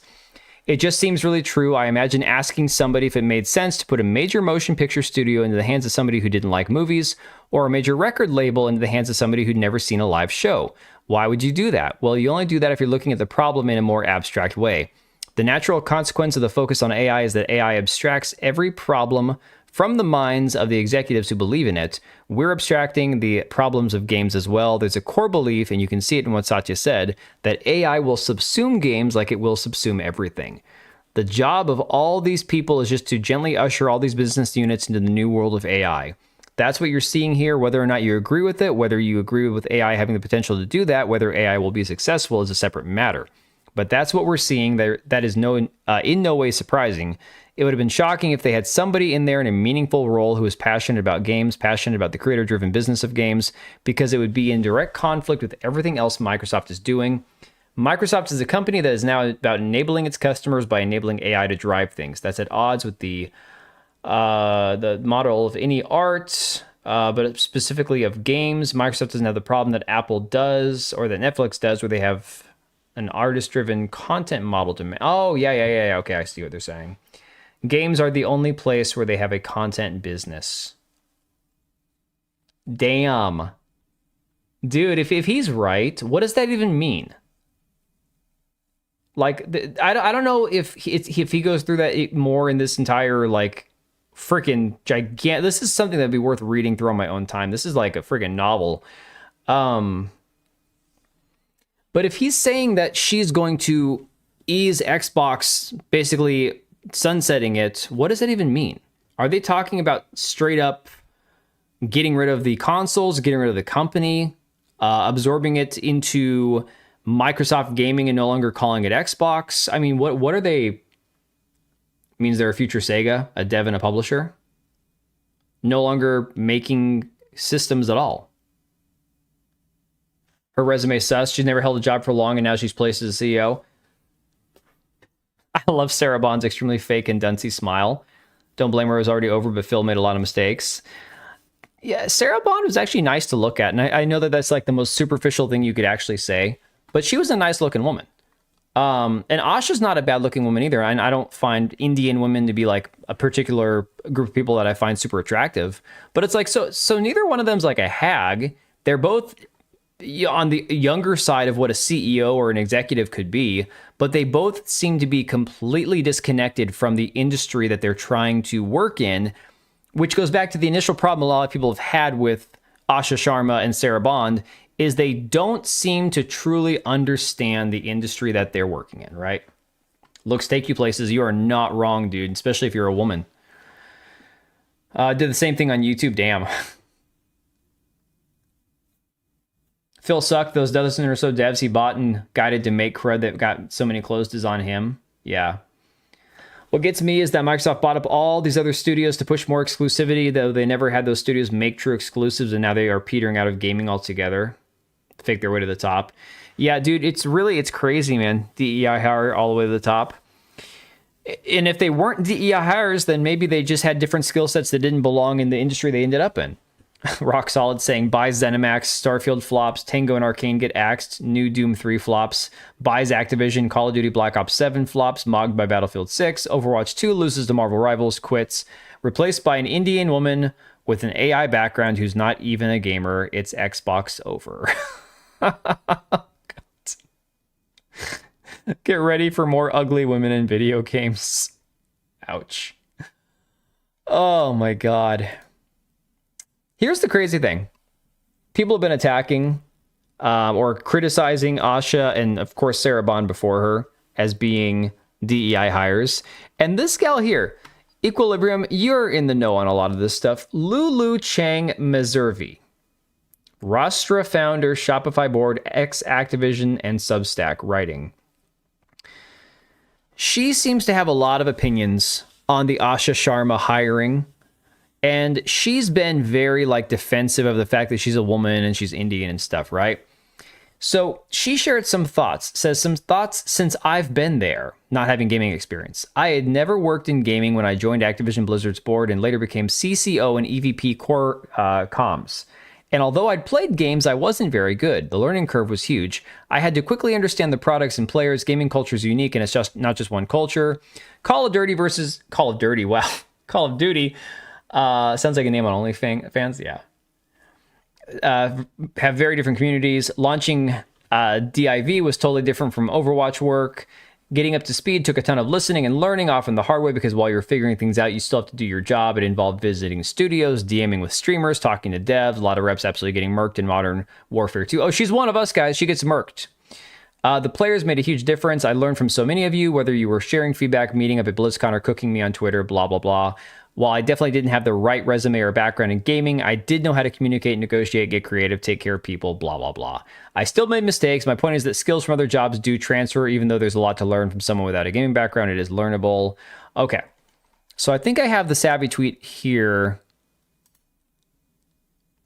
It just seems really true. I imagine asking somebody if it made sense to put a major motion picture studio into the hands of somebody who didn't like movies, or a major record label into the hands of somebody who'd never seen a live show. Why would you do that? Well, you only do that if you're looking at the problem in a more abstract way. The natural consequence of the focus on AI is that AI abstracts every problem from the minds of the executives who believe in it. We're abstracting the problems of games as well. There's a core belief, and you can see it in what Satya said, that AI will subsume games like it will subsume everything. The job of all these people is just to gently usher all these business units into the new world of AI. That's what you're seeing here. Whether or not you agree with it, whether you agree with AI having the potential to do that, whether AI will be successful is a separate matter. But that's what we're seeing there. That is in no way surprising. It would have been shocking if they had somebody in there in a meaningful role who is passionate about games, passionate about the creator-driven business of games, because it would be in direct conflict with everything else Microsoft is doing. Microsoft is a company that is now about enabling its customers by enabling AI to drive things. That's at odds with the model of any art, but specifically of games. Microsoft doesn't have the problem that Apple does, or that Netflix does, where they have an artist-driven content model to... Oh, yeah. Okay, I see what they're saying. Games are the only place where they have a content business. Damn. Dude, if he's right, what does that even mean? Like, I don't know if he goes through that more in this entire, like, freaking gigantic... This is something that'd be worth reading through on my own time. This is like a freaking novel. But if he's saying that she's going to ease Xbox, basically sunsetting it, what does that even mean? Are they talking about straight up getting rid of the consoles, getting rid of the company, absorbing it into Microsoft Gaming and no longer calling it Xbox? I mean, what are they... Means they're a future Sega, a dev and a publisher? No longer making systems at all. Her resume sus. She's never held a job for long, and now she's placed as a CEO. I love Sarah Bond's extremely fake and duncy smile. Don't blame her, it was already over, but Phil made a lot of mistakes. Yeah, Sarah Bond was actually nice to look at, and I know that that's like the most superficial thing you could actually say, but she was a nice looking woman. And Asha's not a bad looking woman either. I don't find Indian women to be like a particular group of people that I find super attractive, but it's like, so neither one of them's like a hag. They're both on the younger side of what a CEO or an executive could be, but they both seem to be completely disconnected from the industry that they're trying to work in, which goes back to the initial problem a lot of people have had with Asha Sharma and Sarah Bond, is they don't seem to truly understand the industry that they're working in, right? Looks take you places. You are not wrong, dude, especially if you're a woman. Did the same thing on YouTube, damn. Phil sucked. Those dozen or so devs he bought and guided to make crud that got so many closed is on him. Yeah. What gets me is that Microsoft bought up all these other studios to push more exclusivity, though they never had those studios make true exclusives, and now they are petering out of gaming altogether. Fake their way to the top. Yeah, dude, it's crazy, man. DEI hire all the way to the top. And if they weren't DEI hires, then maybe they just had different skill sets that didn't belong in the industry they ended up in. Rock Solid saying, buys ZeniMax, Starfield flops, Tango and Arcane get axed, new Doom 3 flops, buys Activision, Call of Duty Black Ops 7 flops, mogged by Battlefield 6, Overwatch 2 loses to Marvel Rivals, quits, replaced by an Indian woman with an AI background who's not even a gamer. It's Xbox over. Get ready for more ugly women in video games. Ouch. Oh my god. Here's the crazy thing. People have been attacking or criticizing Asha and, of course, Sarah Bond before her as being DEI hires. And this gal here, Equilibrium, you're in the know on a lot of this stuff. Lulu Chang Meservey Rostra founder, Shopify board, ex-Activision, and Substack writing. She seems to have a lot of opinions on the Asha Sharma hiring. And she's been very defensive of the fact that she's a woman and she's Indian and stuff, right? So she shared some thoughts, says some thoughts since I've been there, not having gaming experience. I had never worked in gaming when I joined Activision Blizzard's board and later became CCO and EVP core comms. And although I'd played games, I wasn't very good. The learning curve was huge. I had to quickly understand the products and players. Gaming culture is unique and it's just not just one culture. Call of Duty versus Call of Duty. Wow. Call of Duty. Sounds like a name on OnlyFans. Yeah. Have very different communities. Launching DIV was totally different from Overwatch work. Getting up to speed took a ton of listening and learning, often the hard way, because while you're figuring things out, you still have to do your job. It involved visiting studios, DMing with streamers, talking to devs. A lot of reps absolutely getting murked in Modern Warfare 2. Oh, she's one of us, guys. She gets murked. The players made a huge difference. I learned from so many of you, whether you were sharing feedback, meeting up at BlizzCon, or cooking me on Twitter, blah, blah, blah. While I definitely didn't have the right resume or background in gaming, I did know how to communicate, negotiate, get creative, take care of people, blah, blah, blah. I still made mistakes. My point is that skills from other jobs do transfer, even though there's a lot to learn from someone without a gaming background. It is learnable. Okay. So I think I have the savvy tweet here.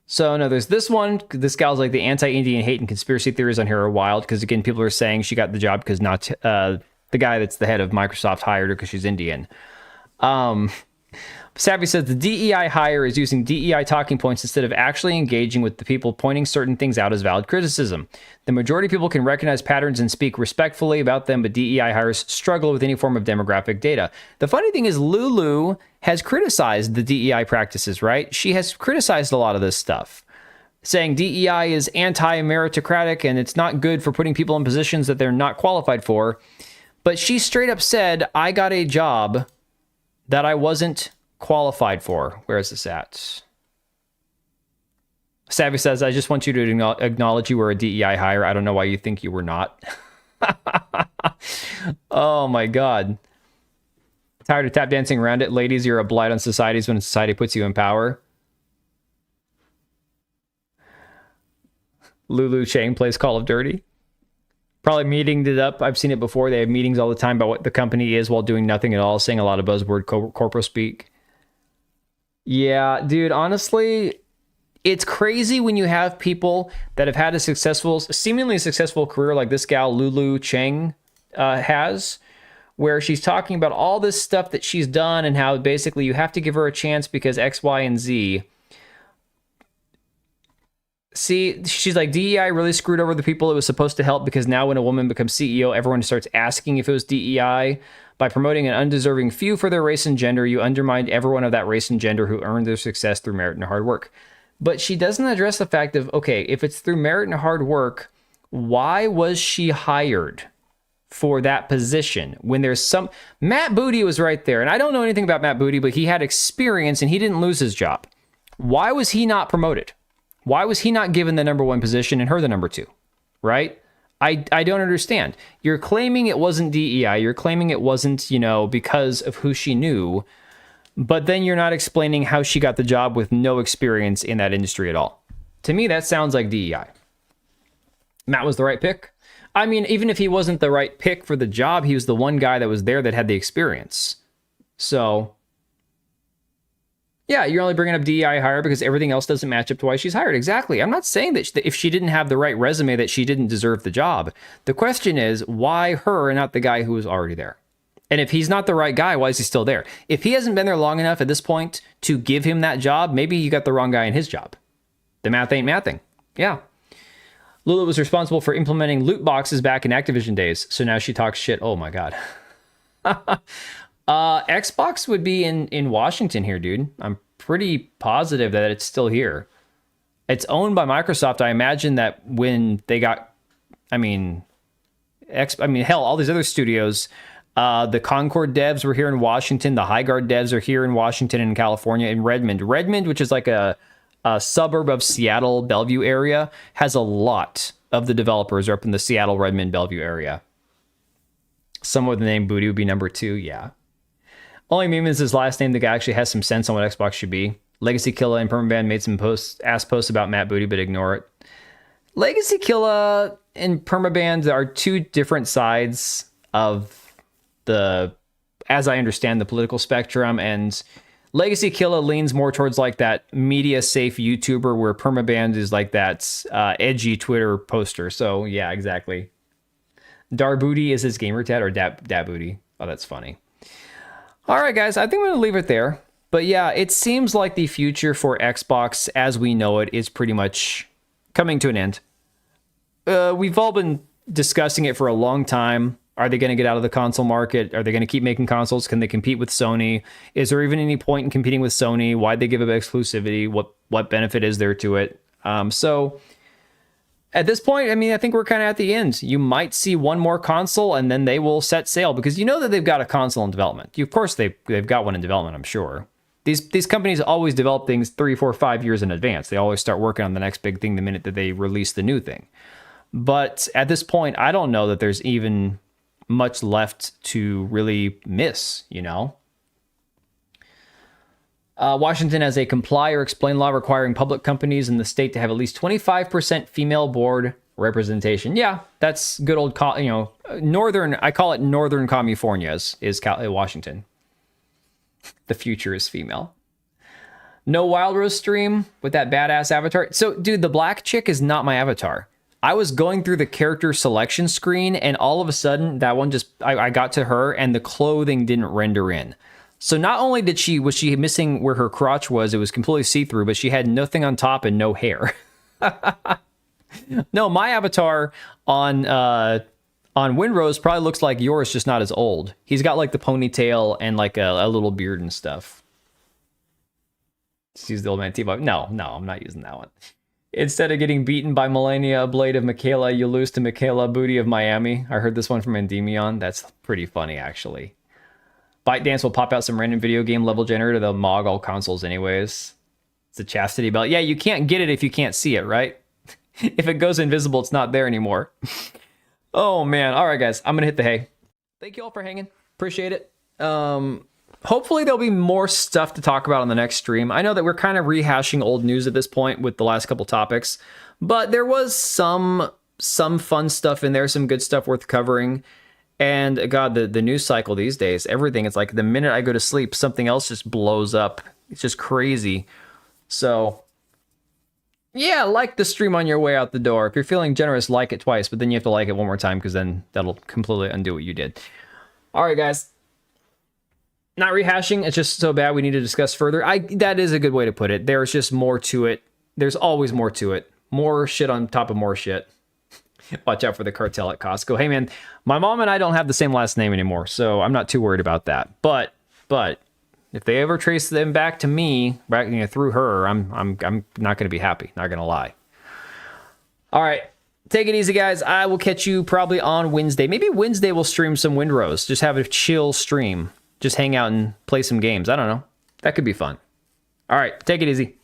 So no, there's this one. This gal's like the anti-Indian hate and conspiracy theories on here are wild. Because again, people are saying she got the job because not the guy that's the head of Microsoft hired her because she's Indian. Savvy says the DEI hire is using DEI talking points instead of actually engaging with the people, pointing certain things out as valid criticism. The majority of people can recognize patterns and speak respectfully about them, but DEI hires struggle with any form of demographic data. The funny thing is Lulu has criticized the DEI practices, right? She has criticized a lot of this stuff, saying DEI is anti-meritocratic and it's not good for putting people in positions that they're not qualified for. But she straight up said, I got a job that I wasn't qualified for. Where is this at? Savvy says, I just want you to acknowledge you were a DEI hire. I don't know why you think you were not. Oh my God. Tired of tap dancing around it? Ladies, you're a blight on societies when society puts you in power. Lulu Chang plays Call of Duty. Probably meetinged it up. I've seen it before. They have meetings all the time about what the company is while doing nothing at all, saying a lot of buzzword corporate speak. Yeah, dude, honestly, it's crazy when you have people that have had a seemingly successful career like this gal, Lulu Cheng, has, where she's talking about all this stuff that she's done and how basically you have to give her a chance because X, Y, and Z. See, she's like, DEI really screwed over the people it was supposed to help because now when a woman becomes CEO, everyone starts asking if it was DEI. By promoting an undeserving few for their race and gender, you undermined everyone of that race and gender who earned their success through merit and hard work. But she doesn't address the fact of, okay, if it's through merit and hard work, why was she hired for that position when there's some... Matt Booty was right there, and I don't know anything about Matt Booty, but he had experience and he didn't lose his job. Why was he not promoted? Why was he not given the number one position and her the number two, right? I don't understand. You're claiming it wasn't DEI. You're claiming it wasn't, because of who she knew. But then you're not explaining how she got the job with no experience in that industry at all. To me, that sounds like DEI. Matt was the right pick. I mean, even if he wasn't the right pick for the job, he was the one guy that was there that had the experience. So... yeah, you're only bringing up DEI hire because everything else doesn't match up to why she's hired. Exactly. I'm not saying that if she didn't have the right resume that she didn't deserve the job. The question is, why her and not the guy who was already there? And if he's not the right guy, why is he still there? If he hasn't been there long enough at this point to give him that job, maybe you got the wrong guy in his job. The math ain't mathing. Yeah. Lulu was responsible for implementing loot boxes back in Activision days. So now she talks shit. Oh my God. Xbox would be in Washington here, dude. I'm pretty positive that it's still here. It's owned by Microsoft. I imagine that when they got, hell, all these other studios, the Concord devs were here in Washington. The High Guard devs are here in Washington and California, in Redmond. Redmond, which is like a suburb of Seattle, Bellevue area, has a lot of the developers are up in the Seattle, Redmond, Bellevue area. Someone with the name Booty would be number 2. Yeah. Only meme is his last name. The guy actually has some sense on what Xbox should be. Legacy Killa and Permaban made some ass posts about Matt Booty, but ignore it. Legacy Killa and Permaban are two different sides of the, as I understand, the political spectrum, and Legacy Killa leans more towards like that media safe YouTuber, where Permaban is like that edgy Twitter poster. So yeah, exactly. Darbooty is his gamer tag, or Dabooty. Oh, that's funny. All right, guys, I think I'm gonna leave it there. But yeah, it seems like the future for Xbox as we know it is pretty much coming to an end. We've all been discussing it for a long time. Are they going to get out of the console market? Are they going to keep making consoles? Can they compete with Sony? Is there even any point in competing with Sony? Why'd they give up exclusivity? What benefit is there to it? So at this point, I mean, I think we're kind of at the end. You might see one more console and then they will set sail, because you know that they've got a console in development. Of course, they've got one in development, I'm sure. These companies always develop things 3, 4, 5 years in advance. They always start working on the next big thing the minute that they release the new thing. But at this point, I don't know that there's even much left to really miss, you know? Washington has a comply or explain law requiring public companies in the state to have at least 25% female board representation. Yeah, that's good old, northern, I call it Northern California is Washington. The future is female. No Wild Rose stream with that badass avatar. So, dude, the black chick is not my avatar. I was going through the character selection screen, and all of a sudden, that one just, I got to her, and the clothing didn't render in. So not only was she missing where her crotch was, it was completely see-through, but she had nothing on top and no hair. No, my avatar on Windrose probably looks like yours, just not as old. He's got like the ponytail and like a little beard and stuff. Just use the old man T-Bob. No, I'm not using that one. Instead of getting beaten by Melania Blade of Michaela, you lose to Michaela Booty of Miami. I heard this one from Endymion. That's pretty funny, actually. ByteDance will pop out some random video game level generator. They'll mog all consoles anyways. It's a chastity belt. Yeah, you can't get it if you can't see it, right? If it goes invisible, it's not there anymore. Oh, man. All right, guys. I'm going to hit the hay. Thank you all for hanging. Appreciate it. Hopefully there'll be more stuff to talk about on the next stream. I know that we're kind of rehashing old news at this point with the last couple topics, but there was some fun stuff in there, some good stuff worth covering. And God, the news cycle these days, everything, it's like the minute I go to sleep, something else just blows up. It's just crazy. So yeah, like the stream on your way out the door. If you're feeling generous, like it twice, but then you have to like it one more time, because then that'll completely undo what you did. All right, guys. Not rehashing, it's just so bad we need to discuss further. That is a good way to put it. There's just more to it. There's always more to it. More shit on top of more shit. Watch out for the cartel at Costco. Hey man, my mom and I don't have the same last name anymore, so I'm not too worried about that. But if they ever trace them back to me, through her, I'm not gonna be happy. Not gonna lie. All right. Take it easy, guys. I will catch you probably on Wednesday. Maybe Wednesday we'll stream some Windrose. Just have a chill stream. Just hang out and play some games. I don't know. That could be fun. All right. Take it easy.